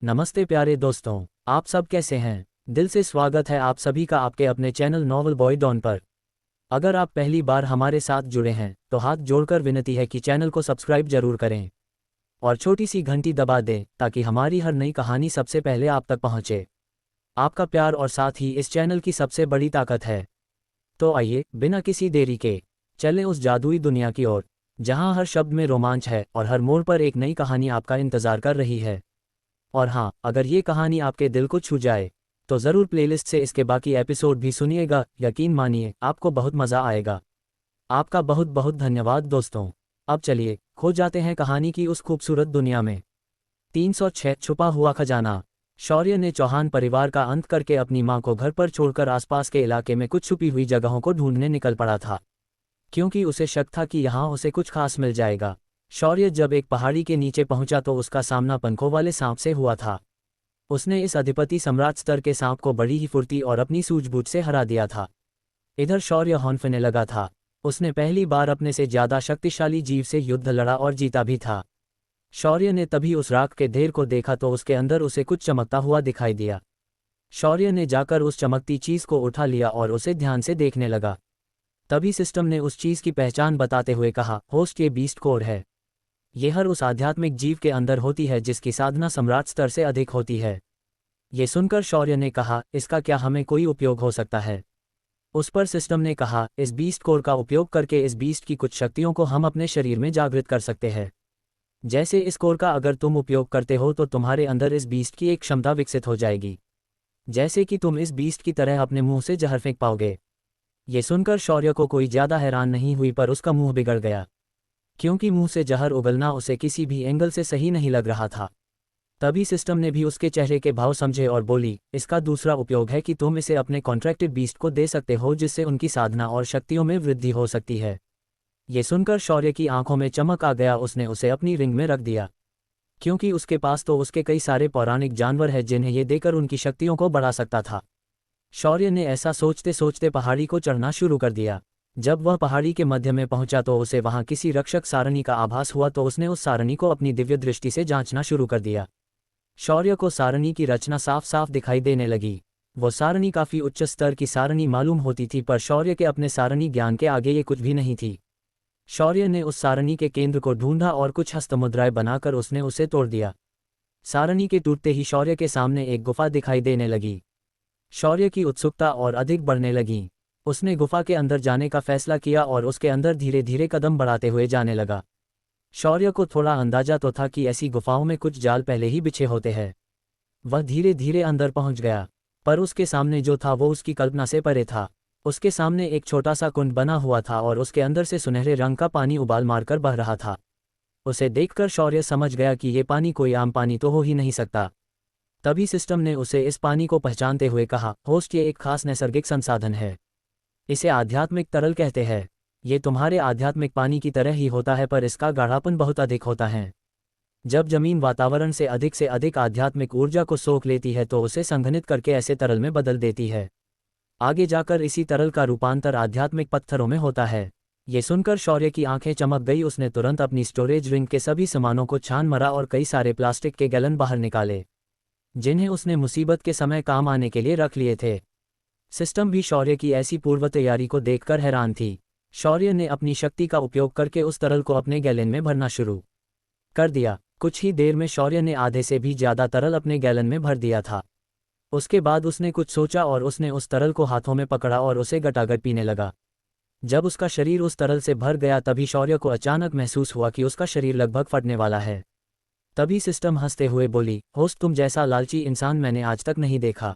नमस्ते प्यारे दोस्तों, आप सब कैसे हैं। दिल से स्वागत है आप सभी का आपके अपने चैनल नॉवल बॉय डॉन पर। अगर आप पहली बार हमारे साथ जुड़े हैं तो हाथ जोड़कर विनती है कि चैनल को सब्सक्राइब जरूर करें और छोटी सी घंटी दबा दें ताकि हमारी हर नई कहानी सबसे पहले आप तक पहुंचे। आपका प्यार और साथ ही इस चैनल की सबसे बड़ी ताकत है। तो आइए बिना किसी देरी के चलें उस जादुई दुनिया की ओर जहां हर शब्द में रोमांच है और हर मोड़ पर एक नई कहानी आपका इंतजार कर रही है। और हाँ, अगर ये कहानी आपके दिल को छू जाए तो ज़रूर प्लेलिस्ट से इसके बाकी एपिसोड भी सुनिएगा। यकीन मानिए आपको बहुत मज़ा आएगा। आपका बहुत बहुत धन्यवाद दोस्तों। अब चलिए खो जाते हैं कहानी की उस खूबसूरत दुनिया में। 306 छुपा हुआ खजाना। शौर्य ने चौहान परिवार का अंत करके अपनी मां को घर पर छोड़कर आसपास के इलाके में कुछ छुपी हुई जगहों को ढूंढने निकल पड़ा था, क्योंकि उसे शक था कि यहाँ उसे कुछ खास मिल जाएगा। शौर्य जब एक पहाड़ी के नीचे पहुंचा तो उसका सामना पंखों वाले सांप से हुआ था। उसने इस अधिपति सम्राट स्तर के सांप को बड़ी ही फुर्ती और अपनी सूझबूझ से हरा दिया था। इधर शौर्य हौंफने लगा था। उसने पहली बार अपने से ज्यादा शक्तिशाली जीव से युद्ध लड़ा और जीता भी था। शौर्य ने तभी उस राख के ढेर को देखा तो उसके अंदर उसे कुछ चमकता हुआ दिखाई दिया। शौर्य ने जाकर उस चमकती चीज को उठा लिया और उसे ध्यान से देखने लगा। तभी सिस्टम ने उस चीज की पहचान बताते हुए कहा, होस्ट ये बीस्ट कोर है। ये हर उस आध्यात्मिक जीव के अंदर होती है जिसकी साधना सम्राट स्तर से अधिक होती है। ये सुनकर शौर्य ने कहा, इसका क्या हमें कोई उपयोग हो सकता है। उस पर सिस्टम ने कहा, इस बीस्ट कोर का उपयोग करके इस बीस्ट की कुछ शक्तियों को हम अपने शरीर में जागृत कर सकते हैं। जैसे इस कोर का अगर तुम उपयोग करते हो तो तुम्हारे अंदर इस बीस्ट की एक क्षमता विकसित हो जाएगी, जैसे कि तुम इस बीस्ट की तरह अपने मुंह से जहर फेंक पाओगे। ये सुनकर शौर्य को कोई ज्यादा हैरान नहीं हुई, पर उसका मुंह बिगड़ गया, क्योंकि मुंह से जहर उगलना उसे किसी भी एंगल से सही नहीं लग रहा था। तभी सिस्टम ने भी उसके चेहरे के भाव समझे और बोली, इसका दूसरा उपयोग है कि तुम इसे अपने कॉन्ट्रैक्टेड बीस्ट को दे सकते हो, जिससे उनकी साधना और शक्तियों में वृद्धि हो सकती है। ये सुनकर शौर्य की आंखों में चमक आ गया। उसने उसे अपनी रिंग में रख दिया, क्योंकि उसके पास तो उसके कई सारे पौराणिक जानवर हैं जिन्हें ये देकर उनकी शक्तियों को बढ़ा सकता था। शौर्य ने ऐसा सोचते सोचते पहाड़ी को चढ़ना शुरू कर दिया। जब वह पहाड़ी के मध्य में पहुंचा तो उसे वहां किसी रक्षक सारणी का आभास हुआ, तो उसने उस सारणी को अपनी दिव्य दृष्टि से जांचना शुरू कर दिया। शौर्य को सारणी की रचना साफ साफ दिखाई देने लगी। वो सारणी काफी उच्च स्तर की सारणी मालूम होती थी, पर शौर्य के अपने सारणी ज्ञान के आगे ये कुछ भी नहीं थी। शौर्य ने उस सारणी के केंद्र को ढूंढा और कुछ हस्तमुद्राएं बनाकर उसने उसे तोड़ दिया। सारणी के टूटते ही शौर्य के सामने एक गुफा दिखाई देने लगी। शौर्य की उत्सुकता और अधिक बढ़ने लगी। उसने गुफा के अंदर जाने का फैसला किया और उसके अंदर धीरे धीरे कदम बढ़ाते हुए जाने लगा। शौर्य को थोड़ा अंदाजा तो था कि ऐसी गुफाओं में कुछ जाल पहले ही बिछे होते हैं। वह धीरे धीरे अंदर पहुंच गया, पर उसके सामने जो था वो उसकी कल्पना से परे था। उसके सामने एक छोटा सा कुंड बना हुआ था और उसके अंदर से सुनहरे रंग का पानी उबाल मारकर बह रहा था। उसे देखकर शौर्य समझ गया कि ये पानी कोई आम पानी तो हो ही नहीं सकता। तभी सिस्टम ने उसे इस पानी को पहचानते हुए कहा, होस्ट ये एक खास नैसर्गिक संसाधन है। इसे आध्यात्मिक तरल कहते हैं। ये तुम्हारे आध्यात्मिक पानी की तरह ही होता है, पर इसका गाढ़ापन बहुत अधिक होता है। जब जमीन वातावरण से अधिक आध्यात्मिक ऊर्जा को सोख लेती है तो उसे संघनित करके ऐसे तरल में बदल देती है। आगे जाकर इसी तरल का रूपांतर आध्यात्मिक पत्थरों में होता है। ये सुनकर शौर्य की आंखें चमक गई। उसने तुरंत अपनी स्टोरेज रिंग के सभी सामानों को छान मारा और कई सारे प्लास्टिक के गैलन बाहर निकाले, जिन्हें उसने मुसीबत के समय काम आने के लिए रख लिए थे। सिस्टम भी शौर्य की ऐसी पूर्व तैयारी को देखकर हैरान थी। शौर्य ने अपनी शक्ति का उपयोग करके उस तरल को अपने गैलन में भरना शुरू कर दिया। कुछ ही देर में शौर्य ने आधे से भी ज्यादा तरल अपने गैलन में भर दिया था। उसके बाद उसने कुछ सोचा और उसने उस तरल को हाथों में पकड़ा और उसे गटागट पीने लगा। जब उसका शरीर उस तरल से भर गया तभी शौर्य को अचानक महसूस हुआ कि उसका शरीर लगभग फटने वाला है। तभी सिस्टम हंसते हुए बोली, होस्ट तुम जैसा लालची इंसान मैंने आज तक नहीं देखा।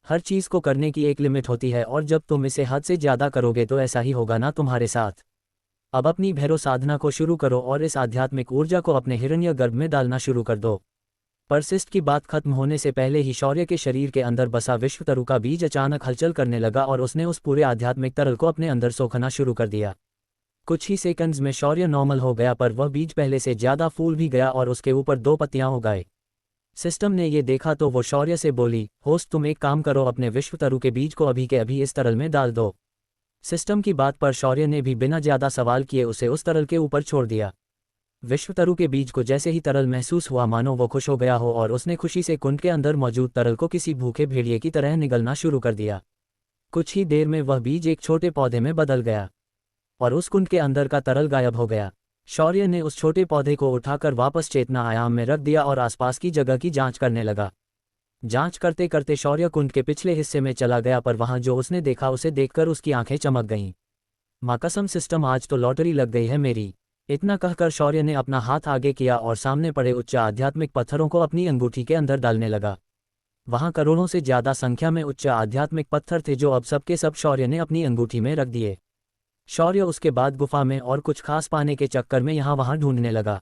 हर चीज को करने की एक लिमिट होती है और जब तुम इसे हद से ज्यादा करोगे तो ऐसा ही होगा ना तुम्हारे साथ। अब अपनी भैरव साधना को शुरू करो और इस आध्यात्मिक ऊर्जा को अपने हिरण्यगर्भ में डालना शुरू कर दो। परसिस्ट की बात खत्म होने से पहले ही शौर्य के शरीर के अंदर बसा विश्वतरु का बीज अचानक हलचल करने लगा और उसने उस पूरे आध्यात्मिक तरल को अपने अंदर सोखना शुरू कर दिया। कुछ ही सेकंड्स में शौर्य नॉर्मल हो गया, पर वह बीज पहले से ज्यादा फूल भी गया और उसके ऊपर 2 पत्तियां हो गए। सिस्टम ने ये देखा तो वो शौर्य से बोली, होस्ट तुम एक काम करो, अपने विश्वतरु के बीज को अभी के अभी इस तरल में डाल दो। सिस्टम की बात पर शौर्य ने भी बिना ज्यादा सवाल किए उसे उस तरल के ऊपर छोड़ दिया। विश्वतरु के बीज को जैसे ही तरल महसूस हुआ मानो वो खुश हो गया हो और उसने खुशी से कुंड के अंदर मौजूद तरल को किसी भूखे भेड़िए की तरह निगलना शुरू कर दिया। कुछ ही देर में वह बीज एक छोटे पौधे में बदल गया और उस कुंड के अंदर का तरल गायब हो गया। शौर्य ने उस छोटे पौधे को उठाकर वापस चेतना आयाम में रख दिया और आसपास की जगह की जांच करने लगा। जांच करते करते शौर्य कुंड के पिछले हिस्से में चला गया, पर वहां जो उसने देखा उसे देखकर उसकी आंखें चमक गईं। मां कसम सिस्टम, आज तो लॉटरी लग गई है मेरी। इतना कहकर शौर्य ने अपना हाथ आगे किया और सामने पड़े उच्च आध्यात्मिक पत्थरों को अपनी अंगूठी के अंदर डालने लगा। वहां करोड़ों से ज्यादा संख्या में उच्च आध्यात्मिक पत्थर थे जो अब सबके सब शौर्य ने अपनी अंगूठी में रख दिए। शौर्य उसके बाद गुफा में और कुछ खास पाने के चक्कर में यहाँ वहां ढूंढने लगा।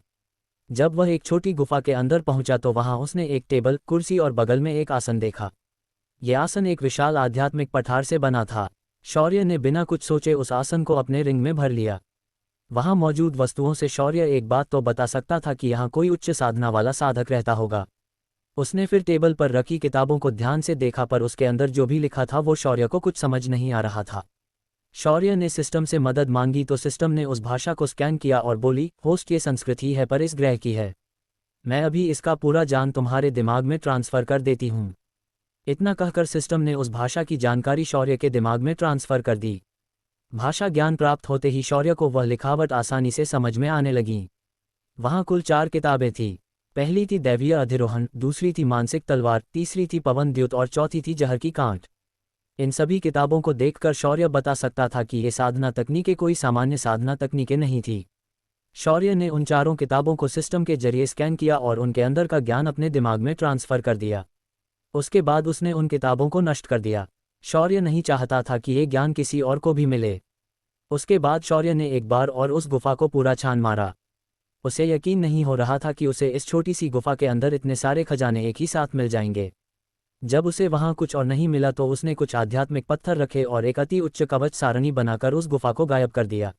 जब वह एक छोटी गुफा के अंदर पहुंचा तो वहां उसने एक टेबल, कुर्सी और बगल में एक आसन देखा। यह आसन एक विशाल आध्यात्मिक पठार से बना था। शौर्य ने बिना कुछ सोचे उस आसन को अपने रिंग में भर लिया। वहां मौजूद वस्तुओं से शौर्य एक बात तो बता सकता था कि यहाँ कोई उच्च साधना वाला साधक रहता होगा। उसने फिर टेबल पर रखी किताबों को ध्यान से देखा, पर उसके अंदर जो भी लिखा था वो शौर्य को कुछ समझ नहीं आ रहा था। शौर्य ने सिस्टम से मदद मांगी तो सिस्टम ने उस भाषा को स्कैन किया और बोली, होस्ट ये संस्कृति है पर इस ग्रह की है। मैं अभी इसका पूरा ज्ञान तुम्हारे दिमाग में ट्रांसफ़र कर देती हूँ। इतना कहकर सिस्टम ने उस भाषा की जानकारी शौर्य के दिमाग में ट्रांसफ़र कर दी। भाषा ज्ञान प्राप्त होते ही शौर्य को वह लिखावट आसानी से समझ में आने लगी। वहाँ कुल 4 किताबें थीं। पहली थी दैवीय अधिरोहण, दूसरी थी मानसिक तलवार, तीसरी थी पवन द्युत और चौथी थी जहर की कांट। इन सभी किताबों को देखकर शौर्य बता सकता था कि ये साधना तकनीकें कोई सामान्य साधना तकनीकें नहीं थी। शौर्य ने उन 4 किताबों को सिस्टम के जरिए स्कैन किया और उनके अंदर का ज्ञान अपने दिमाग में ट्रांसफ़र कर दिया। उसके बाद उसने उन किताबों को नष्ट कर दिया। शौर्य नहीं चाहता था कि ये ज्ञान किसी और को भी मिले। उसके बाद शौर्य ने एक बार और उस गुफा को पूरा छान मारा। उसे यकीन नहीं हो रहा था कि उसे इस छोटी सी गुफा के अंदर इतने सारे खजाने एक ही साथ मिल जाएंगे। जब उसे वहां कुछ और नहीं मिला तो उसने कुछ आध्यात्मिक पत्थर रखे और एक अति उच्च कवच सारणी बनाकर उस गुफा को गायब कर दिया।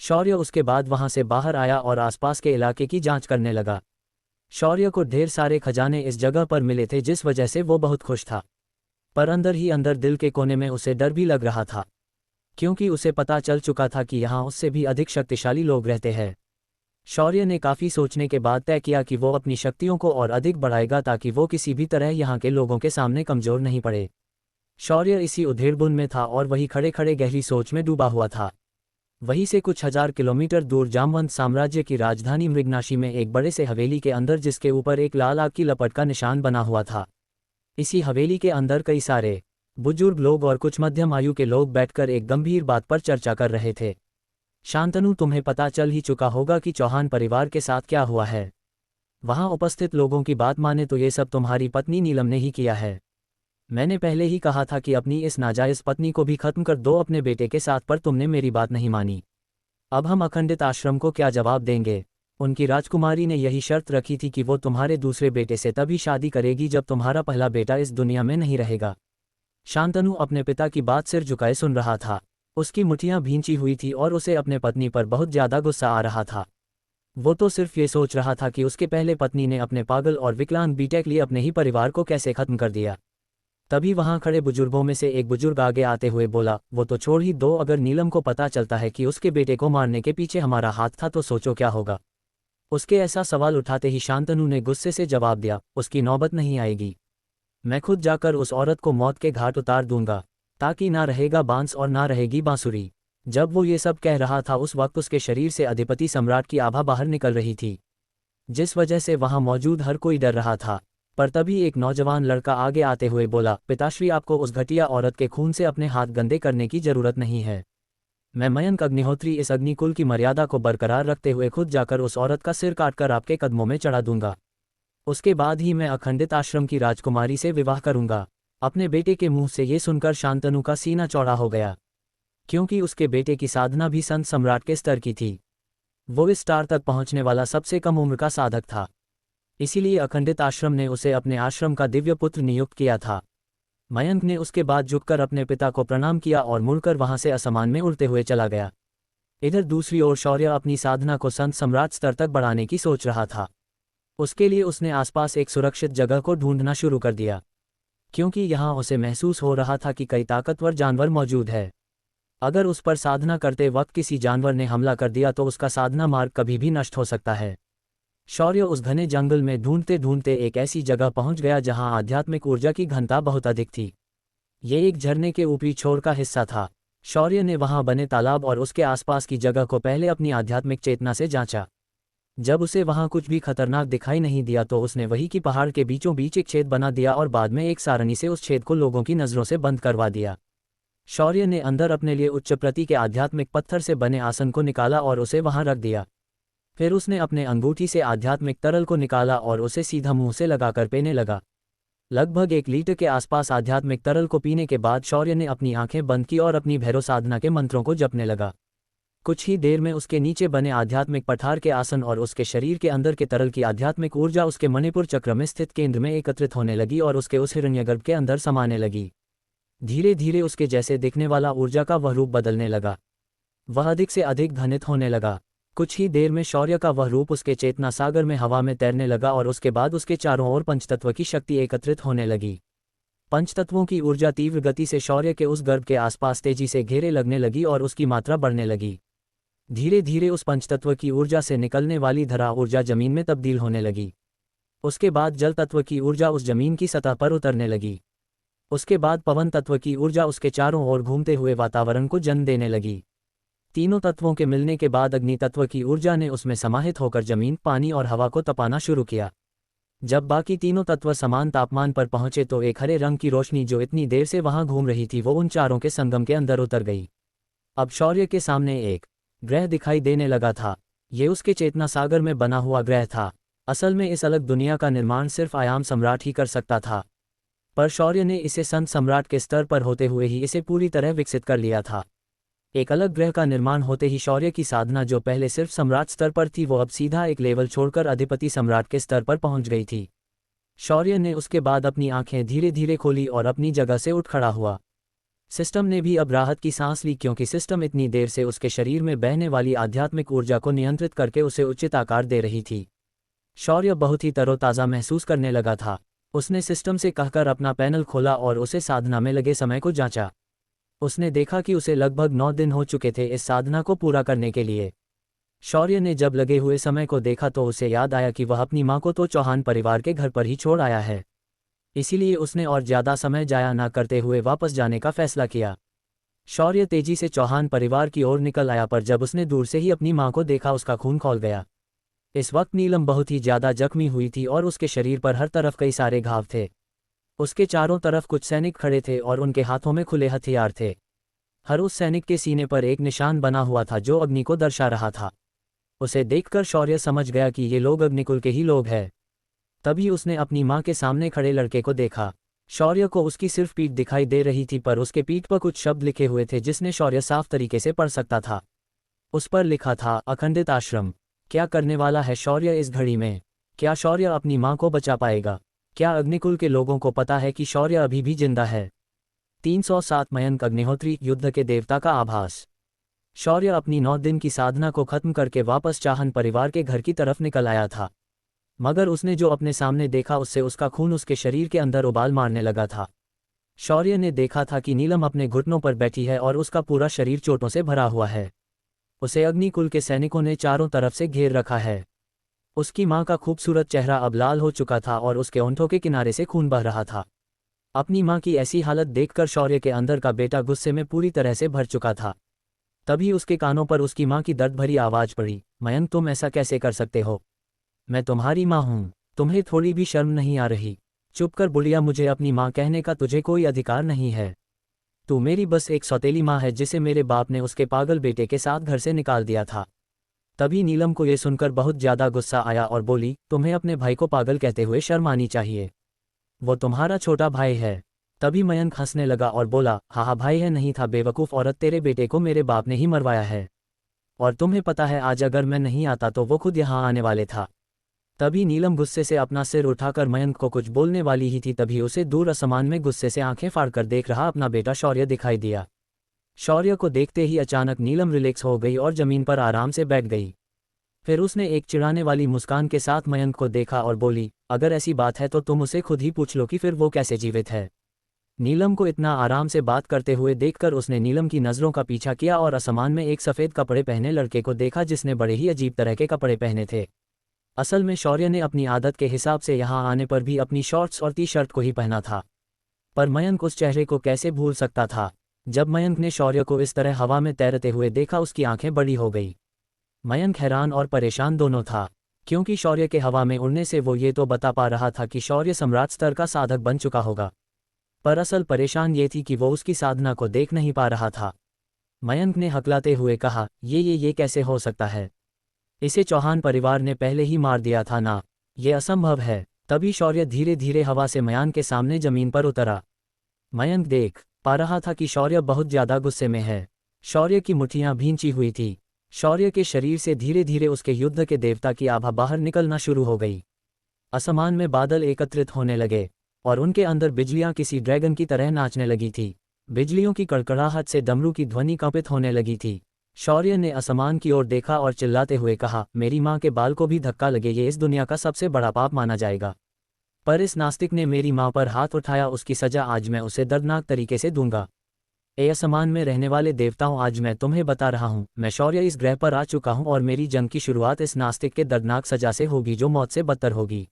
शौर्य उसके बाद वहां से बाहर आया और आसपास के इलाके की जांच करने लगा। शौर्य को ढेर सारे खजाने इस जगह पर मिले थे जिस वजह से वो बहुत खुश था, पर अंदर ही अंदर दिल के कोने में उसे डर भी लग रहा था, क्योंकि उसे पता चल चुका था कि यहाँ उससे भी अधिक शक्तिशाली लोग रहते हैं। शौर्य ने काफ़ी सोचने के बाद तय किया कि वो अपनी शक्तियों को और अधिक बढ़ाएगा ताकि वो किसी भी तरह यहाँ के लोगों के सामने कमज़ोर नहीं पड़े। शौर्य इसी उधेड़बुन में था और वही खड़े खड़े गहरी सोच में डूबा हुआ था। वहीं से कुछ 1000 किलोमीटर दूर जामवंत साम्राज्य की राजधानी मृगनाशी में एक बड़े से हवेली के अंदर, जिसके ऊपर एक लाल आग की लपट का निशान बना हुआ था। इसी हवेली के अंदर कई सारे बुजुर्ग लोग और कुछ मध्यम आयु के लोग बैठकर एक गंभीर बात पर चर्चा कर रहे थे। शांतनु, तुम्हें पता चल ही चुका होगा कि चौहान परिवार के साथ क्या हुआ है। वहां उपस्थित लोगों की बात माने तो ये सब तुम्हारी पत्नी नीलम ने ही किया है। मैंने पहले ही कहा था कि अपनी इस नाजायज़ पत्नी को भी खत्म कर दो अपने बेटे के साथ, पर तुमने मेरी बात नहीं मानी। अब हम अखंडित आश्रम को क्या जवाब देंगे? उनकी राजकुमारी ने यही शर्त रखी थी कि वो तुम्हारे दूसरे बेटे से तभी शादी करेगी जब तुम्हारा पहला बेटा इस दुनिया में नहीं रहेगा। शांतनु अपने पिता की बात सिर झुकाए सुन रहा था। उसकी मुठियां भींची हुई थी और उसे अपने पत्नी पर बहुत ज्यादा गुस्सा आ रहा था। वो तो सिर्फ ये सोच रहा था कि उसके पहले पत्नी ने अपने पागल और विकलांग बेटे के लिए अपने ही परिवार को कैसे खत्म कर दिया। तभी वहां खड़े बुजुर्गों में से एक बुजुर्ग आगे आते हुए बोला, वो तो छोड़ ही दो, अगर नीलम को पता चलता है कि उसके बेटे को मारने के पीछे हमारा हाथ था तो सोचो क्या होगा। उसके ऐसा सवाल उठाते ही शांतनु ने गुस्से से जवाब दिया, उसकी नौबत नहीं आएगी। मैं खुद जाकर उस औरत को मौत के घाट उतार दूंगा, ताकि ना रहेगा बांस और ना रहेगी बांसुरी। जब वो ये सब कह रहा था उस वक्त उसके शरीर से अधिपति सम्राट की आभा बाहर निकल रही थी, जिस वजह से वहां मौजूद हर कोई डर रहा था। पर तभी एक नौजवान लड़का आगे आते हुए बोला, पिताश्री, आपको उस घटिया औरत के खून से अपने हाथ गंदे करने की जरूरत नहीं है। मैं मयंक अग्निहोत्री इस अग्निकुल की मर्यादा को बरकरार रखते हुए खुद जाकर उस औरत का सिर काटकर आपके कदमों में चढ़ा दूंगा। उसके बाद ही मैं अखंडित आश्रम की राजकुमारी से विवाह करूंगा। अपने बेटे के मुंह से ये सुनकर शांतनु का सीना चौड़ा हो गया, क्योंकि उसके बेटे की साधना भी संत सम्राट के स्तर की थी। वो इस स्टार तक पहुंचने वाला सबसे कम उम्र का साधक था। इसीलिए अखंडित आश्रम ने उसे अपने आश्रम का दिव्य पुत्र नियुक्त किया था। मयंक ने उसके बाद झुककर अपने पिता को प्रणाम किया और मुड़कर वहां से आसमान में उड़ते हुए चला गया। इधर दूसरी ओर शौर्य अपनी साधना को संत सम्राट स्तर तक बढ़ाने की सोच रहा था। उसके लिए उसने आसपास एक सुरक्षित जगह को ढूंढना शुरू कर दिया, क्योंकि यहाँ उसे महसूस हो रहा था कि कई ताकतवर जानवर मौजूद है। अगर उस पर साधना करते वक्त किसी जानवर ने हमला कर दिया तो उसका साधना मार्ग कभी भी नष्ट हो सकता है। शौर्य उस घने जंगल में ढूंढते ढूंढते एक ऐसी जगह पहुंच गया जहां आध्यात्मिक ऊर्जा की घनता बहुत अधिक थी। ये एक झरने के ऊपरी छोर का हिस्सा था। शौर्य ने वहां बने तालाब और उसके आसपास की जगह को पहले अपनी आध्यात्मिक चेतना से जांचा। जब उसे वहां कुछ भी खतरनाक दिखाई नहीं दिया तो उसने वही की पहाड़ के बीचों बीच एक छेद बना दिया और बाद में एक सारणी से उस छेद को लोगों की नजरों से बंद करवा दिया। शौर्य ने अंदर अपने लिए उच्च प्रति के आध्यात्मिक पत्थर से बने आसन को निकाला और उसे वहां रख दिया। फिर उसने अपने अंगूठी से आध्यात्मिक तरल को निकाला और उसे सीधा मुंह से लगाकर पीने लगा। लगभग 1 लीटर के आसपास आध्यात्मिक तरल को पीने के बाद शौर्य ने अपनी आंखें बंद की और अपनी भैरव साधना के मंत्रों को जपने लगा। कुछ ही देर में उसके नीचे बने आध्यात्मिक पठार के आसन और उसके शरीर के अंदर के तरल की आध्यात्मिक ऊर्जा उसके मणिपुर चक्र में स्थित केंद्र में एकत्रित होने लगी और उसके उस हिरण्यगर्भ के अंदर समाने लगी। धीरे धीरे उसके जैसे दिखने वाला ऊर्जा का वह रूप बदलने लगा। वह अधिक से अधिक घनित होने लगा। कुछ ही देर में शौर्य का वह रूप उसके चेतना सागर में हवा में तैरने लगा और उसके बाद उसके चारों ओर पंचतत्व की शक्ति एकत्रित होने लगी। पंचतत्वों की ऊर्जा तीव्र गति से शौर्य के उस गर्भ के आसपास तेजी से घेरे लगने लगी और उसकी मात्रा बढ़ने लगी। धीरे धीरे उस पंचतत्व की ऊर्जा से निकलने वाली धरा ऊर्जा जमीन में तब्दील होने लगी। उसके बाद जल तत्व की ऊर्जा उस जमीन की सतह पर उतरने लगी। उसके बाद पवन तत्व की ऊर्जा उसके चारों ओर घूमते हुए वातावरण को जन्म देने लगी। तीनों तत्वों के मिलने के बाद अग्नि तत्व की ऊर्जा ने उसमें समाहित होकर जमीन, पानी और हवा को तपाना शुरू किया। जब बाकी तीनों तत्व समान तापमान पर पहुंचे तो एक हरे रंग की रोशनी जो इतनी देर से वहां घूम रही थी वो उन चारों के संगम के अंदर उतर गई। अब शौर्य के सामने एक ग्रह दिखाई देने लगा था। ये उसके चेतना सागर में बना हुआ ग्रह था। असल में इस अलग दुनिया का निर्माण सिर्फ आयाम सम्राट ही कर सकता था, पर शौर्य ने इसे संत सम्राट के स्तर पर होते हुए ही इसे पूरी तरह विकसित कर लिया था। एक अलग ग्रह का निर्माण होते ही शौर्य की साधना जो पहले सिर्फ सम्राट स्तर पर थी वो अब सीधा एक लेवल छोड़कर अधिपति सम्राट के स्तर पर पहुंच गई थी। शौर्य ने उसके बाद अपनी आंखें धीरे धीरे खोली और अपनी जगह से उठ खड़ा हुआ। सिस्टम ने भी अब राहत की सांस ली क्योंकि सिस्टम इतनी देर से उसके शरीर में बहने वाली आध्यात्मिक ऊर्जा को नियंत्रित करके उसे उचित आकार दे रही थी। शौर्य बहुत ही तरोताज़ा महसूस करने लगा था। उसने सिस्टम से कहकर अपना पैनल खोला और उसे साधना में लगे समय को जांचा। उसने देखा कि उसे लगभग 9 दिन हो चुके थे इस साधना को पूरा करने के लिए। शौर्य ने जब लगे हुए समय को देखा तो उसे याद आया कि वह अपनी मां को तो चौहान परिवार के घर पर ही छोड़ आया है। इसीलिए उसने और ज़्यादा समय जाया न करते हुए वापस जाने का फैसला किया। शौर्य तेजी से चौहान परिवार की ओर निकल आया, पर जब उसने दूर से ही अपनी मां को देखा उसका खून खौल गया। इस वक्त नीलम बहुत ही ज़्यादा जख्मी हुई थी और उसके शरीर पर हर तरफ कई सारे घाव थे। उसके चारों तरफ कुछ सैनिक खड़े थे और उनके हाथों में खुले हथियार थे। हर उस सैनिक के सीने पर एक निशान बना हुआ था जो अग्नि को दर्शा रहा था। उसे देखकर शौर्य समझ गया कि ये लोग अग्निकुल के ही लोग हैं। तभी उसने अपनी मां के सामने खड़े लड़के को देखा। शौर्य को उसकी सिर्फ पीठ दिखाई दे रही थी, पर उसके पीठ पर कुछ शब्द लिखे हुए थे जिसने शौर्य साफ तरीके से पढ़ सकता था। उस पर लिखा था, अखंडित आश्रम। क्या करने वाला है शौर्य इस घड़ी में? क्या शौर्य अपनी मां को बचा पाएगा? क्या अग्निकुल के लोगों को पता है कि शौर्य अभी भी जिंदा है? 307 मयंक अग्निहोत्री, युद्ध के देवता का आभास। शौर्य अपनी 9 दिन की साधना को खत्म करके वापस चाहन परिवार के घर की तरफ निकल आया था, मगर उसने जो अपने सामने देखा उससे उसका खून उसके शरीर के अंदर उबाल मारने लगा था। शौर्य ने देखा था कि नीलम अपने घुटनों पर बैठी है और उसका पूरा शरीर चोटों से भरा हुआ है। उसे अग्निकुल के सैनिकों ने चारों तरफ से घेर रखा है। उसकी मां का खूबसूरत चेहरा अब लाल हो चुका था और उसके होंठों के किनारे से खून बह रहा था। अपनी मां की ऐसी हालत देखकर शौर्य के अंदर का बेटा गुस्से में पूरी तरह से भर चुका था। तभी उसके कानों पर उसकी मां की दर्द भरी आवाज पड़ी, मयंक तुम ऐसा कैसे कर सकते हो? मैं तुम्हारी मां हूं, तुम्हें थोड़ी भी शर्म नहीं आ रही? चुप कर बुढ़िया, मुझे अपनी मां कहने का तुझे कोई अधिकार नहीं है। तू मेरी बस एक सौतेली मां है जिसे मेरे बाप ने उसके पागल बेटे के साथ घर से निकाल दिया था। तभी नीलम को यह सुनकर बहुत ज्यादा गुस्सा आया और बोली, तुम्हें अपने भाई को पागल कहते हुए शर्म आनी चाहिए। वो तुम्हारा छोटा भाई है। तभी मयंक हंसने लगा और बोला, हाँ भाई है नहीं था बेवकूफ़ औरत, तेरे बेटे को मेरे बाप ने ही मरवाया है। और तुम्हें पता है आज अगर मैं नहीं आता तो वो खुद यहाँ आने वाले था। तभी नीलम गुस्से से अपना सिर उठाकर मयंक को कुछ बोलने वाली ही थी, तभी उसे दूर आसमान में गुस्से से आंखें फाड़कर देख रहा अपना बेटा शौर्य दिखाई दिया। शौर्य को देखते ही अचानक नीलम रिलैक्स हो गई और जमीन पर आराम से बैठ गई। फिर उसने एक चिढ़ाने वाली मुस्कान के साथ मयंक को देखा और बोली, अगर ऐसी बात है तो तुम उसे खुद ही पूछ लो कि फिर वो कैसे जीवित है। नीलम को इतना आराम से बात करते हुए देखकर उसने नीलम की नज़रों का पीछा किया और आसमान में एक सफ़ेद कपड़े पहने लड़के को देखा जिसने बड़े ही अजीब तरह के कपड़े पहने थे। असल में शौर्य ने अपनी आदत के हिसाब से यहाँ आने पर भी अपनी शॉर्ट्स और टी शर्ट को ही पहना था। पर मयंक उस चेहरे को कैसे भूल सकता था। जब मयंक ने शौर्य को इस तरह हवा में तैरते हुए देखा उसकी आंखें बड़ी हो गई। मयंक हैरान और परेशान दोनों था, क्योंकि शौर्य के हवा में उड़ने से वो ये तो बता पा रहा था कि शौर्य सम्राट स्तर का साधक बन चुका होगा, पर असल परेशान ये थी कि वो उसकी साधना को देख नहीं पा रहा था। मयंक ने हकलाते हुए कहा, ये कैसे हो सकता है? इसे चौहान परिवार ने पहले ही मार दिया था ना, ये असंभव है। तभी शौर्य धीरे धीरे हवा से मयंक के सामने जमीन पर उतरा। मयंक देख पा रहा था कि शौर्य बहुत ज्यादा गुस्से में है। शौर्य की मुट्ठियां भींची हुई थी। शौर्य के शरीर से धीरे धीरे उसके युद्ध के देवता की आभा बाहर निकलना शुरू हो गई। आसमान में बादल एकत्रित होने लगे और उनके अंदर बिजलियां किसी ड्रैगन की तरह नाचने लगी थी। बिजलियों की कड़कड़ाहट से डमरू की ध्वनि कंपित होने लगी थी। शौर्य ने आसमान की ओर देखा और चिल्लाते हुए कहा, मेरी माँ के बाल को भी धक्का लगे, ये इस दुनिया का सबसे बड़ा पाप माना जाएगा। पर इस नास्तिक ने मेरी माँ पर हाथ उठाया, उसकी सजा आज मैं उसे दर्दनाक तरीके से दूंगा। ए आसमान में रहने वाले देवताओं, आज मैं तुम्हें बता रहा हूँ, मैं शौर्य इस ग्रह पर आ चुका हूँ और मेरी जंग की शुरुआत इस नास्तिक के दर्दनाक सजा से होगी जो मौत से बदतर होगी।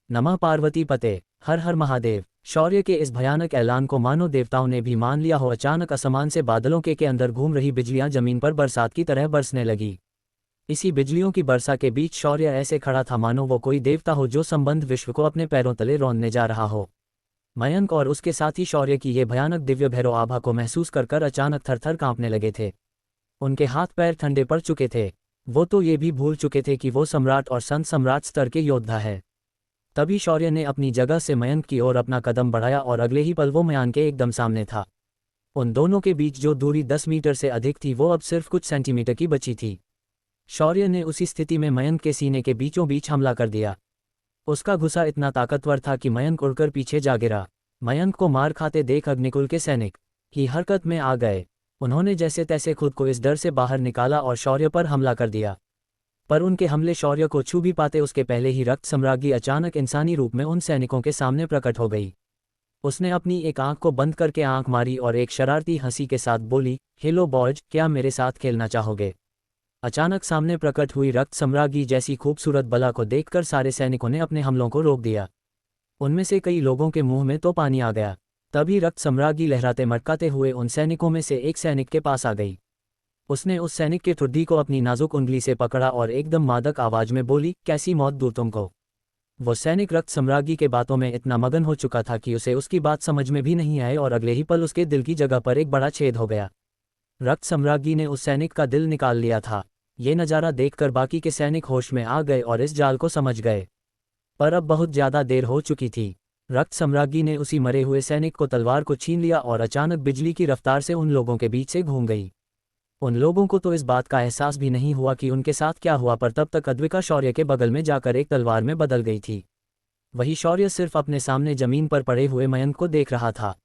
नमः पार्वती पते, हर हर महादेव। शौर्य के इस भयानक ऐलान को मानो देवताओं ने भी मान लिया हो। अचानक आसमान से बादलों के अंदर घूम रही बिजलियां जमीन पर बरसात की तरह बरसने लगी। इसी बिजलियों की वर्षा के बीच शौर्य ऐसे खड़ा था मानो वो कोई देवता हो जो संबंध विश्व को अपने पैरों तले रौंदने जा रहा हो। मयंक और उसके साथी शौर्य की ये भयानक दिव्य भैरव आभा को महसूस कर अचानक थरथर कांपने लगे थे। उनके हाथ पैर ठंडे पड़ चुके थे। वो तो ये भी भूल चुके थे कि वो सम्राट और संत सम्राट स्तर के योद्धा है। तभी शौर्य ने अपनी जगह से मयंक की ओर अपना कदम बढ़ाया और अगले ही पल वो मयंक के एकदम सामने था। उन दोनों के बीच जो दूरी 10 मीटर से अधिक थी वो अब सिर्फ कुछ सेंटीमीटर की बची थी। शौर्य ने उसी स्थिति में मयंक के सीने के बीचों बीच हमला कर दिया। उसका गुस्सा इतना ताकतवर था कि मयंक उड़कर पीछे जा गिरा। मयंक को मार खाते देख अग्निकुल के सैनिक ही हरकत में आ गए। उन्होंने जैसे तैसे खुद को इस डर से बाहर निकाला और शौर्य पर हमला कर दिया। पर उनके हमले शौर्य को छू भी पाते उसके पहले ही रक्त सम्राज्ञी अचानक इंसानी रूप में उन सैनिकों के सामने प्रकट हो गई। उसने अपनी एक आंख को बंद करके आंख मारी और एक शरारती हंसी के साथ बोली, हेलो बॉयज, क्या मेरे साथ खेलना चाहोगे? अचानक सामने प्रकट हुई रक्त सम्राज्ञी जैसी खूबसूरत बला को देखकर सारे सैनिकों ने अपने हमलों को रोक दिया। उनमें से कई लोगों के मुंह में तो पानी आ गया। तभी रक्त सम्राज्ञी लहराते मटकाते हुए उन सैनिकों में से एक सैनिक के पास आ गई। उसने उस सैनिक के ठुड्डी को अपनी नाजुक उंगली से पकड़ा और एकदम मादक आवाज में बोली, कैसी मौत दूं तुमको? वो सैनिक रक्त सम्राज्ञी के बातों में इतना मगन हो चुका था कि उसे उसकी बात समझ में भी नहीं आई और अगले ही पल उसके दिल की जगह पर एक बड़ा छेद हो गया। रक्त सम्राज्ञी ने उस सैनिक का दिल निकाल लिया था। ये नज़ारा देखकर बाकी के सैनिक होश में आ गए और इस जाल को समझ गए। पर अब बहुत ज्यादा देर हो चुकी थी। रक्त सम्राज्ञी ने उसी मरे हुए सैनिक को तलवार को छीन लिया और अचानक बिजली की रफ्तार से उन लोगों के बीच से घूम गई। उन लोगों को तो इस बात का एहसास भी नहीं हुआ कि उनके साथ क्या हुआ, पर तब तक अद्विका शौर्य के बगल में जाकर एक तलवार में बदल गई थी। वही शौर्य सिर्फ अपने सामने जमीन पर पड़े हुए मयंक को देख रहा था,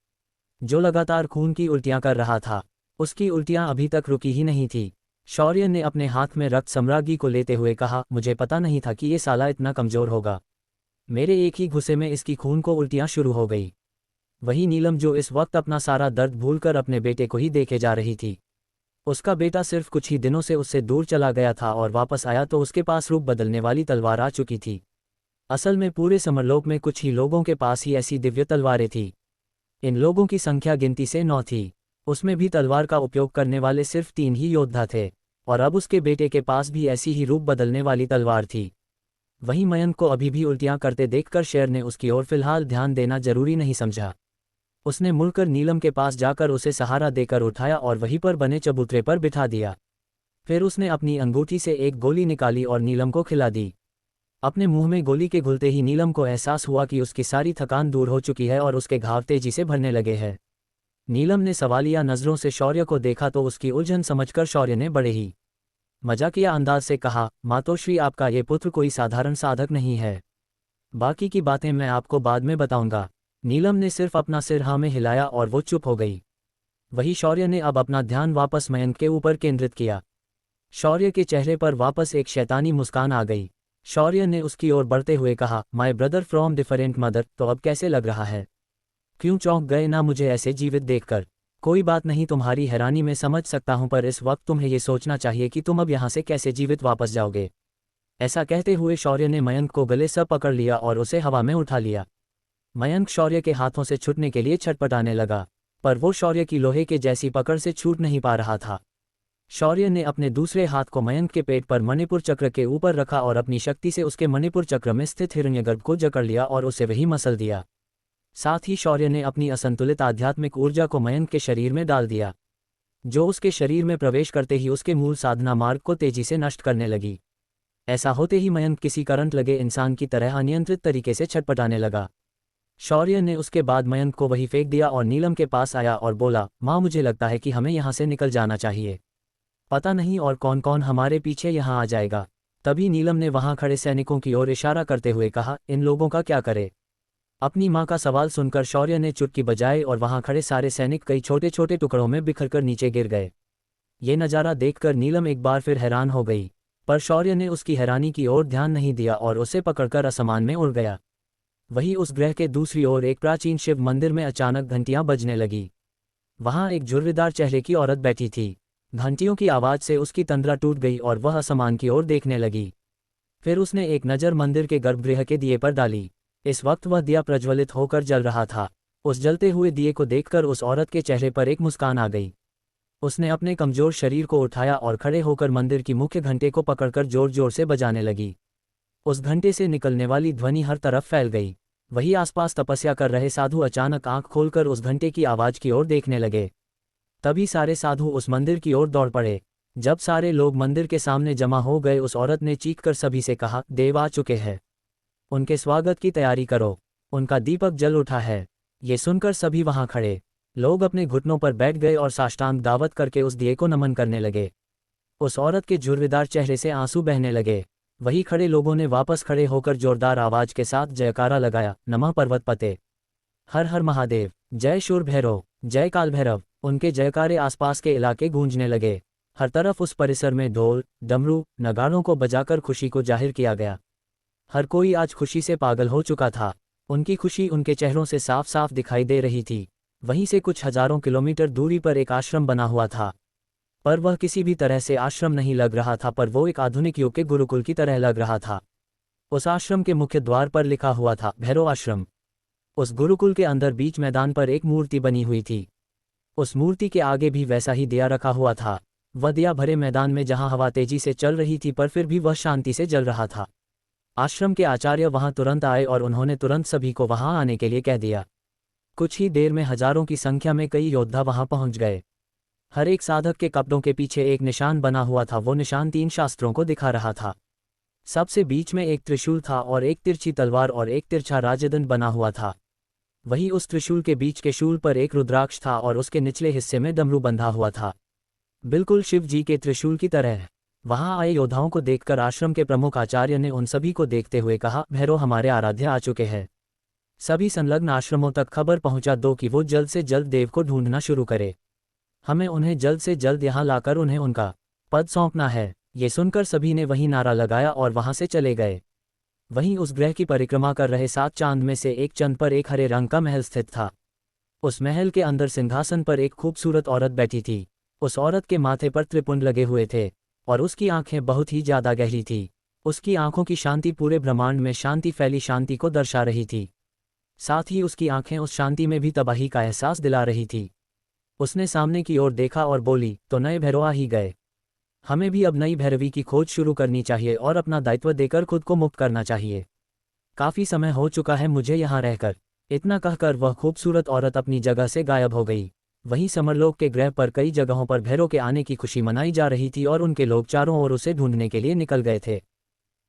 जो लगातार खून की उल्टियां कर रहा था। उसकी उल्टियां अभी तक रुकी ही नहीं थी। शौर्य ने अपने हाथ में रक्त सम्राज्ञी को लेते हुए कहा, मुझे पता नहीं था कि ये साला इतना कमजोर होगा। मेरे एक ही घुसे में इसकी खून को उल्टियां शुरू हो गई। वही नीलम जो इस वक्त अपना सारा दर्द भूलकर अपने बेटे को ही देखे जा रही थी। उसका बेटा सिर्फ कुछ ही दिनों से उससे दूर चला गया था और वापस आया तो उसके पास रूप बदलने वाली तलवार आ चुकी थी। असल में पूरे समरलोक में कुछ ही लोगों के पास ही ऐसी दिव्य तलवारें थी। इन लोगों की संख्या गिनती से 9 थी। उसमें भी तलवार का उपयोग करने वाले सिर्फ 3 ही योद्धा थे और अब उसके बेटे के पास भी ऐसी ही रूप बदलने वाली तलवार थी। वहीं मयंक को अभी भी उल्टियां करते देखकर शेर ने उसकी ओर फिलहाल ध्यान देना जरूरी नहीं समझा। उसने मुड़कर नीलम के पास जाकर उसे सहारा देकर उठाया और वहीं पर बने चबूतरे पर बिठा दिया। फिर उसने अपनी अंगूठी से एक गोली निकाली और नीलम को खिला दी। अपने मुंह में गोली के घुलते ही नीलम को एहसास हुआ कि उसकी सारी थकान दूर हो चुकी है और उसके घाव तेजी से भरने लगे हैं। नीलम ने सवालिया नजरों से शौर्य को देखा तो उसकी उलझन समझकर शौर्य ने बड़े ही मजाकिया अंदाज से कहा, मातोश्री, आपका ये पुत्र कोई साधारण साधक नहीं है। बाकी की बातें मैं आपको बाद में बताऊंगा। नीलम ने सिर्फ अपना सिर हाँ में हिलाया और वो चुप हो गई। वही शौर्य ने अब अपना ध्यान वापस मयंक के ऊपर केंद्रित किया। शौर्य के चेहरे पर वापस एक शैतानी मुस्कान आ गई। शौर्य ने उसकी ओर बढ़ते हुए कहा, my brother from different mother, तो अब कैसे लग रहा है? क्यों चौंक गए ना मुझे ऐसे जीवित देखकर? कोई बात नहीं, तुम्हारी हैरानी में समझ सकता हूं, पर इस वक्त तुम्हें ये सोचना चाहिए कि तुम अब यहाँ से कैसे जीवित वापस जाओगे। ऐसा कहते हुए शौर्य ने मयंक को गले से पकड़ लिया और उसे हवा में उठा लिया। मयंक शौर्य के हाथों से छूटने के लिए छटपटाने लगा, पर वो शौर्य की लोहे के जैसी पकड़ से छूट नहीं पा रहा था। शौर्य ने अपने दूसरे हाथ को मयंक के पेट पर मणिपुर चक्र के ऊपर रखा और अपनी शक्ति से उसके मणिपुर चक्र में स्थित हिरण्यगर्भ को जकड़ लिया और उसे वही मसल दिया। साथ ही शौर्य ने अपनी असंतुलित आध्यात्मिक ऊर्जा को मयंक के शरीर में डाल दिया, जो उसके शरीर में प्रवेश करते ही उसके मूल साधना मार्ग को तेजी से नष्ट करने लगी। ऐसा होते ही मयंक किसी करंट लगे इंसान की तरह अनियंत्रित तरीके से छटपटाने लगा। शौर्य ने उसके बाद मयंक को वही फेंक दिया और नीलम के पास आया और बोला, माँ मुझे लगता है कि हमें यहाँ से निकल जाना चाहिए। पता नहीं और कौन कौन हमारे पीछे यहाँ आ जाएगा। तभी नीलम ने वहाँ खड़े सैनिकों की ओर इशारा करते हुए कहा, इन लोगों का क्या करे। अपनी माँ का सवाल सुनकर शौर्य ने चुटकी बजाई और वहाँ खड़े सारे सैनिक कई छोटे छोटे टुकड़ों में बिखरकर नीचे गिर गए। ये नज़ारा देखकर नीलम एक बार फिर हैरान हो गई, पर शौर्य ने उसकी हैरानी की ओर ध्यान नहीं दिया और उसे पकड़कर आसमान में उड़ गया। वहीं उस ग्रह के दूसरी ओर एक प्राचीन शिव मंदिर में अचानक घंटियां बजने लगी। वहां एक झुर्रीदार चेहरे की औरत बैठी थी। घंटियों की आवाज़ से उसकी तंद्रा टूट गई और वह आसमान की ओर देखने लगी। फिर उसने एक नज़र मंदिर के गर्भगृह के दिए पर डाली। इस वक्त वह दिया प्रज्वलित होकर जल रहा था। उस जलते हुए दिए को देखकर उस औरत के चेहरे पर एक मुस्कान आ गई। उसने अपने कमजोर शरीर को उठाया और खड़े होकर मंदिर की मुख्य घंटे को पकड़कर जोर जोर से बजाने लगी। उस घंटे से निकलने वाली ध्वनि हर तरफ फैल गई। वही आसपास तपस्या कर रहे साधु अचानक आंख खोलकर उस घंटे की आवाज़ की ओर देखने लगे। तभी सारे साधु उस मंदिर की ओर दौड़ पड़े। जब सारे लोग मंदिर के सामने जमा हो गए, उस औरत ने चीखकर सभी से कहा, देव आ चुके हैं, उनके स्वागत की तैयारी करो, उनका दीपक जल उठा है। ये सुनकर सभी वहां खड़े लोग अपने घुटनों पर बैठ गए और साष्टांग दावत करके उस दिए को नमन करने लगे। उस औरत के झुर्रीदार चेहरे से आंसू बहने लगे। वही खड़े लोगों ने वापस खड़े होकर जोरदार आवाज के साथ जयकारा लगाया, नमः पर्वत पते, हर हर महादेव, जय शूर भैरव, जय काल भैरव। उनके जयकारे आसपास के इलाके गूंजने लगे। हर तरफ उस परिसर में ढोल, डमरू, नगाड़ों को बजाकर खुशी को जाहिर किया गया। हर कोई आज खुशी से पागल हो चुका था। उनकी खुशी उनके चेहरों से साफ साफ दिखाई दे रही थी। वहीं से कुछ हजारों किलोमीटर दूरी पर एक आश्रम बना हुआ था, पर वह किसी भी तरह से आश्रम नहीं लग रहा था, पर वो एक आधुनिक युग के गुरुकुल की तरह लग रहा था। उस आश्रम के मुख्य द्वार पर लिखा हुआ था, भैरव आश्रम। उस गुरुकुल के अंदर बीच मैदान पर एक मूर्ति बनी हुई थी। उस मूर्ति के आगे भी वैसा ही दिया रखा हुआ था। वह दिया भरे मैदान में जहां हवा तेजी से चल रही थी, पर फिर भी वह शांति से जल रहा था। आश्रम के आचार्य वहां तुरंत आए और उन्होंने तुरंत सभी को वहां आने के लिए कह दिया। कुछ ही देर में हजारों की संख्या में कई योद्धा वहां पहुंच गए। हर एक साधक के कपड़ों के पीछे एक निशान बना हुआ था। वो निशान 3 शास्त्रों को दिखा रहा था। सबसे बीच में एक त्रिशूल था और एक तिरछी तलवार और एक तिरछा राजदंड बना हुआ था। वही उस त्रिशूल के बीच के शूल पर एक रुद्राक्ष था और उसके निचले हिस्से में डमरू बंधा हुआ था, बिल्कुल शिव जी के त्रिशूल की तरह। वहां आए योद्धाओं को देखकर आश्रम के प्रमुख आचार्य ने उन सभी को देखते हुए कहा, भैरव हमारे आराध्य आ चुके हैं। सभी संलग्न आश्रमों तक खबर पहुंचा दो कि वो जल्द से जल्द देव को ढूंढना शुरू करे। हमें उन्हें जल्द से जल्द यहाँ लाकर उन्हें उनका पद सौंपना है। ये सुनकर सभी ने वही नारा लगाया और वहां से चले गए। वहीं उस ग्रह की परिक्रमा कर रहे 7 चांद में से एक चंद पर एक हरे रंग का महल स्थित था। उस महल के अंदर सिंहासन पर एक खूबसूरत औरत बैठी थी। उस औरत के माथे पर त्रिपुंड लगे हुए थे और उसकी आंखें बहुत ही ज्यादा गहरी थी। उसकी आंखों की शांति पूरे ब्रह्मांड में शांति फैली शांति को दर्शा रही थी। साथ ही उसकी आंखें उस शांति में भी तबाही का एहसास दिला रही थी। उसने सामने की ओर देखा और बोली, तो नए भैरव आ ही गए। हमें भी अब नई भैरवी की खोज शुरू करनी चाहिए और अपना दायित्व देकर खुद को मुक्त करना चाहिए। काफी समय हो चुका है मुझे यहाँ रहकर। इतना कहकर वह खूबसूरत औरत अपनी जगह से गायब हो गई। वहीं समरलोक के ग्रह पर कई जगहों पर भैरव के आने की खुशी मनाई जा रही थी और उनके लोग चारों ओर उसे ढूंढने के लिए निकल गए थे।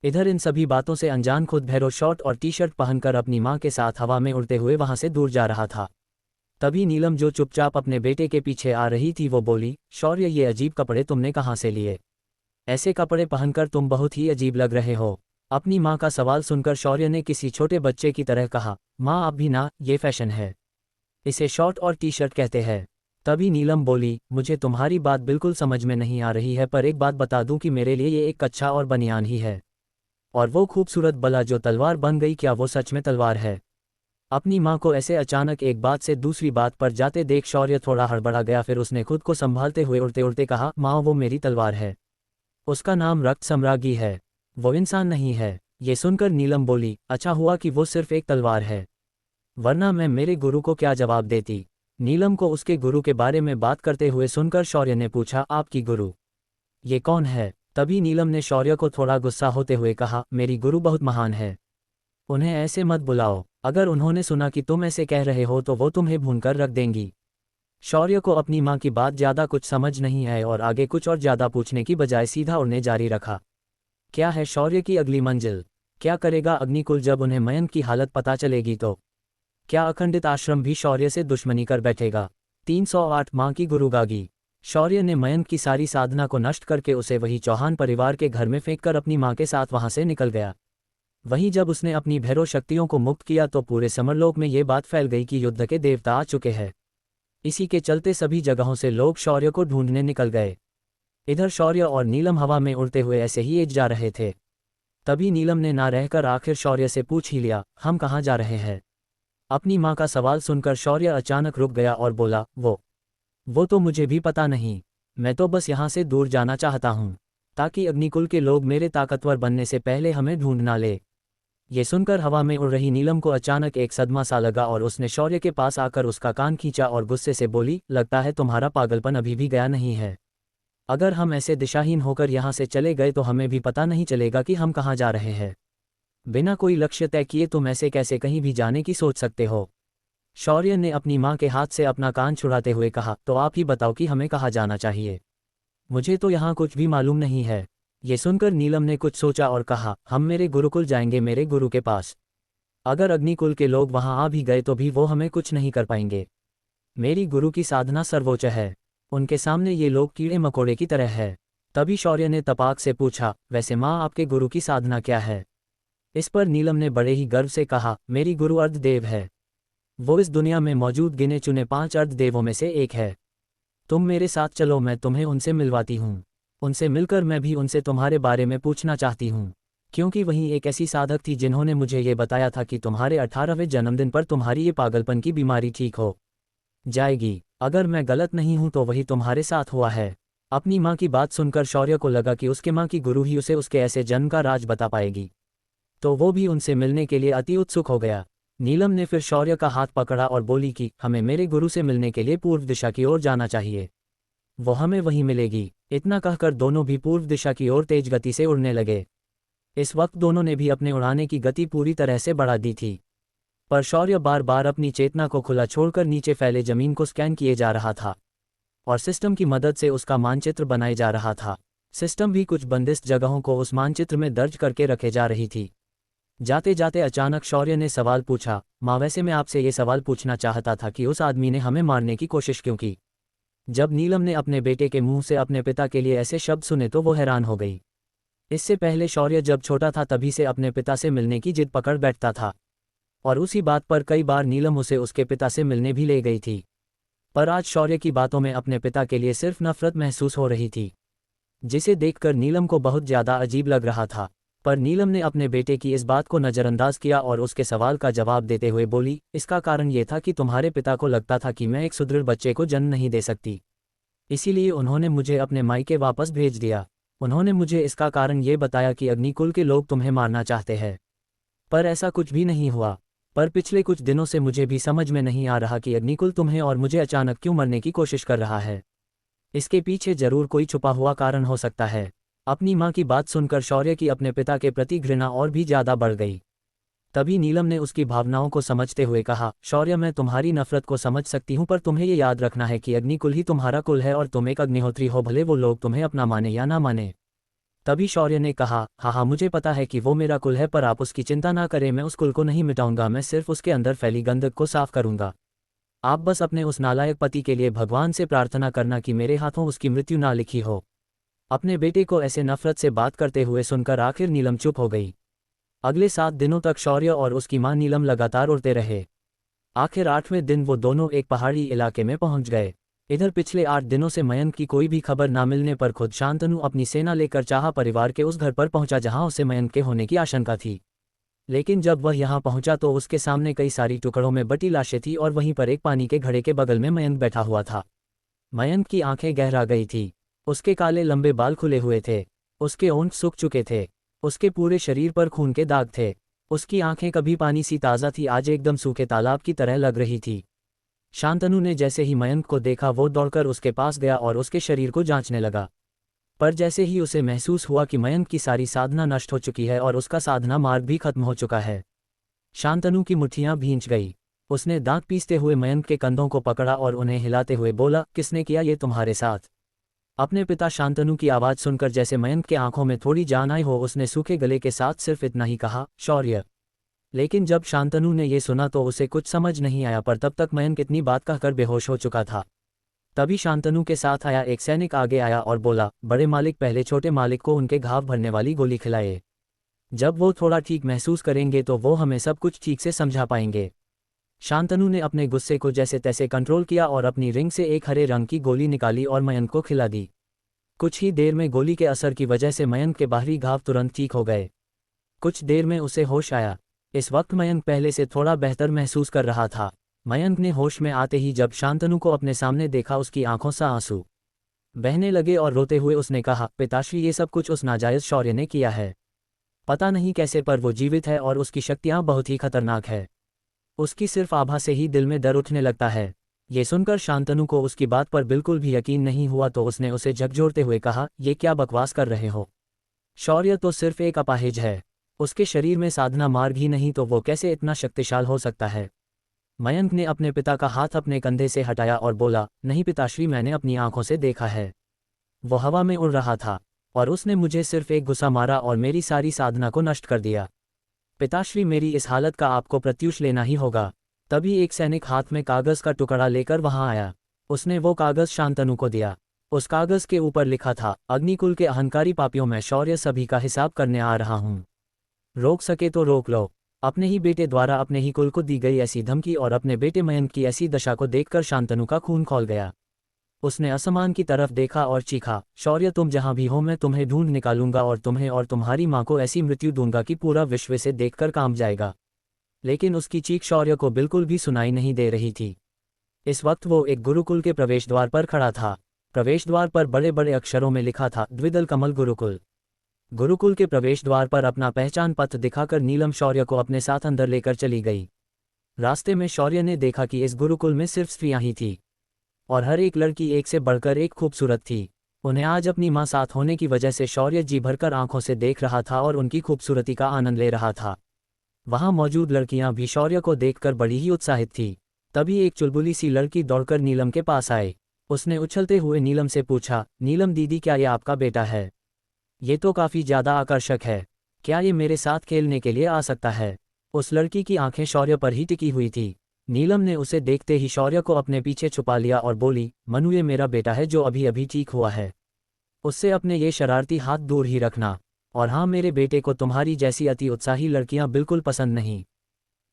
इधर इन सभी बातों से अनजान खुद भैरव शॉर्ट और टी शर्ट पहनकर अपनी माँ के साथ हवा में उड़ते हुए वहां से दूर जा रहा था। तभी नीलम जो चुपचाप अपने बेटे के पीछे आ रही थी वो बोली, शौर्य ये अजीब कपड़े तुमने कहाँ से लिए? ऐसे कपड़े पहनकर तुम बहुत ही अजीब लग रहे हो। अपनी माँ का सवाल सुनकर शौर्य ने किसी छोटे बच्चे की तरह कहा, माँ आप भी ना, ये फैशन है, इसे शॉर्ट और टी शर्ट कहते हैं। तभी नीलम बोली, मुझे तुम्हारी बात बिल्कुल समझ में नहीं आ रही है, पर एक बात बता दूं कि मेरे लिए ये एक कच्छा और बनियान ही है। और वो खूबसूरत बला जो तलवार बन गई, क्या वो सच में तलवार है? अपनी माँ को ऐसे अचानक एक बात से दूसरी बात पर जाते देख शौर्य थोड़ा हड़बड़ा गया। फिर उसने खुद को संभालते हुए उड़ते उड़ते कहा, माँ वो मेरी तलवार है। उसका नाम रक्त सम्राज्ञी है। वो इंसान नहीं है। ये सुनकर नीलम बोली, अच्छा हुआ कि वो सिर्फ एक तलवार है, वरना मैं मेरे गुरु को क्या जवाब देती। नीलम को उसके गुरु के बारे में बात करते हुए सुनकर शौर्य ने पूछा, आपकी गुरु ये कौन है? तभी नीलम ने शौर्य को थोड़ा गुस्सा होते हुए कहा, मेरी गुरु बहुत महान है, उन्हें ऐसे मत बुलाओ। अगर उन्होंने सुना कि तुम ऐसे कह रहे हो तो वो तुम्हें भूनकर रख देंगी। शौर्य को अपनी माँ की बात ज़्यादा कुछ समझ नहीं आई और आगे कुछ और ज़्यादा पूछने की बजाय सीधा उड़ने जारी रखा। क्या है शौर्य की अगली मंजिल? क्या करेगा अग्निकुल जब उन्हें मयंक की हालत पता चलेगी तो? क्या अखंडित आश्रम भी शौर्य से दुश्मनी कर बैठेगा? 308 माँ की गुरुगागी। शौर्य ने मयंक की सारी साधना को नष्ट करके उसे वही चौहान परिवार के घर में फेंककर अपनी माँ के साथ वहां से निकल गया। वहीं जब उसने अपनी भैरव शक्तियों को मुक्त किया तो पूरे समरलोक में ये बात फैल गई कि युद्ध के देवता आ चुके हैं। इसी के चलते सभी जगहों से लोग शौर्य को ढूंढने निकल गए। इधर शौर्य और नीलम हवा में उड़ते हुए ऐसे ही जा रहे थे। तभी नीलम ने ना रहकर आखिर शौर्य से पूछ ही लिया, हम कहाँ जा रहे हैं? अपनी माँ का सवाल सुनकर शौर्य अचानक रुक गया और बोला, वो तो मुझे भी पता नहीं, मैं तो बस यहाँ से दूर जाना चाहता हूँ, ताकि अग्निकुल के लोग मेरे ताकतवर बनने से पहले हमें ढूंढ ना ले। ये सुनकर हवा में उड़ रही नीलम को अचानक एक सदमा सा लगा और उसने शौर्य के पास आकर उसका कान खींचा और गुस्से से बोली, लगता है तुम्हारा पागलपन अभी भी गया नहीं है। अगर हम ऐसे दिशाहीन होकर यहाँ से चले गए तो हमें भी पता नहीं चलेगा कि हम कहाँ जा रहे हैं। बिना कोई लक्ष्य तय किए तुम ऐसे कैसे कहीं भी जाने की सोच सकते हो? शौर्य ने अपनी माँ के हाथ से अपना कान छुड़ाते हुए कहा, तो आप ही बताओ कि हमें कहाँ जाना चाहिए, मुझे तो यहाँ कुछ भी मालूम नहीं है। ये सुनकर नीलम ने कुछ सोचा और कहा, हम मेरे गुरुकुल जाएंगे, मेरे गुरु के पास। अगर अग्निकुल के लोग वहाँ आ भी गए तो भी वो हमें कुछ नहीं कर पाएंगे। मेरी गुरु की साधना सर्वोच्च है, उनके सामने ये लोग कीड़े मकोड़े की तरह है। तभी शौर्य ने तपाक से पूछा, वैसे माँ आपके गुरु की साधना क्या है? इस पर नीलम ने बड़े ही गर्व से कहा, मेरी गुरु अर्धदेव है। वो इस दुनिया में मौजूद गिने चुने 5 अर्धदेवों में से एक है। तुम मेरे साथ चलो, मैं तुम्हें उनसे मिलवाती हूँ। उनसे मिलकर मैं भी उनसे तुम्हारे बारे में पूछना चाहती हूँ, क्योंकि वहीं एक ऐसी साधक थी जिन्होंने मुझे ये बताया था कि तुम्हारे 18वें जन्मदिन पर तुम्हारी ये पागलपन की बीमारी ठीक हो जाएगी। अगर मैं गलत नहीं हूँ तो वही तुम्हारे साथ हुआ है। अपनी माँ की बात सुनकर शौर्य को लगा कि उसके माँ की गुरु ही उसे उसके ऐसे जन्म का राज बता पाएगी, तो वो भी उनसे मिलने के लिए अति उत्सुक हो गया। नीलम ने फिर शौर्य का हाथ पकड़ा और बोली कि हमें मेरे गुरु से मिलने के लिए पूर्व दिशा की ओर जाना चाहिए, वो हमें वहीं मिलेगी। इतना कहकर दोनों भी पूर्व दिशा की ओर तेज गति से उड़ने लगे। इस वक्त दोनों ने भी अपने उड़ाने की गति पूरी तरह से बढ़ा दी थी, पर शौर्य बार बार अपनी चेतना को खुला छोड़कर नीचे फैले जमीन को स्कैन किए जा रहा था और सिस्टम की मदद से उसका मानचित्र बनाए जा रहा था। सिस्टम भी कुछ बंदिस्त जगहों को उस मानचित्र में दर्ज करके रखे जा रही थी। जाते जाते अचानक शौर्य ने सवाल पूछा, माँ वैसे मैं आपसे ये सवाल पूछना चाहता था कि उस आदमी ने हमें मारने की कोशिश क्यों की? जब नीलम ने अपने बेटे के मुंह से अपने पिता के लिए ऐसे शब्द सुने तो वो हैरान हो गई। इससे पहले शौर्य जब छोटा था तभी से अपने पिता से मिलने की जिद पकड़ बैठता था और उसी बात पर कई बार नीलम उसे उसके पिता से मिलने भी ले गई थी। पर आज शौर्य की बातों में अपने पिता के लिए सिर्फ नफरत महसूस हो रही थी, जिसे देखकर नीलम को बहुत ज़्यादा अजीब लग रहा था। पर नीलम ने अपने बेटे की इस बात को नज़रअंदाज किया और उसके सवाल का जवाब देते हुए बोली, इसका कारण ये था कि तुम्हारे पिता को लगता था कि मैं एक सुदृढ़ बच्चे को जन्म नहीं दे सकती, इसीलिए उन्होंने मुझे अपने मायके वापस भेज दिया। उन्होंने मुझे इसका कारण ये बताया कि अग्निकुल के लोग तुम्हें मारना चाहते हैं, पर ऐसा कुछ भी नहीं हुआ। पर पिछले कुछ दिनों से मुझे भी समझ में नहीं आ रहा कि अग्निकुल तुम्हें और मुझे अचानक क्यों मरने की कोशिश कर रहा है। इसके पीछे जरूर कोई छुपा हुआ कारण हो सकता है। अपनी माँ की बात सुनकर शौर्य की अपने पिता के प्रति घृणा और भी ज़्यादा बढ़ गई। तभी नीलम ने उसकी भावनाओं को समझते हुए कहा, शौर्य मैं तुम्हारी नफरत को समझ सकती हूँ, पर तुम्हें ये याद रखना है कि अग्निकुल ही तुम्हारा कुल है और तुम एक अग्निहोत्री हो, भले वो लोग तुम्हें अपना माने या ना माने। तभी शौर्य ने कहा, हाँ मुझे पता है कि वो मेरा कुल है, पर आप उसकी चिंता ना करें, मैं उस कुल को नहीं मिटाऊंगा, मैं सिर्फ उसके अंदर फैली गंदक को साफ करूंगा। आप बस अपने उस नालायक पति के लिए भगवान से प्रार्थना करना कि मेरे हाथों उसकी मृत्यु ना लिखी हो। अपने बेटे को ऐसे नफरत से बात करते हुए सुनकर आखिर नीलम चुप हो गई। अगले 7 दिनों तक शौर्य और उसकी मां नीलम लगातार उड़ते रहे। आखिर 8वें दिन वो दोनों एक पहाड़ी इलाके में पहुंच गए। इधर पिछले 8 दिनों से मयंक की कोई भी खबर ना मिलने पर खुद शांतनु अपनी सेना लेकर चाहा परिवार के उस घर पर पहुंचा जहां उसे मयंक के होने की आशंका थी। लेकिन जब वह यहाँ पहुंचा तो उसके सामने कई सारी टुकड़ों में बटी लाशें थी और वहीं पर एक पानी के घड़े के बगल में मयंक बैठा हुआ था। मयंक की आंखें गहरा गई थी। उसके काले लंबे बाल खुले हुए थे। उसके होंठ सूख चुके थे। उसके पूरे शरीर पर खून के दाग थे। उसकी आंखें कभी पानी सी ताज़ा थी, आज एकदम सूखे तालाब की तरह लग रही थी। शांतनु ने जैसे ही मयंक को देखा वो दौड़कर उसके पास गया और उसके शरीर को जांचने लगा। पर जैसे ही उसे महसूस हुआ कि मयंक की सारी साधना नष्ट हो चुकी है और उसका साधना मार्ग भी खत्म हो चुका है, शांतनु की मुट्ठियां भींच गई। उसने दांत पीसते हुए मयंक के कंधों को पकड़ा और उन्हें हिलाते हुए बोला, किसने किया ये तुम्हारे साथ? अपने पिता शांतनु की आवाज़ सुनकर जैसे मयंक के आंखों में थोड़ी जान आई हो, उसने सूखे गले के साथ सिर्फ इतना ही कहा, शौर्य। लेकिन जब शांतनु ने यह सुना तो उसे कुछ समझ नहीं आया, पर तब तक मयंक इतनी बात कहकर बेहोश हो चुका था। तभी शांतनु के साथ आया एक सैनिक आगे आया और बोला, बड़े मालिक पहले छोटे मालिक को उनके घाव भरने वाली गोली खिलाए। जब वो थोड़ा ठीक महसूस करेंगे तो वो हमें सब कुछ ठीक से समझा पाएंगे। शांतनु ने अपने गुस्से को जैसे तैसे कंट्रोल किया और अपनी रिंग से एक हरे रंग की गोली निकाली और मयंक को खिला दी। कुछ ही देर में गोली के असर की वजह से मयंक के बाहरी घाव तुरंत ठीक हो गए। कुछ देर में उसे होश आया। इस वक्त मयंक पहले से थोड़ा बेहतर महसूस कर रहा था। मयंक ने होश में आते ही जब शांतनु को अपने सामने देखा, उसकी आंखों से आंसू बहने लगे और रोते हुए उसने कहा, पिताश्री ये सब कुछ उस नाजायज शौर्य ने किया है। पता नहीं कैसे पर वो जीवित है और उसकी शक्तियां बहुत ही खतरनाक है। उसकी सिर्फ आभा से ही दिल में डर उठने लगता है। ये सुनकर शांतनु को उसकी बात पर बिल्कुल भी यकीन नहीं हुआ तो उसने उसे झकझोरते हुए कहा, ये क्या बकवास कर रहे हो? शौर्य तो सिर्फ एक अपाहिज है। उसके शरीर में साधना मार्ग ही नहीं तो वो कैसे इतना शक्तिशाल हो सकता है? मयंक ने अपने पिता का हाथ अपने कंधे से हटाया और बोला, नहीं पिताश्री, मैंने अपनी आंखों से देखा है। वो हवा में उड़ रहा था और उसने मुझे सिर्फ एक गुस्सा मारा और मेरी सारी साधना को नष्ट कर दिया। पिताश्री, मेरी इस हालत का आपको प्रत्युष लेना ही होगा। तभी एक सैनिक हाथ में कागज का टुकड़ा लेकर वहां आया। उसने वो कागज शांतनु को दिया। उस कागज के ऊपर लिखा था, अग्निकुल के अहंकारी पापियों में शौर्य सभी का हिसाब करने आ रहा हूं। रोक सके तो रोक लो। अपने ही बेटे द्वारा अपने ही कुल को दी गई ऐसी धमकी और अपने बेटे मयंक की ऐसी दशा को देखकर शांतनु का खून खौल गया। उसने आसमान की तरफ देखा और चीखा, शौर्य तुम जहां भी हो मैं तुम्हें ढूंढ निकालूंगा और तुम्हें और तुम्हारी मां को ऐसी मृत्यु दूंगा कि पूरा विश्व से देखकर काम जाएगा। लेकिन उसकी चीख शौर्य को बिल्कुल भी सुनाई नहीं दे रही थी। इस वक्त वो एक गुरुकुल के प्रवेश द्वार पर खड़ा था। प्रवेश द्वार पर बड़े बड़े अक्षरों में लिखा था, द्विदल कमल गुरुकुल। गुरुकुल के प्रवेश द्वार पर अपना पहचान पत्र दिखाकर नीलम शौर्य को अपने साथ अंदर लेकर चली गई। रास्ते में शौर्य ने देखा कि इस गुरुकुल में सिर्फ स्त्रियां ही थी और हर एक लड़की एक से बढ़कर एक खूबसूरत थी। उन्हें आज अपनी मां साथ होने की वजह से शौर्य जी भरकर आंखों से देख रहा था और उनकी खूबसूरती का आनंद ले रहा था। वहां मौजूद लड़कियां भी शौर्य को देखकर बड़ी ही उत्साहित थी। तभी एक चुलबुली सी लड़की दौड़कर नीलम के पास आई। उसने उछलते हुए नीलम से पूछा, नीलम दीदी, क्या ये आपका बेटा है? ये तो काफी ज्यादा आकर्षक है। क्या ये मेरे साथ खेलने के लिए आ सकता है? उस लड़की की आंखें शौर्य पर ही टिकी हुई थी। नीलम ने उसे देखते ही शौर्य को अपने पीछे छुपा लिया और बोली, मनु, ये मेरा बेटा है जो अभी अभी ठीक हुआ है। उससे अपने ये शरारती हाथ दूर ही रखना। और हाँ, मेरे बेटे को तुम्हारी जैसी अति उत्साही लड़कियां बिल्कुल पसंद नहीं।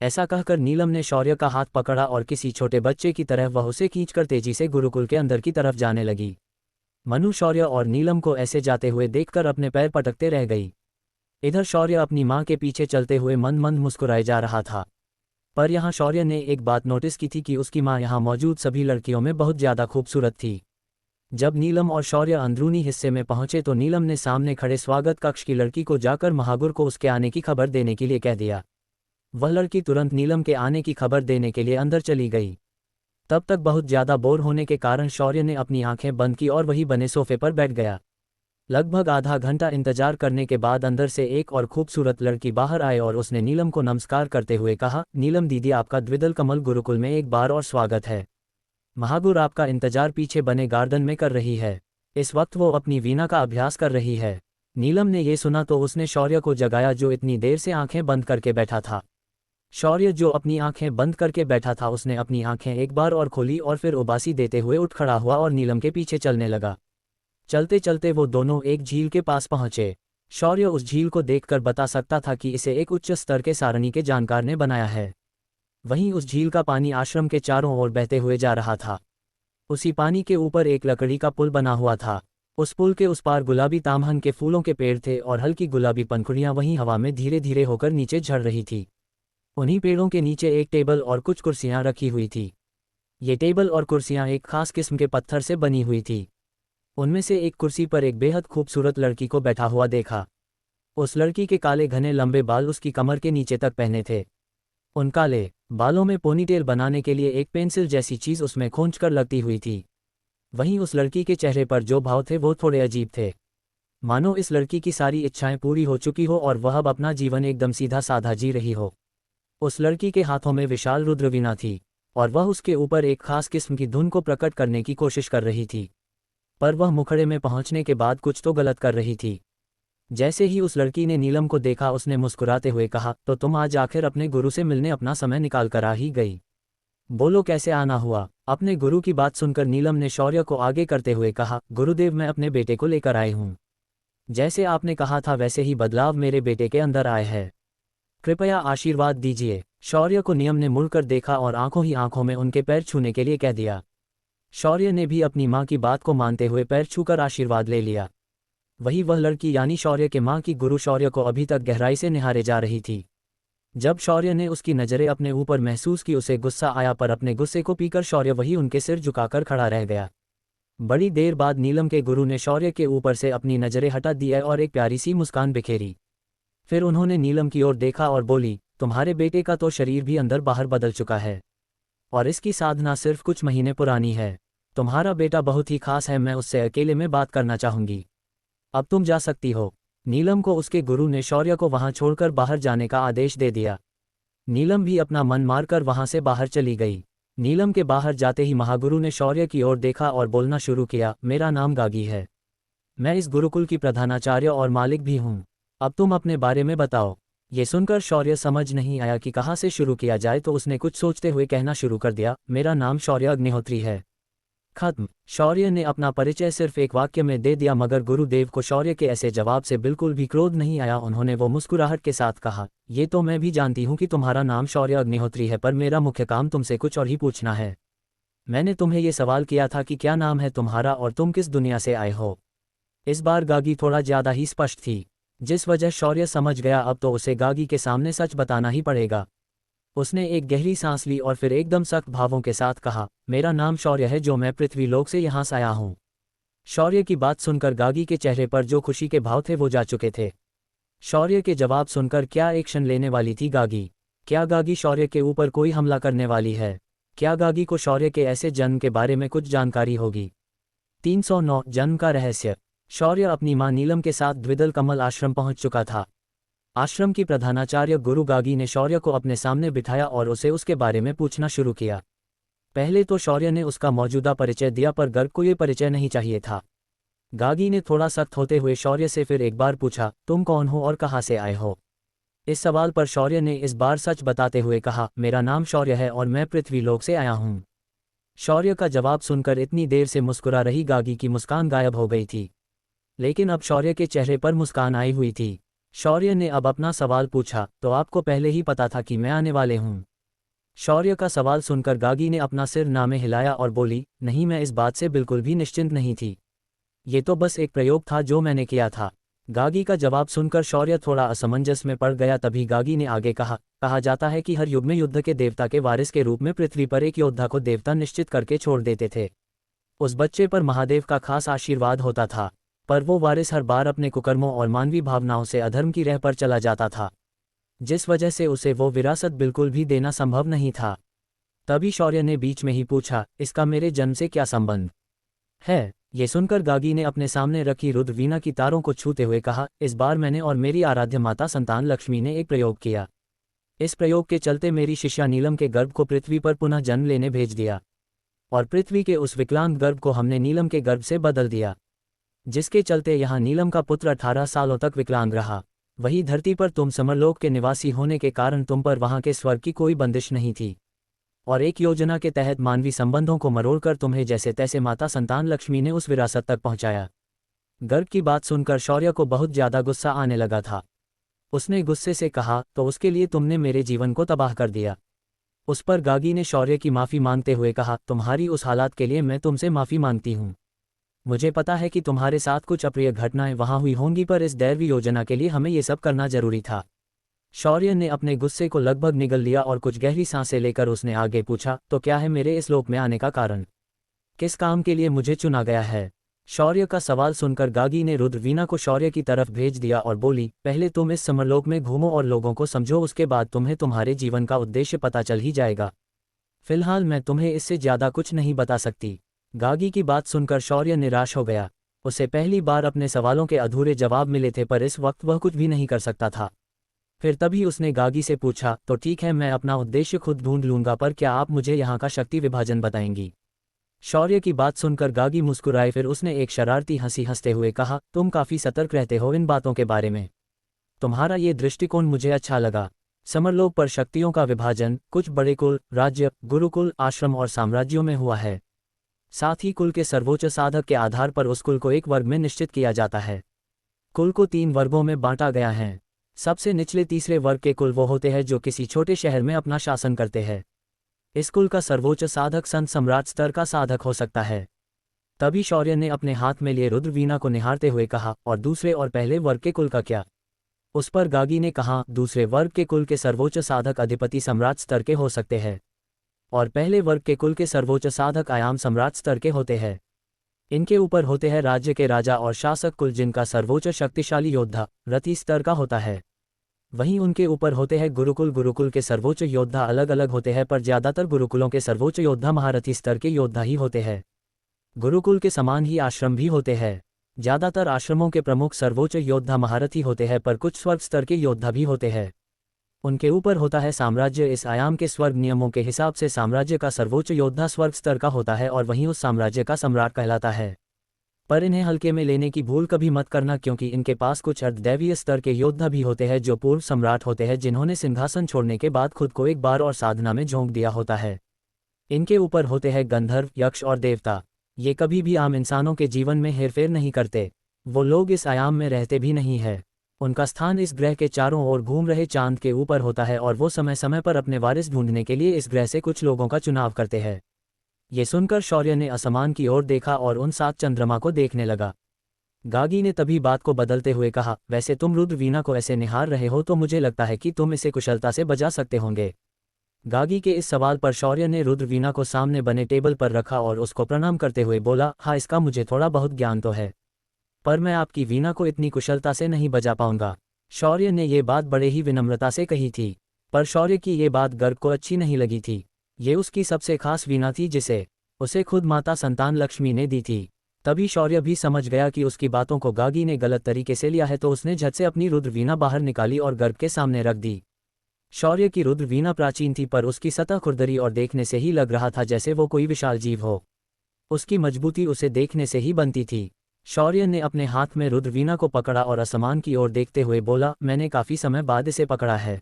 ऐसा कहकर नीलम ने शौर्य का हाथ पकड़ा और किसी छोटे बच्चे की तरह वह उसे खींचकर तेजी से गुरुकुल के अंदर की तरफ जाने लगी। मनु शौर्य और नीलम को ऐसे जाते हुए देखकर अपने पैर पटकते रह गई। इधर शौर्य अपनी मां के पीछे चलते हुए मंद मंद मुस्कुराए जा रहा था। पर यहाँ शौर्य ने एक बात नोटिस की थी कि उसकी मां यहाँ मौजूद सभी लड़कियों में बहुत ज़्यादा खूबसूरत थी। जब नीलम और शौर्य अंदरूनी हिस्से में पहुंचे तो नीलम ने सामने खड़े स्वागत कक्ष की लड़की को जाकर महागुर को उसके आने की खबर देने के लिए कह दिया। वह लड़की तुरंत नीलम के आने की खबर देने के लिए अंदर चली गई। तब तक बहुत ज़्यादा बोर होने के कारण शौर्य ने अपनी आंखें बंद की और वही बने सोफे पर बैठ गया। लगभग आधा घंटा इंतजार करने के बाद अंदर से एक और खूबसूरत लड़की बाहर आए और उसने नीलम को नमस्कार करते हुए कहा, नीलम दीदी, आपका द्विदल कमल गुरुकुल में एक बार और स्वागत है। महागुर आपका इंतजार पीछे बने गार्डन में कर रही है। इस वक्त वो अपनी वीणा का अभ्यास कर रही है। नीलम ने ये सुना तो उसने शौर्य को जगाया जो इतनी देर से आंखें बंद करके बैठा था। शौर्य जो अपनी आंखें बंद करके बैठा था उसने अपनी आंखें एक बार और खोली और फिर उबासी देते हुए उठ खड़ा हुआ और नीलम के पीछे चलने लगा। चलते चलते वो दोनों एक झील के पास पहुंचे। शौर्य उस झील को देखकर बता सकता था कि इसे एक उच्च स्तर के सारणी के जानकार ने बनाया है। वहीं उस झील का पानी आश्रम के चारों ओर बहते हुए जा रहा था। उसी पानी के ऊपर एक लकड़ी का पुल बना हुआ था उस पुल के उस पार गुलाबी तामहन के फूलों के पेड़ थे और हल्की गुलाबी पंखुड़ियां वहीं हवा में धीरे धीरे होकर नीचे झड़ रही थी। उन्हीं पेड़ों के नीचे एक टेबल और कुछ कुर्सियां रखी हुई थी। ये टेबल और कुर्सियां एक खास किस्म के पत्थर से बनी हुई थी। उनमें से एक कुर्सी पर एक बेहद खूबसूरत लड़की को बैठा हुआ देखा। उस लड़की के काले घने लंबे बाल उसकी कमर के नीचे तक पहने थे। उन काले बालों में पोनीटेल बनाने के लिए एक पेंसिल जैसी चीज उसमें खोंचकर लगती हुई थी। वहीं उस लड़की के चेहरे पर जो भाव थे वो थोड़े अजीब थे, मानो इस लड़की की सारी इच्छाएं पूरी हो चुकी हो और वह अब अपना जीवन एकदम सीधा साधा जी रही हो। उस लड़की के हाथों में विशाल रुद्रवीणा थी और वह उसके ऊपर एक खास किस्म की धुन को प्रकट करने की कोशिश कर रही थी। पर वह मुखड़े में पहुंचने के बाद कुछ तो गलत कर रही थी। जैसे ही उस लड़की ने नीलम को देखा उसने मुस्कुराते हुए कहा, तो तुम आज आखिर अपने गुरु से मिलने अपना समय निकाल कर आ ही गई। बोलो कैसे आना हुआ। अपने गुरु की बात सुनकर नीलम ने शौर्य को आगे करते हुए कहा, गुरुदेव मैं अपने बेटे को लेकर आई हूँ। जैसे आपने कहा था वैसे ही बदलाव मेरे बेटे के अंदर आए हैं। कृपया आशीर्वाद दीजिए। शौर्य को नियम ने मुड़कर देखा और आंखों ही आंखों में उनके पैर छूने के लिए कह दिया। शौर्य ने भी अपनी मां की बात को मानते हुए पैर छूकर आशीर्वाद ले लिया। वही वह लड़की यानी शौर्य के मां की गुरु शौर्य को अभी तक गहराई से निहारे जा रही थी। जब शौर्य ने उसकी नज़रें अपने ऊपर महसूस की उसे गुस्सा आया, पर अपने गुस्से को पीकर शौर्य वही उनके सिर झुकाकर खड़ा रह गया। बड़ी देर बाद नीलम के गुरु ने शौर्य के ऊपर से अपनी नज़रें हटा दी और एक प्यारी सी मुस्कान बिखेरी। फिर उन्होंने नीलम की ओर देखा और बोली, तुम्हारे बेटे का तो शरीर भी अंदर बाहर बदल चुका है और इसकी साधना सिर्फ कुछ महीने पुरानी है। तुम्हारा बेटा बहुत ही खास है, मैं उससे अकेले में बात करना चाहूंगी। अब तुम जा सकती हो। नीलम को उसके गुरु ने शौर्य को वहां छोड़कर बाहर जाने का आदेश दे दिया। नीलम भी अपना मन मारकर वहां से बाहर चली गई। नीलम के बाहर जाते ही महागुरु ने शौर्य की ओर देखा और बोलना शुरू किया, मेरा नाम गागी है। मैं इस गुरुकुल की प्रधानाचार्य और मालिक भी हूँ। अब तुम अपने बारे में बताओ। ये सुनकर शौर्य समझ नहीं आया कि कहाँ से शुरू किया जाए, तो उसने कुछ सोचते हुए कहना शुरू कर दिया, मेरा नाम शौर्य अग्निहोत्री है। खत्म। शौर्य ने अपना परिचय सिर्फ एक वाक्य में दे दिया, मगर गुरुदेव को शौर्य के ऐसे जवाब से बिल्कुल भी क्रोध नहीं आया। उन्होंने वो मुस्कुराहट के साथ कहा, ये तो मैं भी जानती हूँ कि तुम्हारा नाम शौर्य अग्निहोत्री है, पर मेरा मुख्य काम तुमसे कुछ और ही पूछना है। मैंने तुम्हें ये सवाल किया था कि क्या नाम है तुम्हारा और तुम किस दुनिया से आए हो। इस बार गागी थोड़ा ज्यादा ही स्पष्ट थी, जिस वजह शौर्य समझ गया अब तो उसे गागी के सामने सच बताना ही पड़ेगा। उसने एक गहरी सांस ली और फिर एकदम सख्त भावों के साथ कहा, मेरा नाम शौर्य है, जो मैं पृथ्वी लोक से यहाँ से आया हूँ। शौर्य की बात सुनकर गागी के चेहरे पर जो खुशी के भाव थे वो जा चुके थे। शौर्य के जवाब सुनकर क्या एक्शन लेने वाली थी गागी? क्या गागी शौर्य के ऊपर कोई हमला करने वाली है? क्या गागी को शौर्य के ऐसे जन्म के बारे में कुछ जानकारी होगी? 309 जन्म का रहस्य। शौर्य अपनी मां नीलम के साथ द्विदल कमल आश्रम पहुंच चुका था। आश्रम की प्रधानाचार्य गुरु गागी ने शौर्य को अपने सामने बिठाया और उसे उसके बारे में पूछना शुरू किया। पहले तो शौर्य ने उसका मौजूदा परिचय दिया, पर गर्ग को ये परिचय नहीं चाहिए था। गागी ने थोड़ा सख्त होते हुए शौर्य से फिर एक बार पूछा, तुम कौन हो और कहाँ से आए हो? इस सवाल पर शौर्य ने इस बार सच बताते हुए कहा, मेरा नाम शौर्य है और मैं पृथ्वी लोक से आया हूँ। शौर्य का जवाब सुनकर इतनी देर से मुस्कुरा रही गागी की मुस्कान गायब हो गई थी, लेकिन अब शौर्य के चेहरे पर मुस्कान आई हुई थी। शौर्य ने अब अपना सवाल पूछा, तो आपको पहले ही पता था कि मैं आने वाले हूँ? शौर्य का सवाल सुनकर गागी ने अपना सिर ना में हिलाया और बोली, नहीं, मैं इस बात से बिल्कुल भी निश्चिंत नहीं थी। ये तो बस एक प्रयोग था जो मैंने किया था। गागी का जवाब सुनकर शौर्य थोड़ा असमंजस में पड़ गया। तभी गागी ने आगे कहा जाता है कि हर युग में युद्ध के देवता के वारिस के रूप में पृथ्वी पर एक योद्धा को देवता निश्चित करके छोड़ देते थे। उस बच्चे पर महादेव का खास आशीर्वाद होता था, पर वो वारिस हर बार अपने कुकर्मों और मानवीय भावनाओं से अधर्म की राह पर चला जाता था, जिस वजह से उसे वो विरासत बिल्कुल भी देना संभव नहीं था। तभी शौर्य ने बीच में ही पूछा, इसका मेरे जन्म से क्या संबंध है? ये सुनकर गागी ने अपने सामने रखी रुद्रवीणा की तारों को छूते हुए कहा, इस बार मैंने और मेरी आराध्य माता संतान लक्ष्मी ने एक प्रयोग किया। इस प्रयोग के चलते मेरी शिष्या नीलम के गर्भ को पृथ्वी पर पुनः जन्म लेने भेज दिया और पृथ्वी के उस विकलांग गर्भ को हमने नीलम के गर्भ से बदल दिया, जिसके चलते यहाँ नीलम का पुत्र 18 सालों तक विकलांग रहा। वही धरती पर तुम समरलोक के निवासी होने के कारण तुम पर वहाँ के स्वर्ग की कोई बंदिश नहीं थी, और एक योजना के तहत मानवीय संबंधों को मरोड़कर तुम्हें जैसे तैसे माता संतान लक्ष्मी ने उस विरासत तक पहुंचाया। गर्ग की बात सुनकर शौर्य को बहुत ज्यादा गुस्सा आने लगा था। उसने गुस्से से कहा, तो उसके लिए तुमने मेरे जीवन को तबाह कर दिया। उस पर गागी ने शौर्य की माफी मांगते हुए कहा, तुम्हारी उस हालात के लिए मैं तुमसे माफी मांगती हूँ। मुझे पता है कि तुम्हारे साथ कुछ अप्रिय घटनाएं वहां हुई होंगी, पर इस दैवीय योजना के लिए हमें ये सब करना जरूरी था। शौर्य ने अपने गुस्से को लगभग निगल लिया और कुछ गहरी सांसें लेकर उसने आगे पूछा, तो क्या है मेरे इस लोक में आने का कारण? किस काम के लिए मुझे चुना गया है? शौर्य का सवाल सुनकर गागी ने रुद्रवीणा को शौर्य की तरफ भेज दिया और बोली, पहले तुम इस समरलोक में घूमो और लोगों को समझो, उसके बाद तुम्हें तुम्हारे जीवन का उद्देश्य पता चल ही जाएगा। फिलहाल मैं तुम्हें इससे ज्यादा कुछ नहीं बता सकती। गागी की बात सुनकर शौर्य निराश हो गया। उसे पहली बार अपने सवालों के अधूरे जवाब मिले थे, पर इस वक्त वह कुछ भी नहीं कर सकता था। फिर तभी उसने गागी से पूछा, तो ठीक है, मैं अपना उद्देश्य खुद ढूंढ लूंगा, पर क्या आप मुझे यहाँ का शक्ति विभाजन बताएंगी? शौर्य की बात सुनकर गागी मुस्कुराए, फिर उसने एक शरारती हंसी हंसते हुए कहा, तुम काफी सतर्क रहते हो इन बातों के बारे में। तुम्हारा ये दृष्टिकोण मुझे अच्छा लगा। समरलोक पर शक्तियों का विभाजन कुछ बड़े कुल, राज्य, गुरुकुल, आश्रम और साम्राज्यों में हुआ है। साथ ही कुल के सर्वोच्च साधक के आधार पर उस कुल को एक वर्ग में निश्चित किया जाता है। कुल को 3 वर्गों में बांटा गया है। सबसे निचले तीसरे वर्ग के कुल वो होते हैं जो किसी छोटे शहर में अपना शासन करते हैं। इस कुल का सर्वोच्च साधक संत सम्राट स्तर का साधक हो सकता है। तभी शौर्य ने अपने हाथ में लिए रुद्रवीणा को निहारते हुए कहा, और दूसरे और पहले वर्ग के कुल का क्या? उस पर गागी ने कहा, दूसरे वर्ग के कुल के सर्वोच्च साधक अधिपति सम्राट स्तर के हो सकते हैं, और पहले वर्ग के कुल के सर्वोच्च साधक आयाम सम्राट स्तर के होते हैं। इनके ऊपर होते हैं राज्य के राजा और शासक कुल, जिनका सर्वोच्च शक्तिशाली योद्धा रथी स्तर का होता है। वहीं उनके ऊपर होते हैं गुरुकुल। गुरुकुल के सर्वोच्च योद्धा अलग अलग होते हैं, पर ज्यादातर गुरुकुलों के सर्वोच्च योद्धा महारथी स्तर के योद्धा ही होते हैं। गुरुकुल के समान ही आश्रम भी होते हैं। ज्यादातर आश्रमों के प्रमुख सर्वोच्च योद्धा महारथी होते हैं, पर कुछ स्वर्ग स्तर के योद्धा भी होते हैं। उनके ऊपर होता है साम्राज्य। इस आयाम के स्वर्ग नियमों के हिसाब से साम्राज्य का सर्वोच्च योद्धा स्वर्ग स्तर का होता है और वहीं उस साम्राज्य का सम्राट कहलाता है। पर इन्हें हल्के में लेने की भूल कभी मत करना, क्योंकि इनके पास कुछ अर्धदैवीय स्तर के योद्धा भी होते हैं जो पूर्व सम्राट होते हैं, जिन्होंने सिंहासन छोड़ने के बाद खुद को एक बार और साधना में झोंक दिया होता है। इनके ऊपर होते हैं गंधर्व, यक्ष और देवता। ये कभी भी आम इंसानों के जीवन में हेरफेर नहीं करते। वो लोग इस आयाम में रहते भी नहीं है। उनका स्थान इस ग्रह के चारों ओर घूम रहे चांद के ऊपर होता है, और वो समय समय पर अपने वारिस ढूंढने के लिए इस ग्रह से कुछ लोगों का चुनाव करते हैं। ये सुनकर शौर्य ने आसमान की ओर देखा और उन 7 चंद्रमा को देखने लगा। गागी ने तभी बात को बदलते हुए कहा, वैसे तुम रुद्रवीणा को ऐसे निहार रहे हो तो मुझे लगता है कि तुम इसे कुशलता से बजा सकते होंगे। गागी के इस सवाल पर शौर्य ने रुद्रवीणा को सामने बने टेबल पर रखा और उसको प्रणाम करते हुए बोला, हाँ, इसका मुझे थोड़ा बहुत ज्ञान तो है, पर मैं आपकी वीणा को इतनी कुशलता से नहीं बजा पाऊंगा। शौर्य ने ये बात बड़े ही विनम्रता से कही थी, पर शौर्य की ये बात गर्ग को अच्छी नहीं लगी थी। ये उसकी सबसे खास वीणा थी, जिसे उसे खुद माता संतान लक्ष्मी ने दी थी। तभी शौर्य भी समझ गया कि उसकी बातों को गागी ने गलत तरीके से लिया है, तो उसने झट से अपनी रुद्रवीणा बाहर निकाली और गर्ग के सामने रख दी। शौर्य की रुद्रवीणा प्राचीन थी, पर उसकी सतह खुरदरी और देखने से ही लग रहा था जैसे वो कोई विशाल जीव हो। उसकी मजबूती उसे देखने से ही बनती थी। शौर्य ने अपने हाथ में रुद्रवीणा को पकड़ा और आसमान की ओर देखते हुए बोला, मैंने काफी समय बाद इसे पकड़ा है,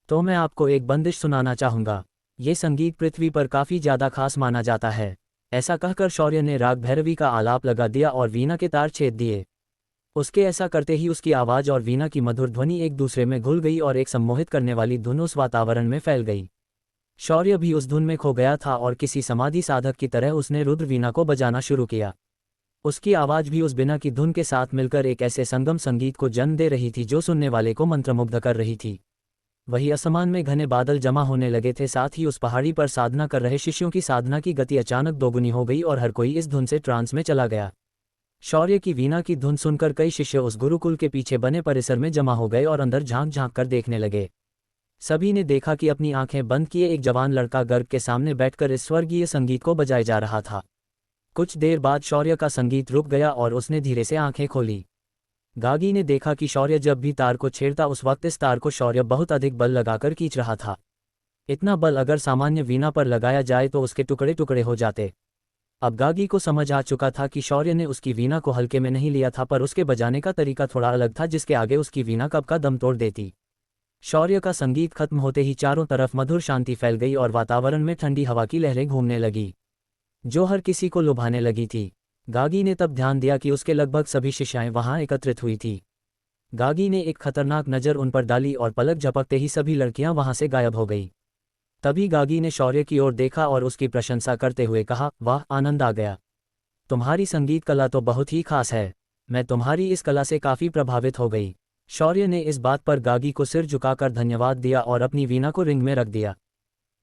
तो मैं आपको एक बंदिश सुनाना चाहूंगा। ये संगीत पृथ्वी पर काफी ज्यादा खास माना जाता है। ऐसा कहकर शौर्य ने राग भैरवी का आलाप लगा दिया और वीणा के तार छेद दिए। उसके ऐसा करते ही उसकी आवाज और वीणा की मधुर ध्वनि एक दूसरे में घुल गई और एक सम्मोहित करने वाली धुन उस वातावरण में फैल गई। शौर्य भी उस धुन में खो गया था और किसी समाधि साधक की तरह उसने रुद्रवीणा को बजाना शुरू किया। उसकी आवाज भी उस बिना की धुन के साथ मिलकर एक ऐसे संगम संगीत को जन्म दे रही थी जो सुनने वाले को मंत्रमुग्ध कर रही थी। वही आसमान में घने बादल जमा होने लगे थे। साथ ही उस पहाड़ी पर साधना कर रहे शिष्यों की साधना की गति अचानक दोगुनी हो गई और हर कोई इस धुन से ट्रांस में चला गया। शौर्य की वीणा की धुन सुनकर कई शिष्य उस गुरुकुल के पीछे बने परिसर में जमा हो गए और अंदर झांक झांक कर देखने लगे। सभी ने देखा कि अपनी आंखें बंद किए एक जवान लड़का गर्ग के सामने बैठकर इस स्वर्गीय संगीत को बजाए जा रहा था। कुछ देर बाद शौर्य का संगीत रुक गया और उसने धीरे से आंखें खोली। गागी ने देखा कि शौर्य जब भी तार को छेड़ता उस वक्त इस तार को शौर्य बहुत अधिक बल लगाकर खींच रहा था। इतना बल अगर सामान्य वीणा पर लगाया जाए तो उसके टुकड़े टुकड़े हो जाते। अब गागी को समझ आ चुका था कि शौर्य ने उसकी वीणा को हल्के में नहीं लिया था, पर उसके बजाने का तरीका थोड़ा अलग था जिसके आगे उसकी वीणा कब का दम तोड़ देती। शौर्य का संगीत खत्म होते ही चारों तरफ मधुर शांति फैल गई और वातावरण में ठंडी हवा की लहरें घूमने लगी जो हर किसी को लुभाने लगी थी। गागी ने तब ध्यान दिया कि उसके लगभग सभी शिष्याएं वहां एकत्रित हुई थी। गागी ने एक खतरनाक नज़र उन पर डाली और पलक झपकते ही सभी लड़कियां वहां से गायब हो गई। तभी गागी ने शौर्य की ओर देखा और उसकी प्रशंसा करते हुए कहा, वाह, आनंद आ गया। तुम्हारी संगीत कला तो बहुत ही खास है। मैं तुम्हारी इस कला से काफ़ी प्रभावित हो गई। शौर्य ने इस बात पर गागी को सिर झुकाकर धन्यवाद दिया और अपनी वीणा को रिंग में रख दिया।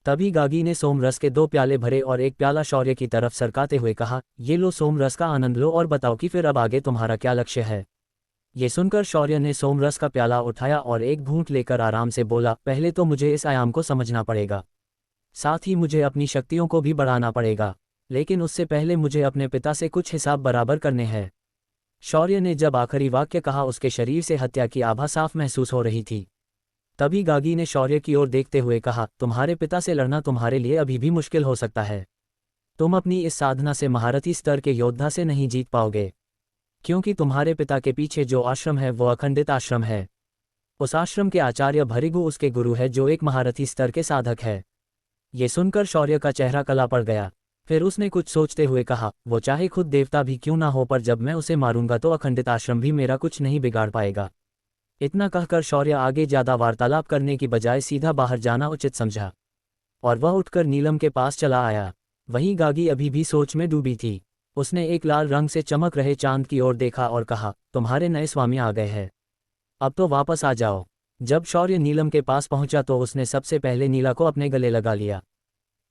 तभी गागी ने सोमरस के 2 प्याले भरे और एक प्याला शौर्य की तरफ सरकाते हुए कहा, ये लो सोमरस का आनंद लो और बताओ कि फिर अब आगे तुम्हारा क्या लक्ष्य है। ये सुनकर शौर्य ने सोमरस का प्याला उठाया और एक घूंट लेकर आराम से बोला, पहले तो मुझे इस आयाम को समझना पड़ेगा, साथ ही मुझे अपनी शक्तियों को भी बढ़ाना पड़ेगा, लेकिन उससे पहले मुझे अपने पिता से कुछ हिसाब बराबर करने हैं। शौर्य ने जब आखिरी वाक्य कहा उसके शरीर से हत्या की आभा साफ महसूस हो रही थी। तभी गागी ने शौर्य की ओर देखते हुए कहा, तुम्हारे पिता से लड़ना तुम्हारे लिए अभी भी मुश्किल हो सकता है। तुम अपनी इस साधना से महारथी स्तर के योद्धा से नहीं जीत पाओगे, क्योंकि तुम्हारे पिता के पीछे जो आश्रम है वो अखंडित आश्रम है। उस आश्रम के आचार्य भृगु उसके गुरु है जो एक महारथी स्तर के साधक है। ये सुनकर शौर्य का चेहरा काला पड़ गया। फिर उसने कुछ सोचते हुए कहा, वो चाहे खुद देवता भी क्यों ना हो, पर जब मैं उसे मारूंगा तो अखंडित आश्रम भी मेरा कुछ नहीं बिगाड़ पाएगा। इतना कहकर शौर्य आगे ज्यादा वार्तालाप करने की बजाय सीधा बाहर जाना उचित समझा और वह उठकर नीलम के पास चला आया। वहीं गागी अभी भी सोच में डूबी थी। उसने एक लाल रंग से चमक रहे चांद की ओर देखा और कहा, तुम्हारे नए स्वामी आ गए हैं, अब तो वापस आ जाओ। जब शौर्य नीलम के पास पहुंचा तो उसने सबसे पहले नीला को अपने गले लगा लिया।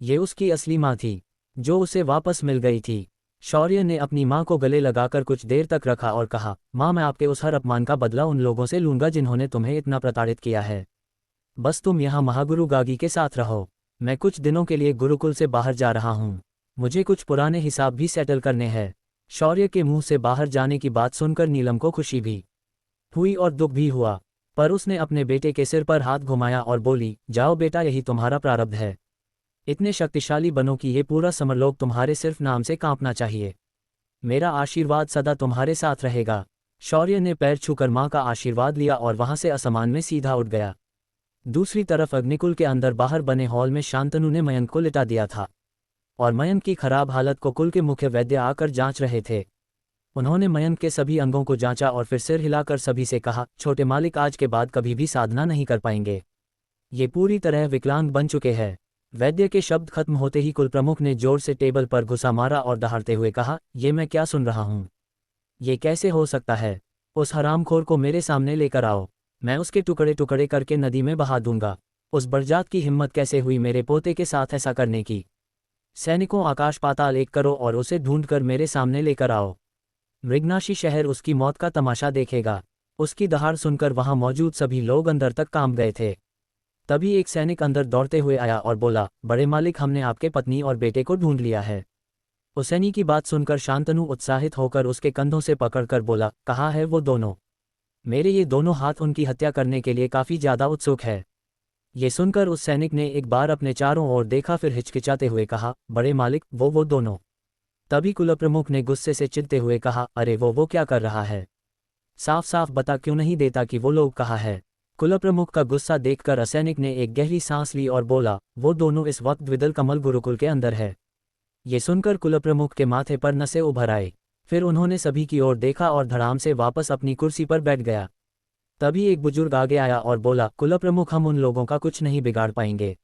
ये उसकी असली माँ थी जो उसे वापस मिल गई थी। शौर्य ने अपनी माँ को गले लगाकर कुछ देर तक रखा और कहा, माँ, मैं आपके उस हर अपमान का बदला उन लोगों से लूंगा जिन्होंने तुम्हें इतना प्रताड़ित किया है। बस तुम यहाँ महागुरु गागी के साथ रहो। मैं कुछ दिनों के लिए गुरुकुल से बाहर जा रहा हूँ, मुझे कुछ पुराने हिसाब भी सेटल करने हैं। शौर्य के मुंह से बाहर जाने की बात सुनकर नीलम को खुशी भी हुई और दुख भी हुआ, पर उसने अपने बेटे के सिर पर हाथ घुमाया और बोली, जाओ बेटा, यही तुम्हारा प्रारब्ध है। इतने शक्तिशाली बनो कि ये पूरा समरलोक तुम्हारे सिर्फ नाम से कांपना चाहिए। मेरा आशीर्वाद सदा तुम्हारे साथ रहेगा। शौर्य ने पैर छूकर मां का आशीर्वाद लिया और वहां से आसमान में सीधा उड़ गया। दूसरी तरफ अग्निकुल के अंदर बाहर बने हॉल में शांतनु ने मयंक को लिटा दिया था और मयंक की खराब हालत को कुल के मुख्य वैद्य आकर जांच रहे थे। उन्होंने मयंक के सभी अंगों को जांचा और फिर सिर हिलाकर सभी से कहा, छोटे मालिक आज के बाद कभी भी साधना नहीं कर पाएंगे, ये पूरी तरह विकलांग बन चुके हैं। वैद्य के शब्द खत्म होते ही कुल प्रमुख ने जोर से टेबल पर घुसा मारा और दहाड़ते हुए कहा, ये मैं क्या सुन रहा हूँ, ये कैसे हो सकता है। उस हरामखोर को मेरे सामने लेकर आओ, मैं उसके टुकड़े टुकड़े करके नदी में बहा दूंगा। उस बरजात की हिम्मत कैसे हुई मेरे पोते के साथ ऐसा करने की। सैनिकों, आकाश पाताल एक करो और उसे ढूंढकर मेरे सामने लेकर आओ। मृगनाशी शहर उसकी मौत का तमाशा देखेगा। उसकी दहाड़ सुनकर वहां मौजूद सभी लोग अंदर तक कांप गए थे। तभी एक सैनिक अंदर दौड़ते हुए आया और बोला, बड़े मालिक, हमने आपके पत्नी और बेटे को ढूंढ लिया है। उस सैनिक की बात सुनकर शांतनु उत्साहित होकर उसके कंधों से पकड़कर बोला, कहाँ है वो दोनों? मेरे ये दोनों हाथ उनकी हत्या करने के लिए काफ़ी ज़्यादा उत्सुक है। ये सुनकर उस सैनिक ने एक बार अपने चारों ओर देखा, फिर हिचकिचाते हुए कहा, बड़े मालिक, वो दोनों। तभी कुलप्रमुख ने गुस्से से चिढ़ते हुए कहा, अरे वो क्या कर रहा है? साफ साफ बता क्यों नहीं देता कि वो लोग कहाँ है? कुलप्रमुख का गुस्सा देखकर असैनिक ने एक गहरी सांस ली और बोला, वो दोनों इस वक्त द्विदल कमल गुरुकुल के अंदर है। ये सुनकर कुलप्रमुख के माथे पर नसें उभर आई। फिर उन्होंने सभी की ओर देखा और धड़ाम से वापस अपनी कुर्सी पर बैठ गया। तभी एक बुजुर्ग आगे आया और बोला, कुलप्रमुख, हम उन लोगों का कुछ नहीं बिगाड़ पाएंगे।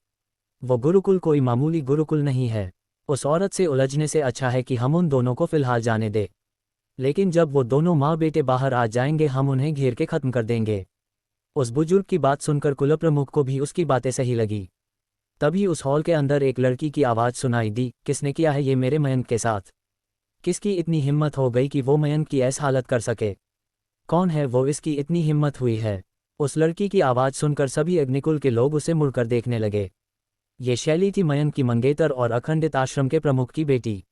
वो गुरुकुल कोई मामूली गुरुकुल नहीं है। उस औरत से उलझने से अच्छा है कि हम उन दोनों को फिलहाल जाने दें, लेकिन जब वो दोनों माँ बेटे बाहर आ जाएंगे हम उन्हें घेर के खत्म कर देंगे। उस बुजुर्ग की बात सुनकर कुलप्रमुख को भी उसकी बातें सही लगी। तभी उस हॉल के अंदर एक लड़की की आवाज़ सुनाई दी, किसने किया है ये मेरे मयंक के साथ? किसकी इतनी हिम्मत हो गई कि वो मयंक की ऐसी हालत कर सके? कौन है वो, इसकी इतनी हिम्मत हुई है? उस लड़की की आवाज़ सुनकर सभी अग्निकुल के लोग उसे मुड़कर देखने लगे। ये शैली थी मयंक की मंगेतर और अखंडित आश्रम के प्रमुख की बेटी।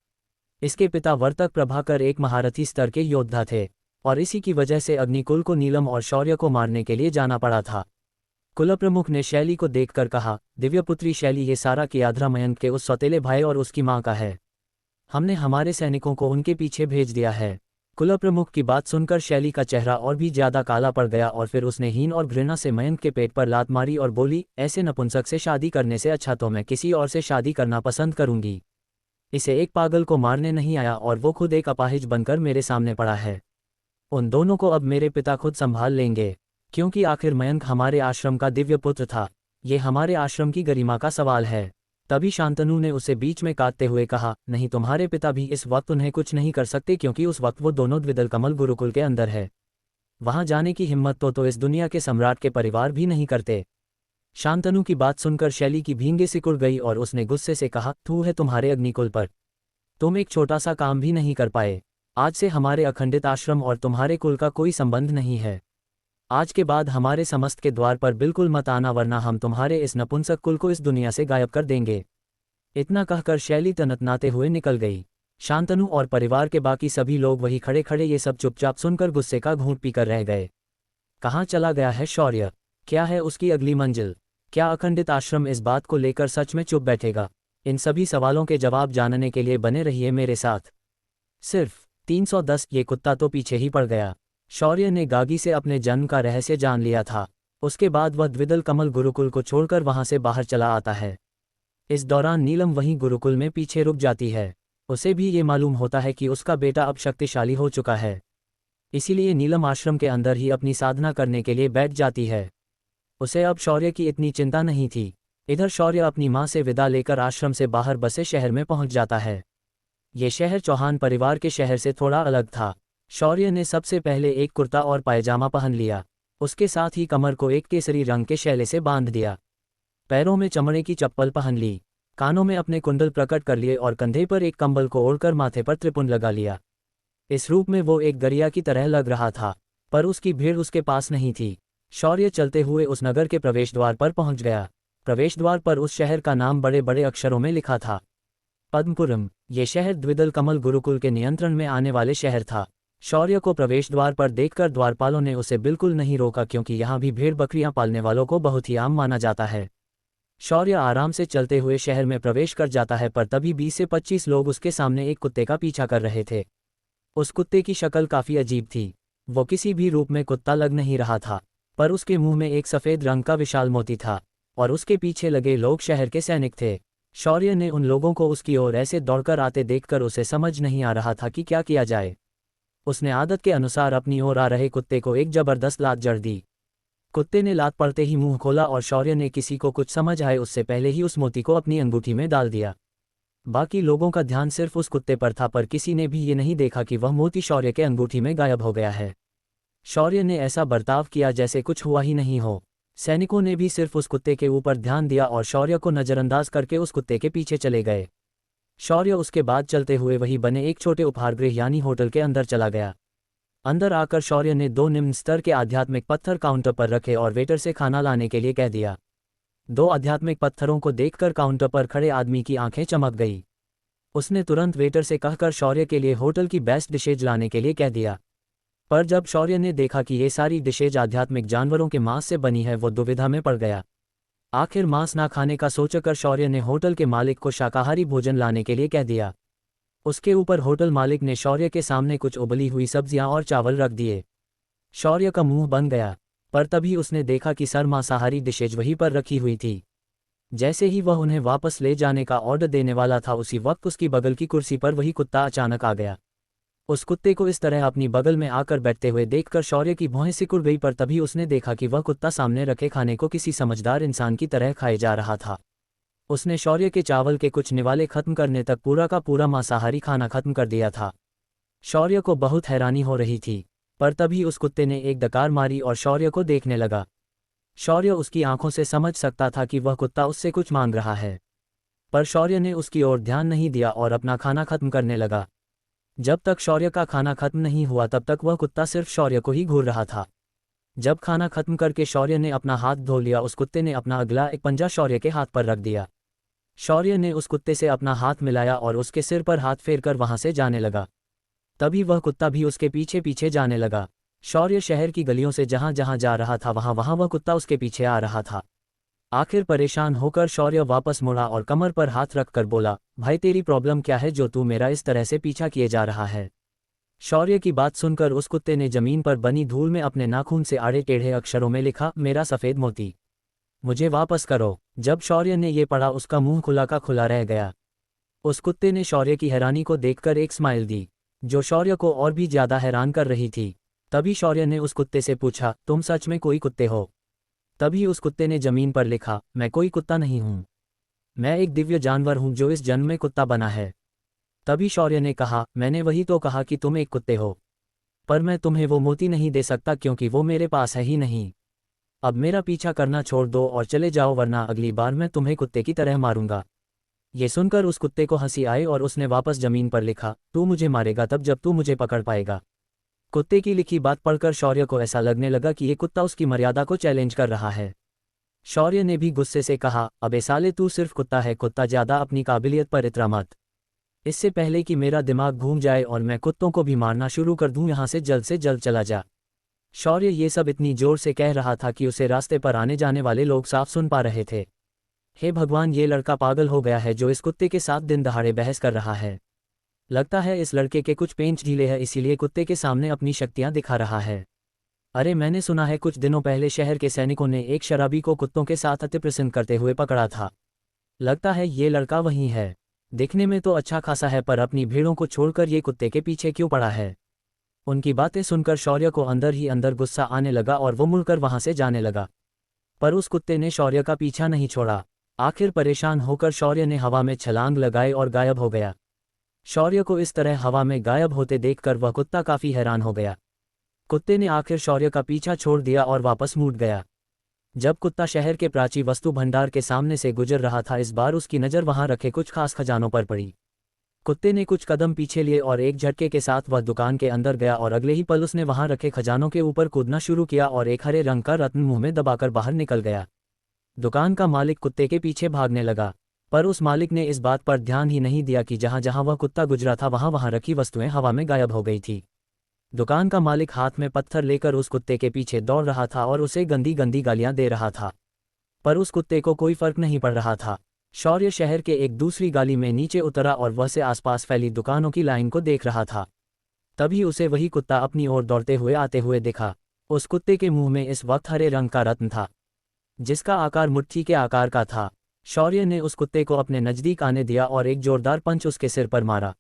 इसके पिता वर्तक प्रभाकर एक महारथी स्तर के योद्धा थे और इसी की वजह से अग्निकुल को नीलम और शौर्य को मारने के लिए जाना पड़ा था। कुलप्रमुख ने शैली को देखकर कहा, दिव्यपुत्री शैली, ये सारा कियाधरा मयंक के उस सौतेले भाई और उसकी मां का है। हमने हमारे सैनिकों को उनके पीछे भेज दिया है। कुलप्रमुख की बात सुनकर शैली का चेहरा और भी ज्यादा काला पड़ गया और फिर उसने हीन और घृणा से मयंक के पेट पर लात मारी और बोली, ऐसे नपुंसक से शादी करने से अच्छा तो मैं किसी और से शादी करना पसंद करूंगी। इसे एक पागल को मारने नहीं आया और वो खुद एक अपाहिज बनकर मेरे सामने पड़ा है। उन दोनों को अब मेरे पिता खुद संभाल लेंगे, क्योंकि आखिर मयंक हमारे आश्रम का दिव्य पुत्र था। ये हमारे आश्रम की गरिमा का सवाल है। तभी शांतनु ने उसे बीच में काटते हुए कहा, नहीं, तुम्हारे पिता भी इस वक्त उन्हें कुछ नहीं कर सकते क्योंकि उस वक्त वो दोनों द्विदल कमल गुरुकुल के अंदर है। वहां जाने की हिम्मत तो इस दुनिया के सम्राट के परिवार भी नहीं करते। शांतनु की बात सुनकर शैली की भींगे सिकुड़ गई और उसने गुस्से से कहा, थू है तुम्हारे अग्निकुल पर, तुम एक छोटा सा काम भी नहीं कर पाए। आज से हमारे अखंडित आश्रम और तुम्हारे कुल का कोई संबंध नहीं है। आज के बाद हमारे समस्त के द्वार पर बिल्कुल मत आना, वरना हम तुम्हारे इस नपुंसक कुल को इस दुनिया से गायब कर देंगे। इतना कहकर शैली तनतनाते हुए निकल गई। शांतनु और परिवार के बाकी सभी लोग वही खड़े खड़े ये सब चुपचाप सुनकर गुस्से का घूंट पीकर रह गए। कहाँ चला गया है शौर्य? क्या है उसकी अगली मंजिल? क्या अखंडित आश्रम इस बात को लेकर सच में चुप बैठेगा? इन सभी सवालों के जवाब जानने के लिए बने रहिए मेरे साथ। सिर्फ 310। ये कुत्ता तो पीछे ही पड़ गया। शौर्य ने गागी से अपने जन्म का रहस्य जान लिया था। उसके बाद वह द्विदल कमल गुरुकुल को छोड़कर वहां से बाहर चला आता है। इस दौरान नीलम वहीं गुरुकुल में पीछे रुक जाती है। उसे भी ये मालूम होता है कि उसका बेटा अब शक्तिशाली हो चुका है, इसीलिए नीलम आश्रम के अंदर ही अपनी साधना करने के लिए बैठ जाती है। उसे अब शौर्य की इतनी चिंता नहीं थी। इधर शौर्य अपनी मां से विदा लेकर आश्रम से बाहर बसे शहर में पहुंच जाता है। ये शहर चौहान परिवार के शहर से थोड़ा अलग था। शौर्य ने सबसे पहले एक कुर्ता और पायजामा पहन लिया। उसके साथ ही कमर को एक केसरी रंग के शैले से बांध दिया। पैरों में चमड़े की चप्पल पहन ली। कानों में अपने कुंडल प्रकट कर लिए और कंधे पर एक कंबल को ओढ़कर माथे पर त्रिपुंड लगा लिया। इस रूप में वो एक गरिया की तरह लग रहा था, पर उसकी भीड़ उसके पास नहीं थी। शौर्य चलते हुए उस नगर के प्रवेश द्वार पर पहुंच गया। प्रवेश द्वार पर उस शहर का नाम बड़े बड़े अक्षरों में लिखा था, पद्मपुरम। ये शहर द्विदल कमल गुरुकुल के नियंत्रण में आने वाले शहर था। शौर्य को प्रवेश द्वार पर देखकर द्वारपालों ने उसे बिल्कुल नहीं रोका, क्योंकि यहाँ भी भेड़ बकरियां पालने वालों को बहुत ही आम माना जाता है। शौर्य आराम से चलते हुए शहर में प्रवेश कर जाता है, पर तभी 20 से 25 लोग उसके सामने एक कुत्ते का पीछा कर रहे थे। उस कुत्ते की शक्ल काफी अजीब थी। वो किसी भी रूप में कुत्ता लग नहीं रहा था, पर उसके मुंह में एक सफेद रंग का विशाल मोती था और उसके पीछे लगे लोग शहर के सैनिक थे। शौर्य ने उन लोगों को उसकी ओर ऐसे दौड़कर आते देखकर उसे समझ नहीं आ रहा था कि क्या किया जाए। उसने आदत के अनुसार अपनी ओर आ रहे कुत्ते को एक जबरदस्त लात जड़ दी। कुत्ते ने लात पड़ते ही मुंह खोला और शौर्य ने किसी को कुछ समझ आए उससे पहले ही उस मोती को अपनी अंगूठी में डाल दिया। बाकी लोगों का ध्यान सिर्फ उस कुत्ते पर था, पर किसी ने भी ये नहीं देखा कि वह मोती शौर्य के अंगूठी में गायब हो गया है। शौर्य ने ऐसा बर्ताव किया जैसे कुछ हुआ ही नहीं हो। सैनिकों ने भी सिर्फ उस कुत्ते के ऊपर ध्यान दिया और शौर्य को नजरअंदाज करके उस कुत्ते के पीछे चले गए। शौर्य उसके बाद चलते हुए वही बने एक छोटे उपहारगृह यानी होटल के अंदर चला गया। अंदर आकर शौर्य ने 2 निम्न स्तर के आध्यात्मिक पत्थर काउंटर पर रखे और वेटर से खाना लाने के लिए कह दिया। 2 आध्यात्मिक पत्थरों को देखकर काउंटर पर खड़े आदमी की आंखें चमक गई। उसने तुरंत वेटर से कहकर शौर्य के लिए होटल की बेस्ट डिशेज लाने के लिए कह दिया। पर जब शौर्य ने देखा कि ये सारी डिशेज आध्यात्मिक जानवरों के मांस से बनी है, वो दुविधा में पड़ गया। आखिर मांस ना खाने का सोचकर शौर्य ने होटल के मालिक को शाकाहारी भोजन लाने के लिए कह दिया। उसके ऊपर होटल मालिक ने शौर्य के सामने कुछ उबली हुई सब्जियां और चावल रख दिए। शौर्य का मुंह बन गया, पर तभी उसने देखा कि सर मांसाहारी डिशेज वहीं पर रखी हुई थी। जैसे ही वह उन्हें वापस ले जाने का ऑर्डर देने वाला था, उसी वक्त उसकी बगल की कुर्सी पर वही कुत्ता अचानक आ गया। उस कुत्ते को इस तरह अपनी बगल में आकर बैठते हुए देखकर शौर्य की भौहें सिकुड़ गई, पर तभी उसने देखा कि वह कुत्ता सामने रखे खाने को किसी समझदार इंसान की तरह खाए जा रहा था। उसने शौर्य के चावल के कुछ निवाले खत्म करने तक पूरा का पूरा मांसाहारी खाना खत्म कर दिया था। शौर्य को बहुत हैरानी हो रही थी, पर तभी उस कुत्ते ने एक डकार मारी और शौर्य को देखने लगा। शौर्य उसकी आंखों से समझ सकता था कि वह कुत्ता उससे कुछ मांग रहा है, पर शौर्य ने उसकी ओर ध्यान नहीं दिया और अपना खाना खत्म करने लगा। जब तक शौर्य का खाना खत्म नहीं हुआ तब तक वह कुत्ता सिर्फ शौर्य को ही घूर रहा था। जब खाना खत्म करके शौर्य ने अपना हाथ धो लिया, उस कुत्ते ने अपना अगला एक पंजा शौर्य के हाथ पर रख दिया। शौर्य ने उस कुत्ते से अपना हाथ मिलाया और उसके सिर पर हाथ फेरकर वहां से जाने लगा। तभी वह कुत्ता भी उसके पीछे पीछे जाने लगा। शौर्य शहर की गलियों से जहां जहां जा रहा था वहां वहां वह कुत्ता उसके पीछे आ रहा था। आखिर परेशान होकर शौर्य वापस मुड़ा और कमर पर हाथ रखकर बोला, भाई तेरी प्रॉब्लम क्या है जो तू मेरा इस तरह से पीछा किए जा रहा है? शौर्य की बात सुनकर उस कुत्ते ने जमीन पर बनी धूल में अपने नाखून से आड़े टेढ़े अक्षरों में लिखा, मेरा सफ़ेद मोती, मुझे वापस करो। जब शौर्य ने ये पढ़ा उसका मुंह खुला का खुला रह गया। उस कुत्ते ने शौर्य की हैरानी को देखकर एक स्माइल दी, जो शौर्य को और भी ज्यादा हैरान कर रही थी। तभी शौर्य ने उस कुत्ते से पूछा, तुम सच में कोई कुत्ते हो? तभी उस कुत्ते ने जमीन पर लिखा, मैं कोई कुत्ता नहीं हूं। मैं एक दिव्य जानवर हूँ जो इस जन्म में कुत्ता बना है। तभी शौर्य ने कहा, मैंने वही तो कहा कि तुम एक कुत्ते हो। पर मैं तुम्हें वो मोती नहीं दे सकता क्योंकि वो मेरे पास है ही नहीं। अब मेरा पीछा करना छोड़ दो और चले जाओ वरना अगली बार मैं तुम्हें कुत्ते की तरह मारूंगा। ये सुनकर उस कुत्ते को हंसी आई और उसने वापस जमीन पर लिखा, तू मुझे मारेगा तब जब तू मुझे पकड़ पाएगा। कुत्ते की लिखी बात पढ़कर शौर्य को ऐसा लगने लगा कि ये कुत्ता उसकी मर्यादा को चैलेंज कर रहा है। शौर्य ने भी गुस्से से कहा, अबे साले तू सिर्फ कुत्ता है, कुत्ता ज्यादा अपनी काबिलियत पर इतरा मत। इससे पहले कि मेरा दिमाग घूम जाए और मैं कुत्तों को भी मारना शुरू कर दूं, यहाँ से जल्द चला जा। शौर्य ये सब इतनी जोर से कह रहा था कि उसे रास्ते पर आने जाने वाले लोग साफ सुन पा रहे थे। हे भगवान, ये लड़का पागल हो गया है जो इस कुत्ते के साथ दिन दहाड़े बहस कर रहा है। लगता है इस लड़के के कुछ पेंच ढीले हैं इसीलिए कुत्ते के सामने अपनी शक्तियां दिखा रहा है। अरे मैंने सुना है कुछ दिनों पहले शहर के सैनिकों ने एक शराबी को कुत्तों के साथ अति प्रसन्न करते हुए पकड़ा था। लगता है ये लड़का वही है। दिखने में तो अच्छा खासा है पर अपनी भीड़ों को छोड़कर ये कुत्ते के पीछे क्यों पड़ा है। उनकी बातें सुनकर शौर्य को अंदर ही अंदर गुस्सा आने लगा और वो मुड़कर वहां से जाने लगा। पर उस कुत्ते ने शौर्य का पीछा नहीं छोड़ा। आखिर परेशान होकर शौर्य ने हवा में छलांग लगाई और गायब हो गया। शौर्य को इस तरह हवा में गायब होते देखकर वह कुत्ता काफी हैरान हो गया। कुत्ते ने आखिर शौर्य का पीछा छोड़ दिया और वापस मुड़ गया। जब कुत्ता शहर के प्राची वस्तु भंडार के सामने से गुजर रहा था, इस बार उसकी नज़र वहां रखे कुछ खास खजानों पर पड़ी। कुत्ते ने कुछ कदम पीछे लिए और एक झटके के साथ वह दुकान के अंदर गया और अगले ही पल उसने वहां रखे खजानों के ऊपर कूदना शुरू किया और एक हरे रंग का रत्न मुंह में दबाकर बाहर निकल गया। दुकान का मालिक कुत्ते के पीछे भागने लगा, पर उस मालिक ने इस बात पर ध्यान ही नहीं दिया कि जहां जहां वह कुत्ता गुजरा था वहां रखी वस्तुएं हवा में गायब हो गई थी। दुकान का मालिक हाथ में पत्थर लेकर उस कुत्ते के पीछे दौड़ रहा था और उसे गंदी गंदी गालियां दे रहा था, पर उस कुत्ते को कोई फर्क नहीं पड़ रहा था। शौर्य शहर के एक दूसरी गली में नीचे उतरा और वह से आसपास फैली दुकानों की लाइन को देख रहा था। तभी उसे वही कुत्ता अपनी ओर दौड़ते हुए आते हुए दिखा। उस कुत्ते के मुंह में इस वक्त हरे रंग का रत्न था, जिसका आकार मुट्ठी के आकार का था। शौर्य ने उस कुत्ते को अपने नजदीक आने दिया और एक जोरदार पंच उसके सिर पर मारा।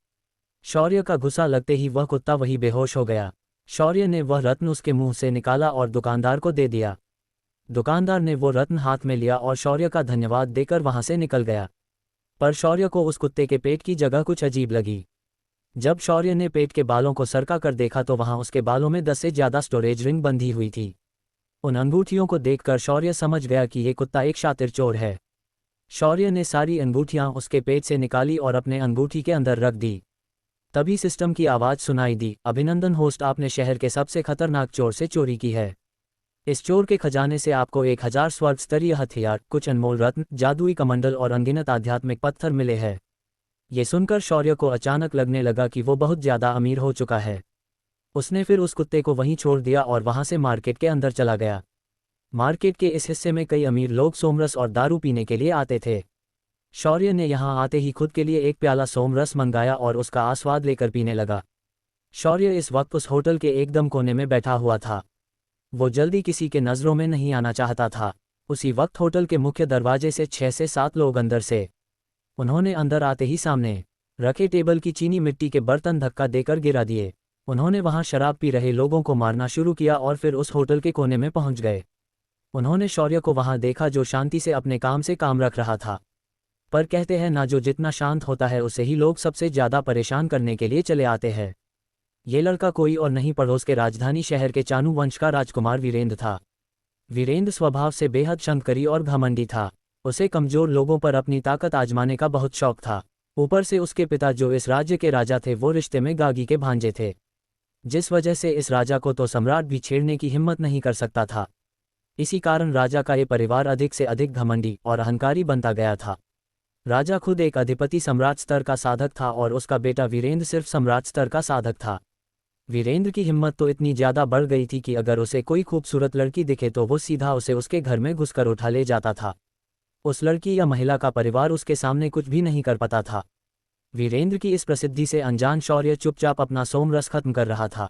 शौर्य का गुस्सा लगते ही वह कुत्ता वही बेहोश हो गया। शौर्य ने वह रत्न उसके मुंह से निकाला और दुकानदार को दे दिया। दुकानदार ने वो रत्न हाथ में लिया और शौर्य का धन्यवाद देकर वहां से निकल गया। पर शौर्य को उस कुत्ते के पेट की जगह कुछ अजीब लगी। जब शौर्य ने पेट के बालों को सरका कर देखा तो वहां उसके बालों में 10 से ज्यादा स्टोरेज रिंग बंधी हुई थी। उन अंगूठियों को देखकर शौर्य समझ गया कि ये कुत्ता एक शातिर चोर है। शौर्य ने सारी अंगूठियां उसके पेट से निकाली और अपने अंगूठी के अंदर रख दी। तभी सिस्टम की आवाज सुनाई दी, अभिनंदन होस्ट, आपने शहर के सबसे खतरनाक चोर से चोरी की है। इस चोर के खजाने से आपको 1000 स्वर्ग स्तरीय हथियार, कुछ अनमोल रत्न, जादुई कमंडल और अनगिनत आध्यात्मिक पत्थर मिले हैं। ये सुनकर शौर्य को अचानक लगने लगा कि वो बहुत ज्यादा अमीर हो चुका है। उसने फिर उस कुत्ते को वहीं छोड़ दिया और वहां से मार्केट के अंदर चला गया। मार्केट के इस हिस्से में कई अमीर लोग सोमरस और दारू पीने के लिए आते थे। शौर्य ने यहां आते ही खुद के लिए एक प्याला सोमरस मंगाया और उसका आस्वाद लेकर पीने लगा। शौर्य इस वक्त उस होटल के एकदम कोने में बैठा हुआ था। वो जल्दी किसी के नज़रों में नहीं आना चाहता था। उसी वक्त होटल के मुख्य दरवाजे से 6 से 7 लोग अंदर से। उन्होंने अंदर आते ही सामने रखे टेबल की चीनी मिट्टी के बर्तन धक्का देकर गिरा दिए। उन्होंने वहां शराब पी रहे लोगों को मारना शुरू किया और फिर उस होटल के कोने में पहुंच गए। उन्होंने शौर्य को वहां देखा जो शांति से अपने काम से काम रख रहा था। पर कहते हैं ना, जो जितना शांत होता है उसे ही लोग सबसे ज्यादा परेशान करने के लिए चले आते हैं। ये लड़का कोई और नहीं, पड़ोस के राजधानी शहर के चानू वंश का राजकुमार वीरेंद्र था। वीरेंद्र स्वभाव से बेहद शंकरी और घमंडी था। उसे कमजोर लोगों पर अपनी ताकत आजमाने का बहुत शौक था। ऊपर से उसके पिता जो इस राज्य के राजा थे वो रिश्ते में गागी के भांजे थे, जिस वजह से इस राजा को तो सम्राट भी छेड़ने की हिम्मत नहीं कर सकता था। इसी कारण राजा का ये परिवार अधिक से अधिक घमंडी और अहंकारी बनता गया था। राजा खुद एक अधिपति सम्राट स्तर का साधक था और उसका बेटा वीरेंद्र सिर्फ सम्राट स्तर का साधक था। वीरेंद्र की हिम्मत तो इतनी ज्यादा बढ़ गई थी कि अगर उसे कोई खूबसूरत लड़की दिखे तो वो सीधा उसे उसके घर में घुसकर उठा ले जाता था। उस लड़की या महिला का परिवार उसके सामने कुछ भी नहीं कर पाता था। वीरेंद्र की इस प्रसिद्धि से अनजान शौर्य चुपचाप अपना सोमरस खत्म कर रहा था।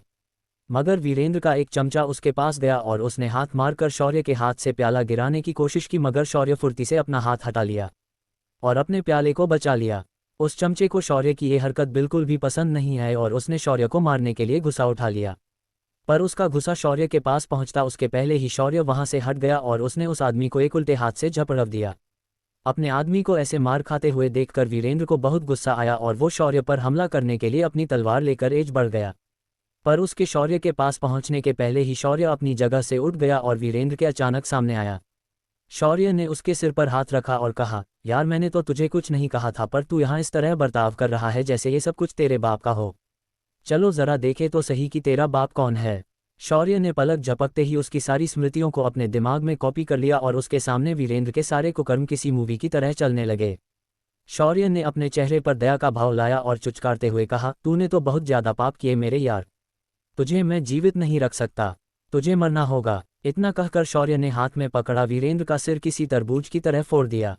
मगर वीरेंद्र का एक चमचा उसके पास गया और उसने हाथ मारकर शौर्य के हाथ से प्याला गिराने की कोशिश की, मगर शौर्य फुर्ती से अपना हाथ हटा लिया और अपने प्याले को बचा लिया। उस चमचे को शौर्य की ये हरकत बिल्कुल भी पसंद नहीं आई और उसने शौर्य को मारने के लिए गुस्सा उठा लिया। पर उसका गुस्सा शौर्य के पास पहुंचता उसके पहले ही शौर्य वहां से हट गया और उसने उस आदमी को एक उल्टे हाथ से झपड़व दिया। अपने आदमी को ऐसे मार खाते हुए देखकर वीरेंद्र को बहुत गुस्सा आया और वो शौर्य पर हमला करने के लिए अपनी तलवार लेकर एज बढ़ गया। पर उसके शौर्य के पास पहुंचने के पहले ही शौर्य अपनी जगह से उठ गया और वीरेंद्र के अचानक सामने आया। शौर्य ने उसके सिर पर हाथ रखा और कहा, यार मैंने तो तुझे कुछ नहीं कहा था, पर तू यहाँ इस तरह बर्ताव कर रहा है जैसे ये सब कुछ तेरे बाप का हो। चलो जरा देखे तो सही कि तेरा बाप कौन है। शौर्य ने पलक झपकते ही उसकी सारी स्मृतियों को अपने दिमाग में कॉपी कर लिया और उसके सामने वीरेंद्र के सारे कुकर्म किसी मूवी की तरह चलने लगे। शौर्य ने अपने चेहरे पर दया का भाव लाया और चुचकारते हुए कहा, तूने तो बहुत ज्यादा पाप किए मेरे यार, तुझे मैं जीवित नहीं रख सकता, तुझे मरना होगा। इतना कहकर शौर्य ने हाथ में पकड़ा वीरेंद्र का सिर किसी तरबूज की तरह फोड़ दिया।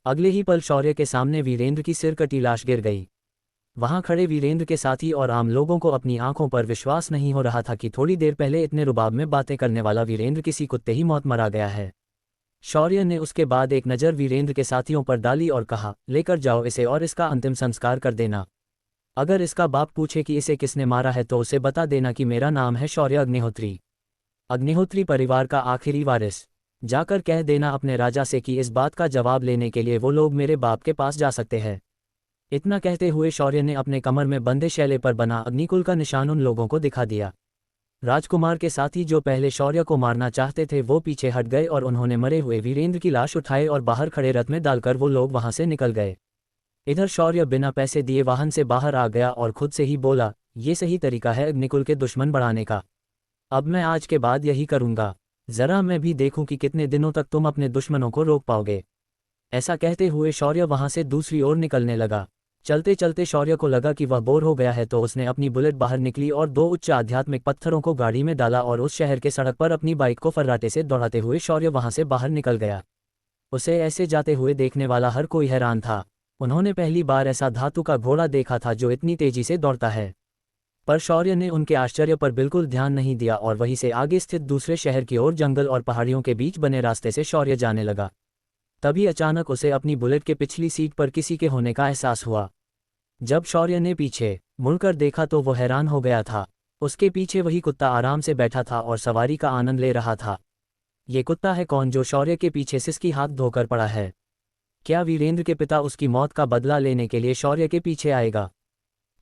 अगले ही पल शौर्य के सामने वीरेंद्र की सिर कटी लाश गिर गई। वहां खड़े वीरेंद्र के साथी और आम लोगों को अपनी आंखों पर विश्वास नहीं हो रहा था कि थोड़ी देर पहले इतने रुबाब में बातें करने वाला वीरेंद्र किसी कुत्ते ही मौत मरा गया है। शौर्य ने उसके बाद एक नज़र वीरेंद्र के साथियों पर डाली और कहा, लेकर जाओ इसे और इसका अंतिम संस्कार कर देना। अगर इसका बाप पूछे कि इसे किसने मारा है तो उसे बता देना कि मेरा नाम है शौर्य अग्निहोत्री, अग्निहोत्री परिवार का आखिरी वारिस। जाकर कह देना अपने राजा से कि इस बात का जवाब लेने के लिए वो लोग मेरे बाप के पास जा सकते हैं। इतना कहते हुए शौर्य ने अपने कमर में बंधे शैले पर बना अग्निकुल का निशान उन लोगों को दिखा दिया। राजकुमार के साथी जो पहले शौर्य को मारना चाहते थे वो पीछे हट गए और उन्होंने मरे हुए वीरेंद्र की लाश उठाए और बाहर खड़े रथ में डालकर वो लोग वहां से निकल गए। इधर शौर्य बिना पैसे दिए वाहन से बाहर आ गया और खुद से ही बोला, ये सही तरीका है अग्निकुल के दुश्मन बढ़ाने का। अब मैं आज के बाद यही करूंगा, जरा मैं भी देखूं कि कितने दिनों तक तुम अपने दुश्मनों को रोक पाओगे। ऐसा कहते हुए शौर्य वहां से दूसरी ओर निकलने लगा। चलते चलते शौर्य को लगा कि वह बोर हो गया है तो उसने अपनी बुलेट बाहर निकली और 2 उच्च आध्यात्मिक पत्थरों को गाड़ी में डाला और उस शहर के सड़क पर अपनी बाइक को फर्राटे से दौड़ाते हुए शौर्य वहां से बाहर निकल गया। उसे ऐसे जाते हुए देखने वाला हर कोई हैरान था। उन्होंने पहली बार ऐसा धातु का घोड़ा देखा था जो इतनी तेजी से दौड़ता है। पर शौर्य ने उनके आश्चर्य पर बिल्कुल ध्यान नहीं दिया और वहीं से आगे स्थित दूसरे शहर की ओर जंगल और पहाड़ियों के बीच बने रास्ते से शौर्य जाने लगा। तभी अचानक उसे अपनी बुलेट के पिछली सीट पर किसी के होने का एहसास हुआ। जब शौर्य ने पीछे मुड़कर देखा तो वो हैरान हो गया था। उसके पीछे वही कुत्ता आराम से बैठा था और सवारी का आनंद ले रहा था। ये कुत्ता है कौन जो शौर्य के पीछे सिसकी हाथ धोकर पड़ा है? क्या वीरेंद्र के पिता उसकी मौत का बदला लेने के लिए शौर्य के पीछे आएगा?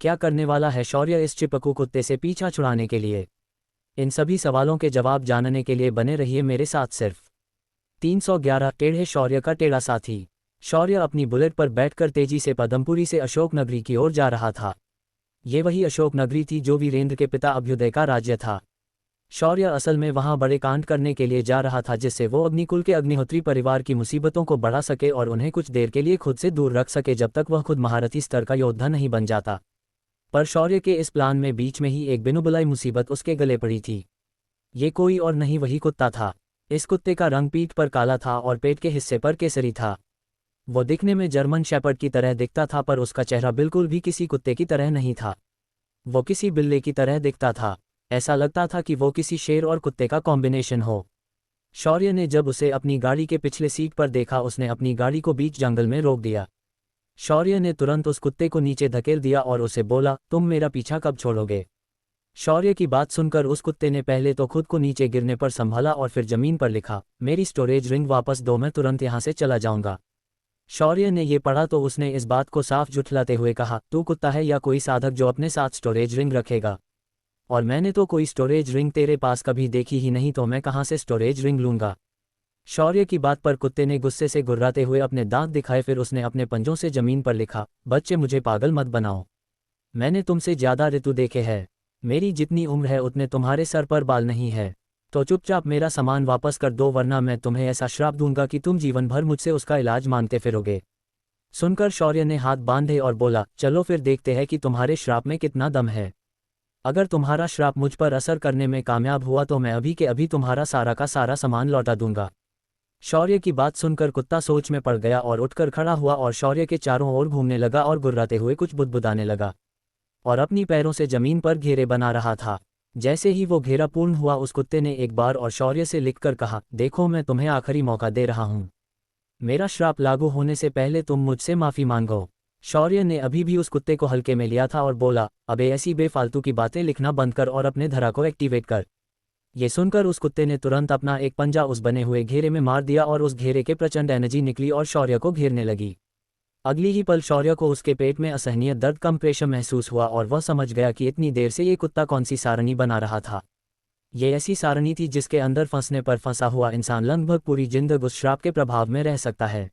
क्या करने वाला है शौर्य इस चिपकू कुत्ते से पीछा छुड़ाने के लिए? इन सभी सवालों के जवाब जानने के लिए बने रहिए मेरे साथ सिर्फ 311 टेढ़े शौर्य का टेढ़ा साथी। शौर्य अपनी बुलेट पर बैठकर तेजी से पदमपुरी से अशोक नगरी की ओर जा रहा था। ये वही अशोक नगरी थी जो वीरेंद्र के पिता अभ्युदय का राज्य था। शौर्य असल में वहां बड़े कांड करने के लिए जा रहा था जिससे वो अग्निकुल के अग्निहोत्री परिवार की मुसीबतों को बढ़ा सके और उन्हें कुछ देर के लिए खुद से दूर रख सके जब तक वह खुद महारथी स्तर का योद्धा नहीं बन जाता। पर शौर्य के इस प्लान में बीच में ही एक बिनु बुलाई मुसीबत उसके गले पड़ी थी। ये कोई और नहीं वही कुत्ता था। इस कुत्ते का रंग पीठ पर काला था और पेट के हिस्से पर केसरी था। वो दिखने में जर्मन शेपर्ड की तरह दिखता था पर उसका चेहरा बिल्कुल भी किसी कुत्ते की तरह नहीं था। वो किसी बिल्ले की तरह दिखता था। ऐसा लगता था कि वो किसी शेर और कुत्ते का कॉम्बिनेशन हो। शौर्य ने जब उसे अपनी गाड़ी के पिछले सीट पर देखा उसने अपनी गाड़ी को बीच जंगल में रोक दिया। शौर्य ने तुरंत उस कुत्ते को नीचे धकेल दिया और उसे बोला, तुम मेरा पीछा कब छोड़ोगे? शौर्य की बात सुनकर उस कुत्ते ने पहले तो खुद को नीचे गिरने पर संभाला और फिर जमीन पर लिखा, मेरी स्टोरेज रिंग वापस दो, मैं तुरंत यहाँ से चला जाऊंगा। शौर्य ने ये पढ़ा तो उसने इस बात को साफ झुठलाते हुए कहा, तू कुत्ता है या कोई साधक जो अपने साथ स्टोरेज रिंग रखेगा? और मैंने तो कोई स्टोरेज रिंग तेरे पास कभी देखी ही नहीं, तो मैं कहाँ से स्टोरेज रिंग लूंगा? शौर्य की बात पर कुत्ते ने गुस्से से गुर्राते हुए अपने दांत दिखाए, फिर उसने अपने पंजों से जमीन पर लिखा, बच्चे मुझे पागल मत बनाओ, मैंने तुमसे ज्यादा ऋतु देखे हैं, मेरी जितनी उम्र है उतने तुम्हारे सर पर बाल नहीं है, तो चुपचाप मेरा सामान वापस कर दो वरना मैं तुम्हें ऐसा श्राप दूंगा कि तुम जीवन भर मुझसे उसका इलाज मांगते फिरोगे। सुनकर शौर्य ने हाथ बांधे और बोला, चलो फिर देखते हैं कि तुम्हारे श्राप में कितना दम है। अगर तुम्हारा श्राप मुझ पर असर करने में कामयाब हुआ तो मैं अभी के अभी तुम्हारा सारा का सारा सामान लौटा दूंगा। शौर्य की बात सुनकर कुत्ता सोच में पड़ गया और उठकर खड़ा हुआ और शौर्य के चारों ओर घूमने लगा और गुर्राते हुए कुछ बुदबुदाने लगा और अपनी पैरों से जमीन पर घेरे बना रहा था। जैसे ही वो घेरा पूर्ण हुआ उस कुत्ते ने एक बार और शौर्य से लिखकर कहा, देखो मैं तुम्हें आखिरी मौका दे रहा हूँ, मेरा श्राप लागू होने से पहले तुम मुझसे माफी मांगो। शौर्य ने अभी भी उस कुत्ते को हल्के में लिया था और बोला, अबे ऐसी बेफालतू की बातें लिखना बंद कर और अपने धरा को एक्टिवेट कर। ये सुनकर उस कुत्ते ने तुरंत अपना एक पंजा उस बने हुए घेरे में मार दिया और उस घेरे के प्रचंड एनर्जी निकली और शौर्य को घेरने लगी। अगली ही पल शौर्य को उसके पेट में असहनीय दर्द कंप्रेशन महसूस हुआ और वह समझ गया कि इतनी देर से ये कुत्ता कौन सी सारणी बना रहा था। ये ऐसी सारणी थी जिसके अंदर फंसने पर फंसा हुआ इंसान लगभग पूरी जिंदगी उस श्राप के प्रभाव में रह सकता है।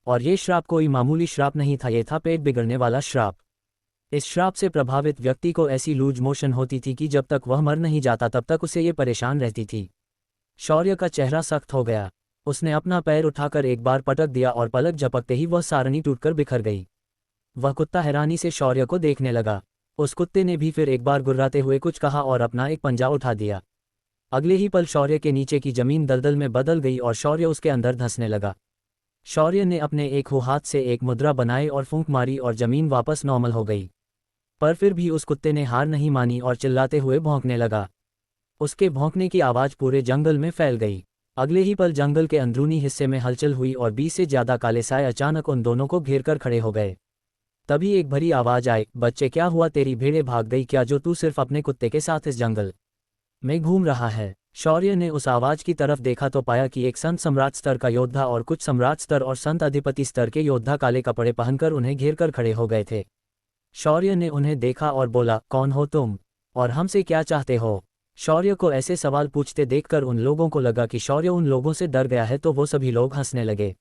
और ये श्राप कोई मामूली श्राप नहीं था, ये था पेट बिगड़ने वाला श्राप। इस श्राप से प्रभावित व्यक्ति को ऐसी लूज मोशन होती थी कि जब तक वह मर नहीं जाता तब तक उसे ये परेशान रहती थी। शौर्य का चेहरा सख्त हो गया। उसने अपना पैर उठाकर एक बार पटक दिया और पलक झपकते ही वह सारणी टूटकर बिखर गई। वह कुत्ता हैरानी से शौर्य को देखने लगा। उस कुत्ते ने भी फिर एक बार गुर्राते हुए कुछ कहा और अपना एक पंजा उठा दिया। अगले ही पल शौर्य के नीचे की जमीन दलदल में बदल गई और शौर्य उसके अंदर धंसने लगा। शौर्य ने अपने एक हाथ से एक मुद्रा बनाई और फूंक मारी और जमीन वापस नॉर्मल हो गई। पर फिर भी उस कुत्ते ने हार नहीं मानी और चिल्लाते हुए भौंकने लगा। उसके भौंकने की आवाज़ पूरे जंगल में फैल गई। अगले ही पल जंगल के अंदरूनी हिस्से में हलचल हुई और 20 से ज़्यादा काले साए अचानक उन दोनों को घेर कर खड़े हो गए। तभी एक भरी आवाज़ आई, बच्चे क्या हुआ, तेरी भेड़ें भाग गई क्या जो तू सिर्फ अपने कुत्ते के साथ इस जंगल में घूम रहा है। शौर्य ने उस आवाज़ की तरफ देखा तो पाया कि एक संत सम्राट स्तर का योद्धा और कुछ सम्राट स्तर और संत अधिपति स्तर के योद्धा काले कपड़े पहनकर उन्हें घेर कर खड़े हो गए थे। शौर्य ने उन्हें देखा और बोला, कौन हो तुम और हमसे क्या चाहते हो। शौर्य को ऐसे सवाल पूछते देखकर उन लोगों को लगा कि शौर्य उन लोगों से डर गया है, तो वो सभी लोग हंसने लगे।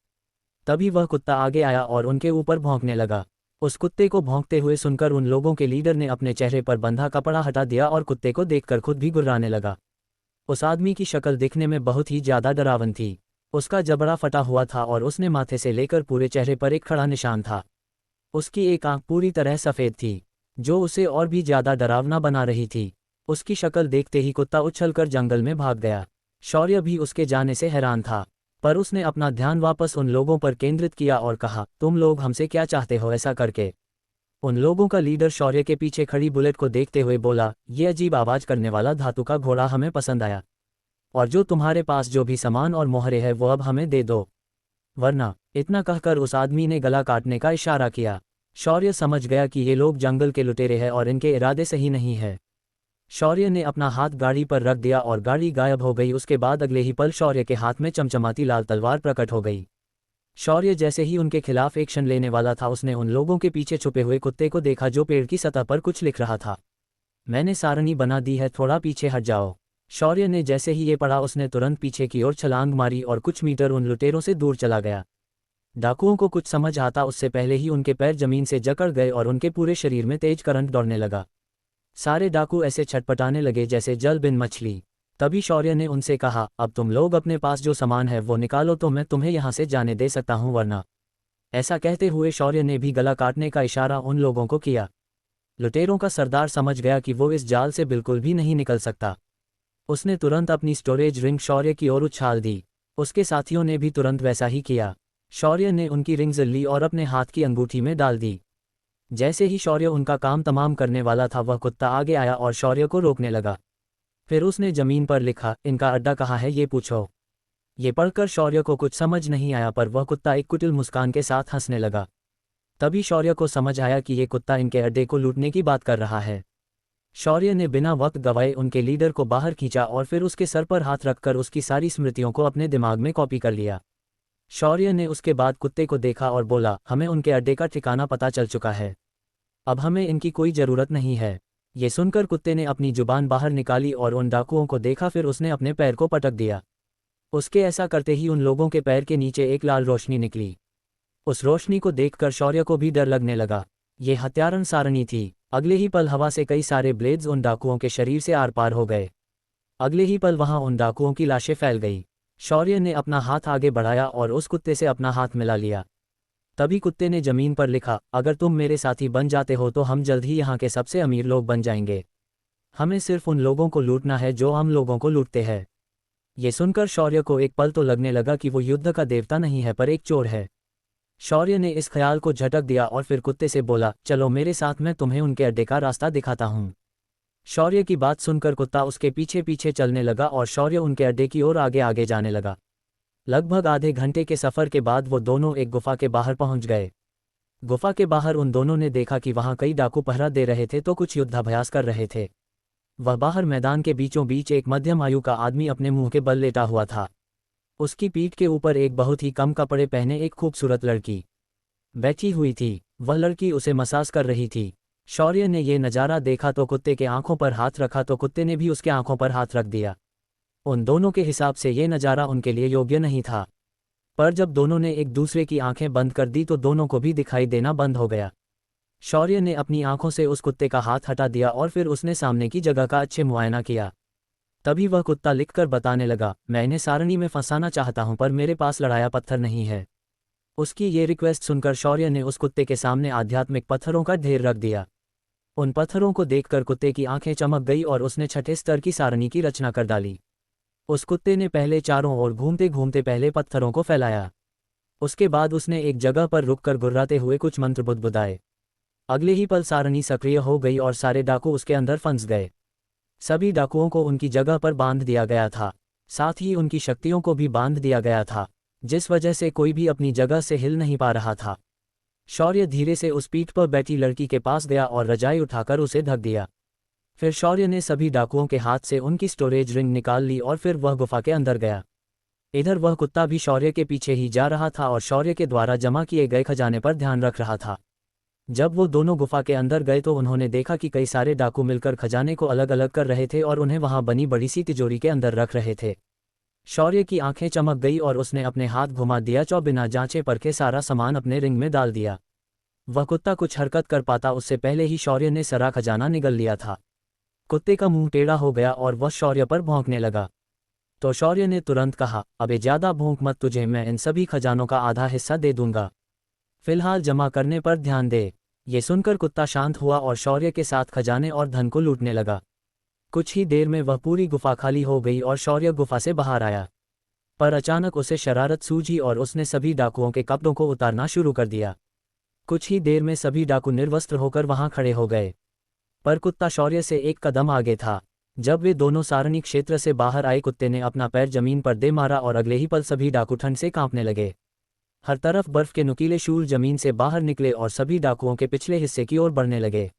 तभी वह कुत्ता आगे आया और उनके ऊपर भौंकने लगा। उस कुत्ते को भौंकते हुए सुनकर उन लोगों के लीडर ने अपने चेहरे पर बंधा कपड़ा हटा दिया और कुत्ते को देखकर खुद भी गुर्राने लगा। उस आदमी की शक्ल दिखने में बहुत ही ज़्यादा डरावन थी। उसका जबड़ा फटा हुआ था और उसने माथे से लेकर पूरे चेहरे पर एक खड़ा निशान था। उसकी एक आंख पूरी तरह सफ़ेद थी, जो उसे और भी ज़्यादा डरावना बना रही थी। उसकी शक्ल देखते ही कुत्ता उछलकर जंगल में भाग गया। शौर्य भी उसके जाने से हैरान था, पर उसने अपना ध्यान वापस उन लोगों पर केंद्रित किया और कहा, तुम लोग हमसे क्या चाहते हो। ऐसा करके उन लोगों का लीडर शौर्य के पीछे खड़ी बुलेट को देखते हुए बोला, ये अजीब आवाज़ करने वाला धातु का घोड़ा हमें पसंद आया, और जो तुम्हारे पास जो भी सामान और मोहरे है वो अब हमें दे दो, वरना। इतना कहकर उस आदमी ने गला काटने का इशारा किया। शौर्य समझ गया कि ये लोग जंगल के लुटेरे हैं और इनके इरादे सही नहीं है। शौर्य ने अपना हाथ गाड़ी पर रख दिया और गाड़ी गायब हो गई। उसके बाद अगले ही पल शौर्य के हाथ में चमचमाती लाल तलवार प्रकट हो गई। शौर्य जैसे ही उनके खिलाफ एक्शन लेने वाला था, उसने उन लोगों के पीछे छुपे हुए कुत्ते को देखा जो पेड़ की सतह पर कुछ लिख रहा था। मैंने सारणी बना दी है, थोड़ा पीछे हट जाओ। शौर्य ने जैसे ही ये पढ़ा, उसने तुरंत पीछे की ओर छलांग मारी और कुछ मीटर उन लुटेरों से दूर चला गया। डाकुओं को कुछ समझ आता उससे पहले ही उनके पैर जमीन से जकड़ गए और उनके पूरे शरीर में तेज करंट दौड़ने लगा। सारे डाकू ऐसे छटपटाने लगे जैसे जल बिन मछली। तभी शौर्य ने उनसे कहा, अब तुम लोग अपने पास जो सामान है वो निकालो तो मैं तुम्हें यहाँ से जाने दे सकता हूँ, वरना। ऐसा कहते हुए शौर्य ने भी गला काटने का इशारा उन लोगों को किया। लुटेरों का सरदार समझ गया कि वो इस जाल से बिल्कुल भी नहीं निकल सकता। उसने तुरंत अपनी स्टोरेज रिंग शौर्य की ओर उछाल दी। उसके साथियों ने भी तुरंत वैसा ही किया। शौर्य ने उनकी रिंग ली और अपने हाथ की अंगूठी में डाल दी। जैसे ही शौर्य उनका काम तमाम करने वाला था, वह कुत्ता आगे आया और शौर्य को रोकने लगा। फिर उसने जमीन पर लिखा, इनका अड्डा कहाँ है ये पूछो। ये पढ़कर शौर्य को कुछ समझ नहीं आया, पर वह कुत्ता एक कुटिल मुस्कान के साथ हंसने लगा। तभी शौर्य को समझ आया कि ये कुत्ता इनके अड्डे को लूटने की बात कर रहा है। शौर्य ने बिना वक्त गवाए उनके लीडर को बाहर खींचा और फिर उसके सर पर हाथ रखकर उसकी सारी स्मृतियों को अपने दिमाग में कॉपी कर लिया। शौर्य ने उसके बाद कुत्ते को देखा और बोला, हमें उनके अड्डे का ठिकाना पता चल चुका है, अब हमें इनकी कोई ज़रूरत नहीं है। ये सुनकर कुत्ते ने अपनी जुबान बाहर निकाली और उन डाकुओं को देखा, फिर उसने अपने पैर को पटक दिया। उसके ऐसा करते ही उन लोगों के पैर के नीचे एक लाल रोशनी निकली। उस रोशनी को देखकर शौर्य को भी डर लगने लगा। ये हत्यारन सारणी थी। अगले ही पल हवा से कई सारे ब्लेड्स उन डाकुओं के शरीर से आर पार हो गए। अगले ही पल वहां उन डाकुओं की लाशें फैल गई। शौर्य ने अपना हाथ आगे बढ़ाया और उस कुत्ते से अपना हाथ मिला लिया। तभी कुत्ते ने जमीन पर लिखा, अगर तुम मेरे साथी बन जाते हो तो हम जल्द ही यहाँ के सबसे अमीर लोग बन जाएंगे। हमें सिर्फ उन लोगों को लूटना है जो हम लोगों को लूटते हैं। ये सुनकर शौर्य को एक पल तो लगने लगा कि वो युद्ध का देवता नहीं है पर एक चोर है। शौर्य ने इस ख्याल को झटक दिया और फिर कुत्ते से बोला, चलो मेरे साथ, मैं तुम्हें उनके अड्डे का रास्ता दिखाता हूँ। शौर्य की बात सुनकर कुत्ता उसके पीछे पीछे चलने लगा और शौर्य उनके अड्डे की ओर आगे आगे जाने लगा। लगभग आधे घंटे के सफ़र के बाद वो दोनों एक गुफा के बाहर पहुंच गए। गुफा के बाहर उन दोनों ने देखा कि वहां कई डाकू पहरा दे रहे थे तो कुछ युद्धाभ्यास कर रहे थे। वह बाहर मैदान के बीचों बीच एक मध्यम आयु का आदमी अपने मुंह के बल लेटा हुआ था। उसकी पीठ के ऊपर एक बहुत ही कम कपड़े पहने एक खूबसूरत लड़की बैठी हुई थी। वह लड़की उसे मसाज कर रही थी। शौर्य ने यह नज़ारा देखा तो कुत्ते के आंखों पर हाथ रखा तो कुत्ते ने भी उसके आंखों पर हाथ रख दिया। उन दोनों के हिसाब से यह नज़ारा उनके लिए योग्य नहीं था, पर जब दोनों ने एक दूसरे की आंखें बंद कर दी तो दोनों को भी दिखाई देना बंद हो गया। शौर्य ने अपनी आंखों से उस कुत्ते का हाथ हटा दिया और फिर उसने सामने की जगह का अच्छे मुआयना किया। तभी वह कुत्ता लिखकर बताने लगा, मैं इन्हें सारणी में फंसाना चाहता हूं पर मेरे पास लड़ाया पत्थर नहीं है। उसकी ये रिक्वेस्ट सुनकर शौर्य ने उस कुत्ते के सामने आध्यात्मिक पत्थरों का ढेर रख दिया। उन पत्थरों को देखकर कुत्ते की आंखें चमक गई और उसने छठे स्तर की सारणी की रचना कर डाली। उस कुत्ते ने पहले चारों ओर घूमते घूमते पहले पत्थरों को फैलाया। उसके बाद उसने एक जगह पर रुककर गुर्राते हुए कुछ मंत्र बुदबुदाए। अगले ही पल सारणी सक्रिय हो गई और सारे डाकू उसके अंदर फंस गए। सभी डाकुओं को उनकी जगह पर बांध दिया गया था, साथ ही उनकी शक्तियों को भी बांध दिया गया था, जिस वजह से कोई भी अपनी जगह से हिल नहीं पा रहा था। शौर्य धीरे से उस पीठ पर बैठी लड़की के पास गया और रजाई उठाकर उसे ढक दिया। फिर शौर्य ने सभी डाकुओं के हाथ से उनकी स्टोरेज रिंग निकाल ली और फिर वह गुफा के अंदर गया। इधर वह कुत्ता भी शौर्य के पीछे ही जा रहा था और शौर्य के द्वारा जमा किए गए खजाने पर ध्यान रख रहा था। जब वो दोनों गुफा के अंदर गए तो उन्होंने देखा कि कई सारे डाकू मिलकर खजाने को अलग अलग कर रहे थे और उन्हें वहां बनी बड़ी सी तिजोरी के अंदर रख रहे थे। शौर्य की आंखें चमक गई और उसने अपने हाथ घुमा दिया तो बिना जांचे परखे सारा सामान अपने रिंग में डाल दिया। वह कुत्ता कुछ हरकत कर पाता उससे पहले ही शौर्य ने सारा खजाना निगल लिया था। कुत्ते का मुंह टेढ़ा हो गया और वह शौर्य पर भौंकने लगा। तो शौर्य ने तुरंत कहा, अबे ज्यादा भौंक मत, तुझे मैं इन सभी खजानों का आधा हिस्सा दे दूंगा, फिलहाल जमा करने पर ध्यान दे। ये सुनकर कुत्ता शांत हुआ और शौर्य के साथ खजाने और धन को लूटने लगा। कुछ ही देर में वह पूरी गुफा खाली हो गई और शौर्य गुफा से बाहर आया। पर अचानक उसे शरारत सूझी और उसने सभी डाकुओं के कपड़ों को उतारना शुरू कर दिया। कुछ ही देर में सभी डाकू निर्वस्त्र होकर वहां खड़े हो गए, पर कुत्ता शौर्य से एक कदम आगे था। जब वे दोनों सारणी क्षेत्र से बाहर आए कुत्ते ने अपना पैर जमीन पर दे मारा और अगले ही पल सभी डाकू ठंड से कांपने लगे। हर तरफ बर्फ के नुकीले शूल जमीन से बाहर निकले और सभी डाकुओं के पिछले हिस्से की ओर बढ़ने लगे।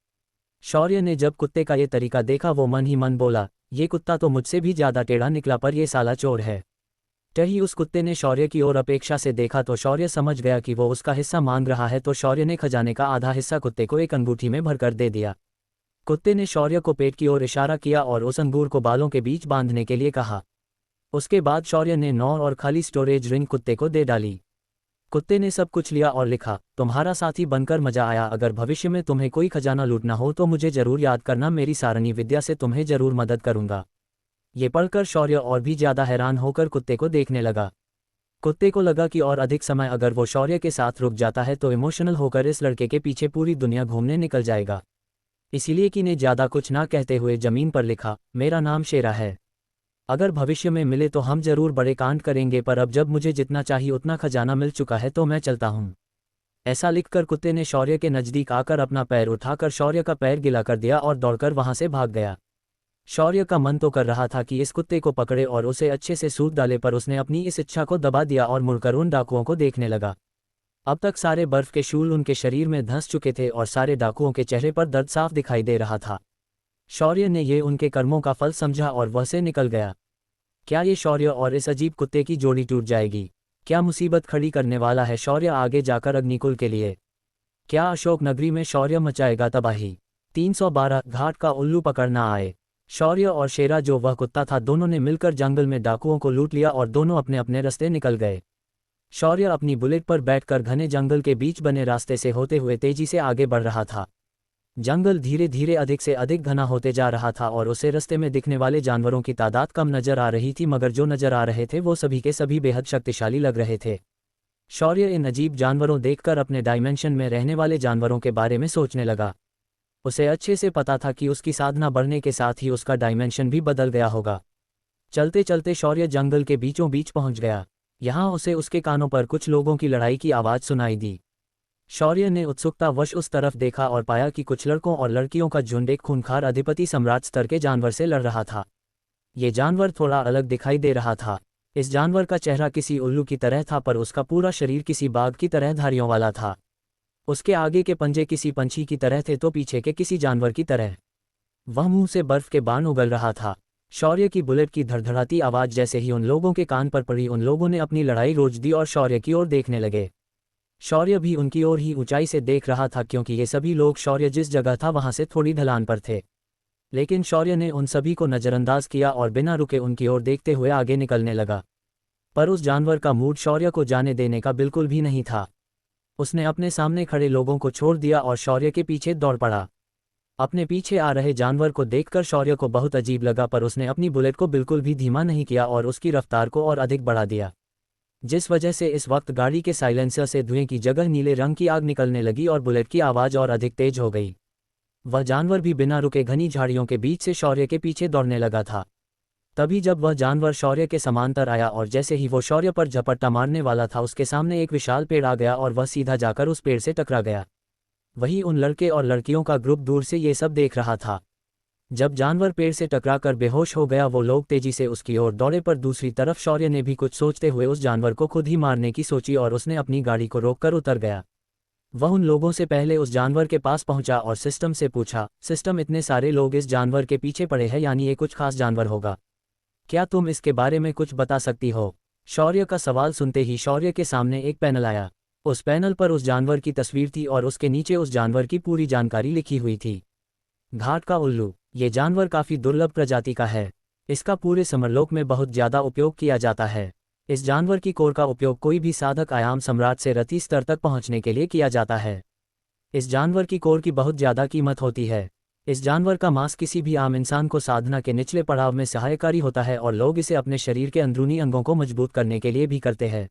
शौर्य ने जब कुत्ते का ये तरीका देखा वो मन ही मन बोला, ये कुत्ता तो मुझसे भी ज्यादा टेढ़ा निकला पर ये साला चोर है। तभी उस कुत्ते ने शौर्य की ओर अपेक्षा से देखा तो शौर्य समझ गया कि वो उसका हिस्सा मांग रहा है, तो शौर्य ने खजाने का आधा हिस्सा कुत्ते को एक अंगूठी में भरकर दे दिया। कुत्ते ने शौर्य को पेट की ओर इशारा किया और उस अंगूर को बालों के बीच बांधने के लिए कहा। उसके बाद शौर्य ने 9 और खाली स्टोरेज रिंग कुत्ते को दे डाली। कुत्ते ने सब कुछ लिया और लिखा, तुम्हारा साथी बनकर मजा आया, अगर भविष्य में तुम्हें कोई खजाना लूटना हो तो मुझे जरूर याद करना, मेरी सारणी विद्या से तुम्हें जरूर मदद करूंगा। ये पढ़कर शौर्य और भी ज्यादा हैरान होकर कुत्ते को देखने लगा। कुत्ते को लगा कि और अधिक समय अगर वो शौर्य के साथ रुक जाता है तो इमोशनल होकर इस लड़के के पीछे पूरी दुनिया घूमने निकल जाएगा। इसीलिए कि ने ज्यादा कुछ ना कहते हुए जमीन पर लिखा, मेरा नाम शेरा है, अगर भविष्य में मिले तो हम जरूर बड़े कांड करेंगे, पर अब जब मुझे जितना चाहिए उतना खजाना मिल चुका है तो मैं चलता हूँ। ऐसा लिखकर कुत्ते ने शौर्य के नज़दीक आकर अपना पैर उठाकर शौर्य का पैर गिला कर दिया और दौड़कर वहां से भाग गया। शौर्य का मन तो कर रहा था कि इस कुत्ते को पकड़े और उसे अच्छे से सूद डाले, पर उसने अपनी इस इच्छा को दबा दिया और मुड़कर उन डाकुओं को देखने लगा। अब तक सारे बर्फ के शूल उनके शरीर में धंस चुके थे और सारे डाकुओं के चेहरे पर दर्द साफ दिखाई दे रहा था। शौर्य ने ये उनके कर्मों का फल समझा और वह से निकल गया। क्या ये शौर्य और इस अजीब कुत्ते की जोड़ी टूट जाएगी? क्या मुसीबत खड़ी करने वाला है शौर्य आगे जाकर अग्निकुल के लिए? क्या अशोक नगरी में शौर्य मचाएगा तबाही? 312 घाट का उल्लू पकड़ना आए। शौर्य और शेरा जो वह कुत्ता था दोनों ने मिलकर जंगल में डाकुओं को लूट लिया और दोनों अपने अपने रास्ते निकल गए। शौर्य अपनी बुलेट पर बैठकर घने जंगल के बीच बने रास्ते से होते हुए तेजी से आगे बढ़ रहा था। जंगल धीरे धीरे अधिक से अधिक घना होते जा रहा था और उसे रास्ते में दिखने वाले जानवरों की तादाद कम नजर आ रही थी, मगर जो नजर आ रहे थे वो सभी के सभी बेहद शक्तिशाली लग रहे थे। शौर्य इन अजीब जानवरों देखकर अपने डायमेंशन में रहने वाले जानवरों के बारे में सोचने लगा। उसे अच्छे से पता था कि उसकी साधना बढ़ने के साथ ही उसका डायमेंशन भी बदल गया होगा। चलते चलते शौर्य जंगल के बीचों बीच पहुंच गया। यहाँ उसे उसके कानों पर कुछ लोगों की लड़ाई की आवाज़ सुनाई दी। शौर्य ने उत्सुकतावश उस तरफ देखा और पाया कि कुछ लड़कों और लड़कियों का झुंड एक खूंखार अधिपति सम्राट स्तर के जानवर से लड़ रहा था। ये जानवर थोड़ा अलग दिखाई दे रहा था। इस जानवर का चेहरा किसी उल्लू की तरह था, पर उसका पूरा शरीर किसी बाघ की तरह धारियों वाला था। उसके आगे के पंजे किसी पंछी की तरह थे तो पीछे के किसी जानवर की तरह। वह मुंह से बर्फ के बाण उगल रहा था। शौर्य की बुलेट की धड़धड़ाती आवाज़ जैसे ही उन लोगों के कान पर पड़ी, उन लोगों ने अपनी लड़ाई रोक दी और शौर्य की ओर देखने लगे। शौर्य भी उनकी ओर ही ऊंचाई से देख रहा था, क्योंकि ये सभी लोग शौर्य जिस जगह था वहां से थोड़ी ढलान पर थे। लेकिन शौर्य ने उन सभी को नज़रअंदाज किया और बिना रुके उनकी ओर देखते हुए आगे निकलने लगा। पर उस जानवर का मूड शौर्य को जाने देने का बिल्कुल भी नहीं था। उसने अपने सामने खड़े लोगों को छोड़ दिया और शौर्य के पीछे दौड़ पड़ा। अपने पीछे आ रहे जानवर को देखकर शौर्य को बहुत अजीब लगा, पर उसने अपनी बुलेट को बिल्कुल भी धीमा नहीं किया और उसकी रफ्तार को और अधिक बढ़ा दिया, जिस वजह से इस वक्त गाड़ी के साइलेंसर से धुएं की जगह नीले रंग की आग निकलने लगी और बुलेट की आवाज़ और अधिक तेज हो गई। वह जानवर भी बिना रुके घनी झाड़ियों के बीच से शौर्य के पीछे दौड़ने लगा था। तभी जब वह जानवर शौर्य के समांतर आया और जैसे ही वो शौर्य पर झपट्टा मारने वाला था, उसके सामने एक विशाल पेड़ आ गया और वह सीधा जाकर उस पेड़ से टकरा गया। वही उन लड़के और लड़कियों का ग्रुप दूर से ये सब देख रहा था। जब जानवर पेड़ से टकराकर बेहोश हो गया, वो लोग तेजी से उसकी ओर दौड़े, पर दूसरी तरफ शौर्य ने भी कुछ सोचते हुए उस जानवर को खुद ही मारने की सोची और उसने अपनी गाड़ी को रोककर उतर गया। वह उन लोगों से पहले उस जानवर के पास पहुंचा और सिस्टम से पूछा, सिस्टम, इतने सारे लोग इस जानवर के पीछे पड़े हैं, यानी ये कुछ खास जानवर होगा। क्या तुम इसके बारे में कुछ बता सकती हो? शौर्य का सवाल सुनते ही शौर्य के सामने एक पैनल आया। उस पैनल पर उस जानवर की तस्वीर थी और उसके नीचे उस जानवर की पूरी जानकारी लिखी हुई थी। घाट का उल्लू, ये जानवर काफ़ी दुर्लभ प्रजाति का है। इसका पूरे समरलोक में बहुत ज़्यादा उपयोग किया जाता है। इस जानवर की कोर का उपयोग कोई भी साधक आयाम सम्राट से रति स्तर तक पहुंचने के लिए किया जाता है। इस जानवर की कोर की बहुत ज़्यादा कीमत होती है। इस जानवर का मांस किसी भी आम इंसान को साधना के निचले पड़ाव में सहायकारी होता है और लोग इसे अपने शरीर के अंदरूनी अंगों को मजबूत करने के लिए भी करते हैं।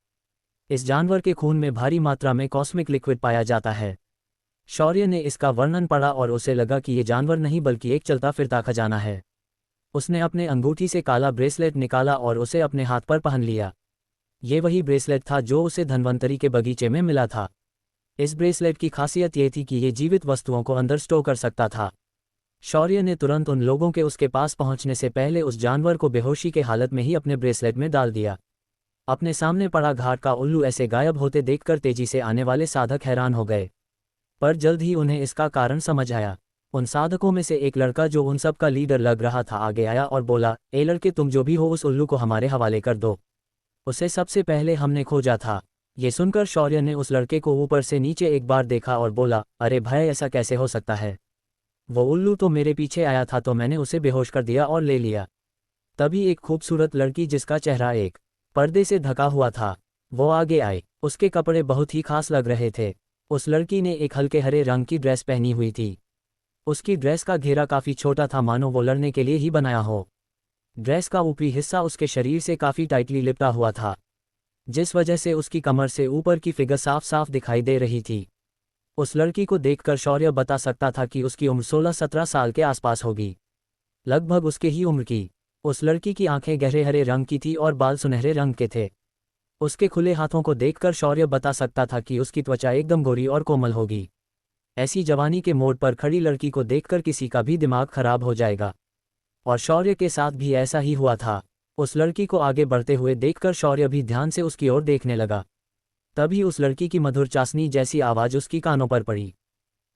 इस जानवर के खून में भारी मात्रा में कॉस्मिक लिक्विड पाया जाता है। शौर्य ने इसका वर्णन पढ़ा और उसे लगा कि ये जानवर नहीं बल्कि एक चलता फिरता खजाना है। उसने अपने अंगूठी से काला ब्रेसलेट निकाला और उसे अपने हाथ पर पहन लिया। ये वही ब्रेसलेट था जो उसे धन्वंतरी के बगीचे में मिला था। इस ब्रेसलेट की खासियत ये थी कि ये जीवित वस्तुओं को अंदर स्टोर कर सकता था। शौर्य ने तुरंत उन लोगों के उसके पास पहुंचने से पहले उस जानवर को बेहोशी के हालत में ही अपने ब्रेसलेट में डाल दिया। अपने सामने पड़ा घाट का उल्लू ऐसे गायब होते देखकर तेजी से आने वाले साधक हैरान हो गए, पर जल्द ही उन्हें इसका कारण समझ आया। उन साधकों में से एक लड़का जो उन सब का लीडर लग रहा था आगे आया और बोला, ए लड़के, तुम जो भी हो उस उल्लू को हमारे हवाले कर दो। उसे सबसे पहले हमने खोजा था। ये सुनकर शौर्य ने उस लड़के को ऊपर से नीचे एक बार देखा और बोला, अरे भाई, ऐसा कैसे हो सकता है? वो उल्लू तो मेरे पीछे आया था तो मैंने उसे बेहोश कर दिया और ले लिया। तभी एक खूबसूरत लड़की जिसका चेहरा एक पर्दे से ढका हुआ था, वो आगे आई। उसके कपड़े बहुत ही खास लग रहे थे। उस लड़की ने एक हल्के हरे रंग की ड्रेस पहनी हुई थी। उसकी ड्रेस का घेरा काफ़ी छोटा था, मानो वो लड़ने के लिए ही बनाया हो। ड्रेस का ऊपरी हिस्सा उसके शरीर से काफ़ी टाइटली लिपटा हुआ था, जिस वजह से उसकी कमर से ऊपर की फिगर साफ साफ दिखाई दे रही थी। उस लड़की को देखकर शौर्य बता सकता था कि उसकी उम्र 16-17 साल के आसपास होगी, लगभग उसके ही उम्र की। उस लड़की की आंखें गहरे हरे रंग की थी और बाल सुनहरे रंग के थे। उसके खुले हाथों को देखकर शौर्य बता सकता था कि उसकी त्वचा एकदम गोरी और कोमल होगी। ऐसी जवानी के मोड़ पर खड़ी लड़की को देखकर किसी का भी दिमाग खराब हो जाएगा, और शौर्य के साथ भी ऐसा ही हुआ था। उस लड़की को आगे बढ़ते हुए देखकर शौर्य भी ध्यान से उसकी ओर देखने लगा। तभी उस लड़की की मधुर चाशनी जैसी आवाज़ उसकी कानों पर पड़ी,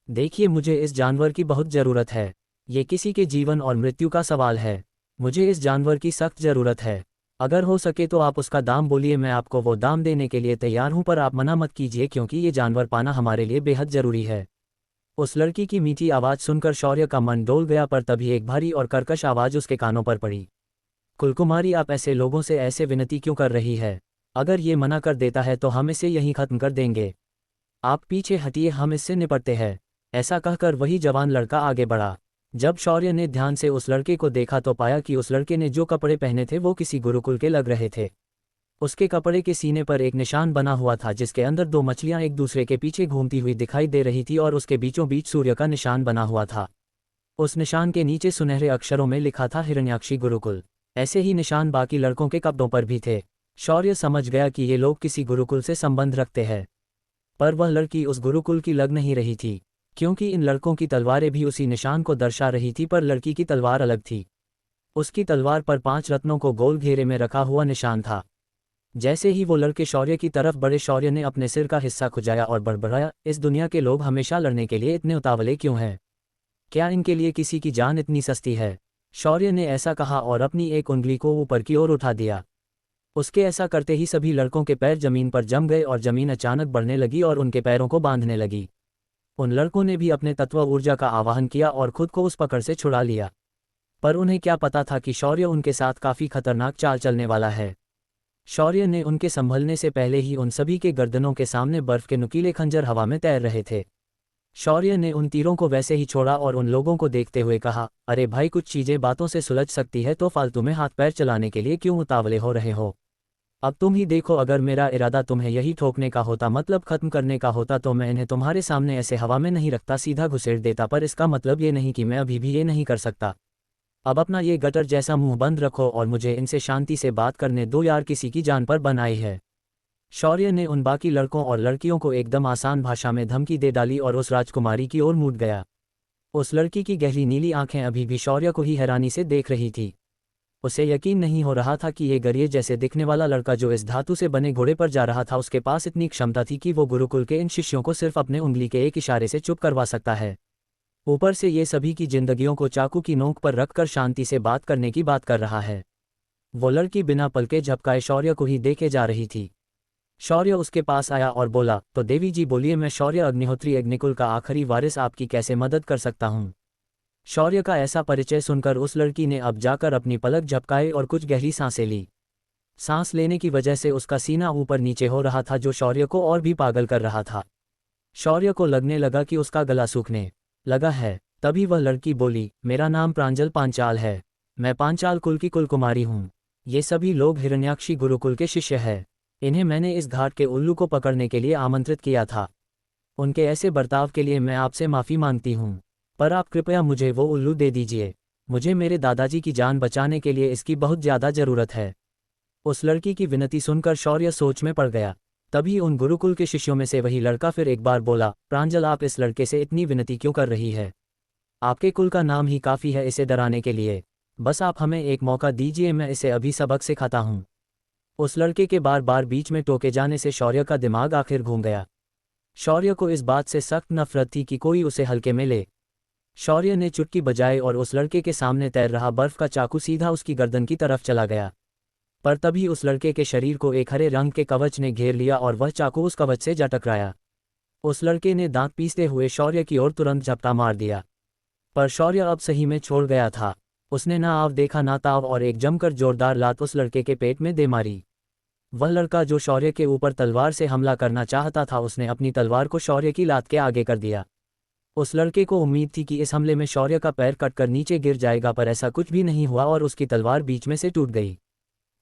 देखिए, मुझे इस जानवर की बहुत ज़रूरत है। ये किसी के जीवन और मृत्यु का सवाल है। मुझे इस जानवर की सख्त ज़रूरत है। अगर हो सके तो आप उसका दाम बोलिए, मैं आपको वो दाम देने के लिए तैयार हूं, पर आप मना मत कीजिए क्योंकि ये जानवर पाना हमारे लिए बेहद ज़रूरी है। उस लड़की की मीठी आवाज़ सुनकर शौर्य का मन डोल गया, पर तभी एक भारी और कर्कश आवाज़ उसके कानों पर पड़ी, कुलकुमारी, आप ऐसे लोगों से ऐसे विनती क्यों कर रही है? अगर ये मना कर देता है तो हम इसे यहीं ख़त्म कर देंगे। आप पीछे हटिए, हम इससे निपटते हैं। ऐसा कहकर वही जवान लड़का आगे बढ़ा। जब शौर्य ने ध्यान से उस लड़के को देखा तो पाया कि उस लड़के ने जो कपड़े पहने थे वो किसी गुरुकुल के लग रहे थे। उसके कपड़े के सीने पर एक निशान बना हुआ था, जिसके अंदर दो मछलियां एक दूसरे के पीछे घूमती हुई दिखाई दे रही थी और उसके बीचों बीच सूर्य का निशान बना हुआ था। उस निशान के नीचे सुनहरे अक्षरों में लिखा था हिरण्याक्षी गुरुकुल। ऐसे ही निशान बाकी लड़कों के कपड़ों पर भी थे। शौर्य समझ गया कि ये लोग किसी गुरुकुल से संबंध रखते हैं, पर वह लड़की उस गुरुकुल की लग नहीं रही थी, क्योंकि इन लड़कों की तलवारें भी उसी निशान को दर्शा रही थी, पर लड़की की तलवार अलग थी। उसकी तलवार पर 5 रत्नों को गोल घेरे में रखा हुआ निशान था। जैसे ही वो लड़के शौर्य की तरफ बढ़े, शौर्य ने अपने सिर का हिस्सा खुजाया और बड़बड़ाया, इस दुनिया के लोग हमेशा लड़ने के लिए इतने उतावले क्यों हैं? क्या इनके लिए किसी की जान इतनी सस्ती है? शौर्य ने ऐसा कहा और अपनी एक उंगली को ऊपर की ओर उठा दिया। उसके ऐसा करते ही सभी लड़कों के पैर जमीन पर जम गए और जमीन अचानक बढ़ने लगी और उनके पैरों को बांधने लगी। उन लड़कों ने भी अपने तत्व ऊर्जा का आवाहन किया और खुद को उस पकड़ से छुड़ा लिया। पर उन्हें क्या पता था कि शौर्य उनके साथ काफी खतरनाक चाल चलने वाला है। शौर्य ने उनके संभलने से पहले ही उन सभी के गर्दनों के सामने बर्फ के नुकीले खंजर हवा में तैर रहे थे। शौर्य ने उन तीरों को वैसे ही छोड़ा और उन लोगों को देखते हुए कहा, अरे भाई, कुछ चीजें बातों से सुलझ सकती है तो फालतू में हाथ पैर चलाने के लिए क्यों उतावले हो रहे हो? अब तुम ही देखो, अगर मेरा इरादा तुम्हें यही ठोकने का होता, मतलब खत्म करने का होता, तो मैं इन्हें तुम्हारे सामने ऐसे हवा में नहीं रखता, सीधा घुसेड़ देता। पर इसका मतलब ये नहीं कि मैं अभी भी ये नहीं कर सकता। अब अपना ये गटर जैसा मुंह बंद रखो और मुझे इनसे शांति से बात करने दो यार, किसी की जान पर बनाई है। शौर्य ने उन बाकी लड़कों और लड़कियों को एकदम आसान भाषा में धमकी दे डाली और उस राजकुमारी की ओर मुड़ गया। उस लड़की की गहरी नीली आंखें अभी भी शौर्य को ही हैरानी से देख रही थी। उसे यकीन नहीं हो रहा था कि ये गरिए जैसे दिखने वाला लड़का जो इस धातु से बने घोड़े पर जा रहा था, उसके पास इतनी क्षमता थी कि वो गुरुकुल के इन शिष्यों को सिर्फ अपने उंगली के एक इशारे से चुप करवा सकता है। ऊपर से ये सभी की जिंदगियों को चाकू की नोक पर रखकर शांति से बात करने की बात कर रहा है। वो लड़की बिना पलके झपकाए शौर्य को ही देखे जा रही थी। शौर्य उसके पास आया और बोला, तो देवी जी बोलिए, मैं शौर्य अग्निहोत्री अग्निकुल का आखिरी वारिस आपकी कैसे मदद कर सकता हूँ? शौर्य का ऐसा परिचय सुनकर उस लड़की ने अब जाकर अपनी पलक झपकाई और कुछ गहरी सांसें ली। सांस लेने की वजह से उसका सीना ऊपर नीचे हो रहा था, जो शौर्य को और भी पागल कर रहा था। शौर्य को लगने लगा कि उसका गला सूखने लगा है। तभी वह लड़की बोली, मेरा नाम प्रांजल पांचाल है, मैं पांचाल कुल की कुलकुमारी हूँ। ये सभी लोग हिरण्याक्षी गुरुकुल के शिष्य हैं। इन्हें मैंने इस घाट के उल्लू को पकड़ने के लिए आमंत्रित किया था। उनके ऐसे बर्ताव के लिए मैं आपसे माफ़ी मांगती हूँ, पर आप कृपया मुझे वो उल्लू दे दीजिए। मुझे मेरे दादाजी की जान बचाने के लिए इसकी बहुत ज़्यादा ज़रूरत है। उस लड़की की विनती सुनकर शौर्य सोच में पड़ गया। तभी उन गुरुकुल के शिष्यों में से वही लड़का फिर एक बार बोला, प्रांजल, आप इस लड़के से इतनी विनती क्यों कर रही है? आपके कुल का नाम ही काफ़ी है इसे डराने के लिए। बस आप हमें एक मौका दीजिए, मैं इसे अभी सबक सिखाता हूँ। उस लड़के के बार बार बीच में टोके जाने से शौर्य का दिमाग आखिर घूम गया। शौर्य को इस बात से सख्त नफरत थी कि कोई उसे हल्के में ले। शौर्य ने चुटकी बजाई और उस लड़के के सामने तैर रहा बर्फ का चाकू सीधा उसकी गर्दन की तरफ चला गया। पर तभी उस लड़के के शरीर को एक हरे रंग के कवच ने घेर लिया और वह चाकू उस कवच से जा टकराया। उस लड़के ने दांत पीसते हुए शौर्य की ओर तुरंत झपटा मार दिया। पर शौर्य अब सही में छोड़ गया था। उसने ना आव देखा ना ताव और एक जमकर जोरदार लात उस लड़के के पेट में दे मारी। वह लड़का जो शौर्य के ऊपर तलवार से हमला करना चाहता था, उसने अपनी तलवार को शौर्य की लात के आगे कर दिया। उस लड़के को उम्मीद थी कि इस हमले में शौर्य का पैर कटकर नीचे गिर जाएगा, पर ऐसा कुछ भी नहीं हुआ और उसकी तलवार बीच में से टूट गई।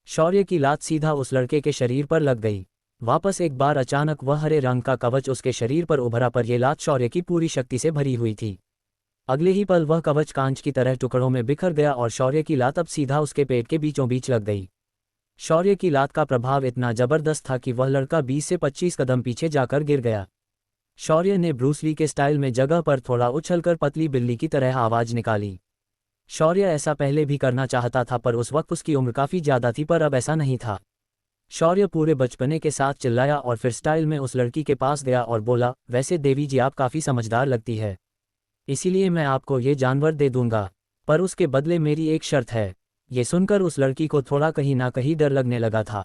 शौर्य की लात सीधा उस लड़के के शरीर पर लग गई। वापस एक बार अचानक वह हरे रंग का कवच उसके शरीर पर उभरा, पर यह लात शौर्य की पूरी शक्ति से भरी हुई थी। अगले ही पल वह कवच कांच की तरह टुकड़ों में बिखर गया और शौर्य की लात अब सीधा उसके पेट के बीचों बीच लग गई। शौर्य की लात का प्रभाव इतना जबरदस्त था कि वह लड़का 20 से 25 कदम पीछे जाकर गिर गया। शौर्य ने ब्रूस ली के स्टाइल में जगह पर थोड़ा उछलकर पतली बिल्ली की तरह आवाज निकाली। शौर्य ऐसा पहले भी करना चाहता था, पर उस वक्त उसकी उम्र काफ़ी ज़्यादा थी, पर अब ऐसा नहीं था। शौर्य पूरे बचपने के साथ चिल्लाया और फिर स्टाइल में उस लड़की के पास गया और बोला, वैसे देवी जी, आप काफ़ी समझदार लगती है, इसीलिए मैं आपको ये जानवर दे दूंगा, पर उसके बदले मेरी एक शर्त है। ये सुनकर उस लड़की को थोड़ा कहीं ना कहीं डर लगने लगा था।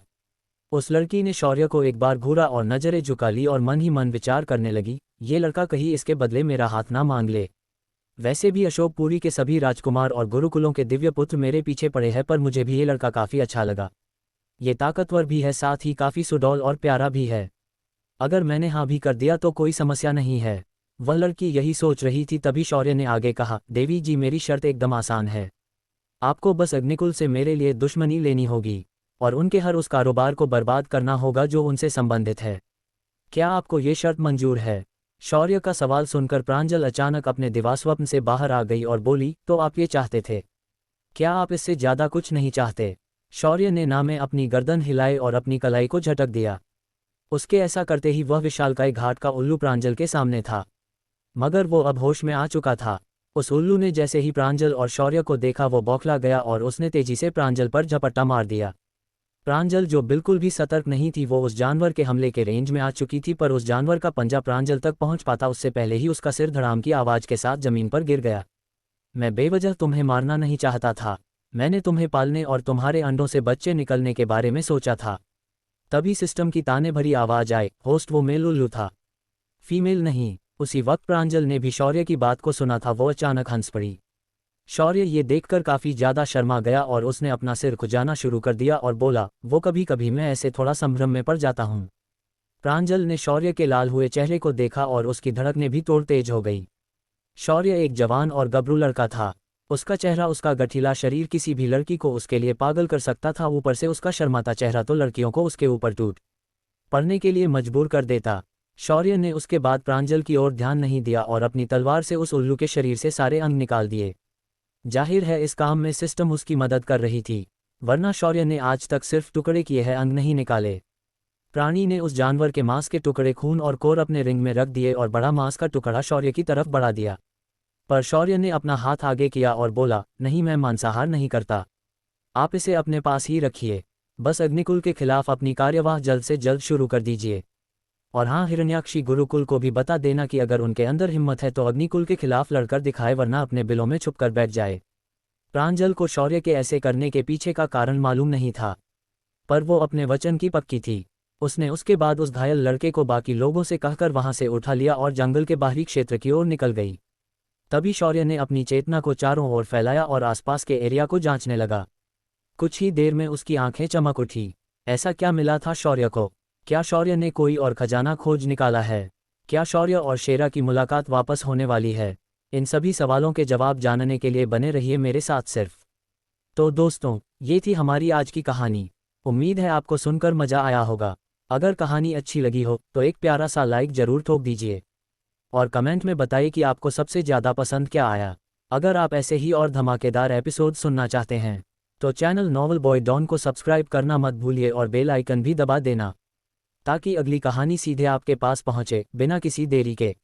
उस लड़की ने शौर्य को एक बार घूरा और नजरें झुका ली और मन ही मन विचार करने लगी, ये लड़का कहीं इसके बदले मेरा हाथ ना मांग ले। वैसे भी अशोकपुरी के सभी राजकुमार और गुरुकुलों के दिव्य पुत्र मेरे पीछे पड़े हैं, पर मुझे भी ये लड़का काफ़ी अच्छा लगा। ये ताकतवर भी है, साथ ही काफ़ी सुडौल और प्यारा भी है। अगर मैंने हाँ भी कर दिया तो कोई समस्या नहीं है। वह लड़की यही सोच रही थी, तभी शौर्य ने आगे कहा, देवी जी, मेरी शर्त एकदम आसान है। आपको बस अग्निकुल से मेरे लिए दुश्मनी लेनी होगी और उनके हर उस कारोबार को बर्बाद करना होगा जो उनसे संबंधित है। क्या आपको ये शर्त मंजूर है? शौर्य का सवाल सुनकर प्रांजल अचानक अपने दिवास्वप्न से बाहर आ गई और बोली, तो आप ये चाहते थे? क्या आप इससे ज़्यादा कुछ नहीं चाहते? शौर्य ने ना में अपनी गर्दन हिलाई और अपनी कलाई को झटक दिया। उसके ऐसा करते ही वह विशालकाय घाट का उल्लू प्रांजल के सामने था, मगर वो अब होश में आ चुका था। उस उल्लू ने जैसे ही प्रांजल और शौर्य को देखा, वो बौखला गया और उसने तेजी से प्रांजल पर झपट्टा मार दिया। प्रांजल, जो बिल्कुल भी सतर्क नहीं थी, वो उस जानवर के हमले के रेंज में आ चुकी थी, पर उस जानवर का पंजा प्रांजल तक पहुंच पाता उससे पहले ही उसका सिर धड़ाम की आवाज के साथ जमीन पर गिर गया। मैं बेवजह तुम्हें मारना नहीं चाहता था। मैंने तुम्हें पालने और तुम्हारे अंडों से बच्चे निकलने के बारे में सोचा था। तभी सिस्टम की ताने भरी आवाज आए, होस्ट वो मेल उल्लू था, फीमेल नहीं। उसी वक्त प्रांजल ने भी शौर्य की बात को सुना था। वो अचानक हंस पड़ी। शौर्य ये देखकर काफी ज्यादा शर्मा गया और उसने अपना सिर खुजाना शुरू कर दिया और बोला, वो कभी कभी मैं ऐसे थोड़ा संभ्रम में पड़ जाता हूँ। प्रांजल ने शौर्य के लाल हुए चेहरे को देखा और उसकी धड़कनें भी तोड़ तेज हो गई। शौर्य एक जवान और गबरू लड़का था। उसका चेहरा, उसका गठीला शरीर किसी भी लड़की को उसके लिए पागल कर सकता था। ऊपर से उसका शर्माता चेहरा तो लड़कियों को उसके ऊपर टूट पड़ने के लिए मजबूर कर देता। शौर्य ने उसके बाद प्रांजल की ओर ध्यान नहीं दिया और अपनी तलवार से उस उल्लू के शरीर से सारे अंग निकाल दिए। जाहिर है इस काम में सिस्टम उसकी मदद कर रही थी, वरना शौर्य ने आज तक सिर्फ टुकड़े किए हैं, अंग नहीं निकाले। प्राणी ने उस जानवर के मांस के टुकड़े खून और कोर अपने रिंग में रख दिए और बड़ा मांस का टुकड़ा शौर्य की तरफ बढ़ा दिया। पर शौर्य ने अपना हाथ आगे किया और बोला, नहीं, मैं मांसाहार नहीं करता। आप इसे अपने पास ही रखिए। बस अग्निकुल के खिलाफ अपनी कार्यवाह जल्द से जल्द शुरू कर दीजिए। और हाँ, हिरण्याक्षी गुरुकुल को भी बता देना कि अगर उनके अंदर हिम्मत है तो अग्निकुल के खिलाफ लड़कर दिखाए, वरना अपने बिलों में छुपकर बैठ जाए। प्रांजल को शौर्य के ऐसे करने के पीछे का कारण मालूम नहीं था, पर वो अपने वचन की पक्की थी। उसने उसके बाद उस घायल लड़के को बाकी लोगों से कहकर वहां से उठा लिया और जंगल के बाहरी क्षेत्र की ओर निकल गई। तभी शौर्य ने अपनी चेतना को चारों ओर फैलाया और आसपास के एरिया को जांचने लगा। कुछ ही देर में उसकी आंखें चमक उठी। ऐसा क्या मिला था शौर्य को? क्या शौर्य ने कोई और खजाना खोज निकाला है? क्या शौर्य और शेरा की मुलाकात वापस होने वाली है? इन सभी सवालों के जवाब जानने के लिए बने रहिए मेरे साथ सिर्फ। तो दोस्तों, ये थी हमारी आज की कहानी। उम्मीद है आपको सुनकर मजा आया होगा। अगर कहानी अच्छी लगी हो तो एक प्यारा सा लाइक जरूर ठोक दीजिए और कमेंट में बताइए कि आपको सबसे ज़्यादा पसंद क्या आया। अगर आप ऐसे ही और धमाकेदार एपिसोड सुनना चाहते हैं तो चैनल नॉवल बॉय डॉन को सब्सक्राइब करना मत भूलिए और बेल आइकन भी दबा देना, ताकि अगली कहानी सीधे आपके पास पहुंचे बिना किसी देरी के।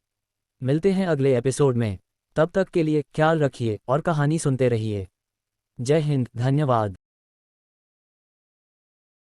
मिलते हैं अगले एपिसोड में। तब तक के लिए ख्याल रखिए और कहानी सुनते रहिए। जय हिंद, धन्यवाद।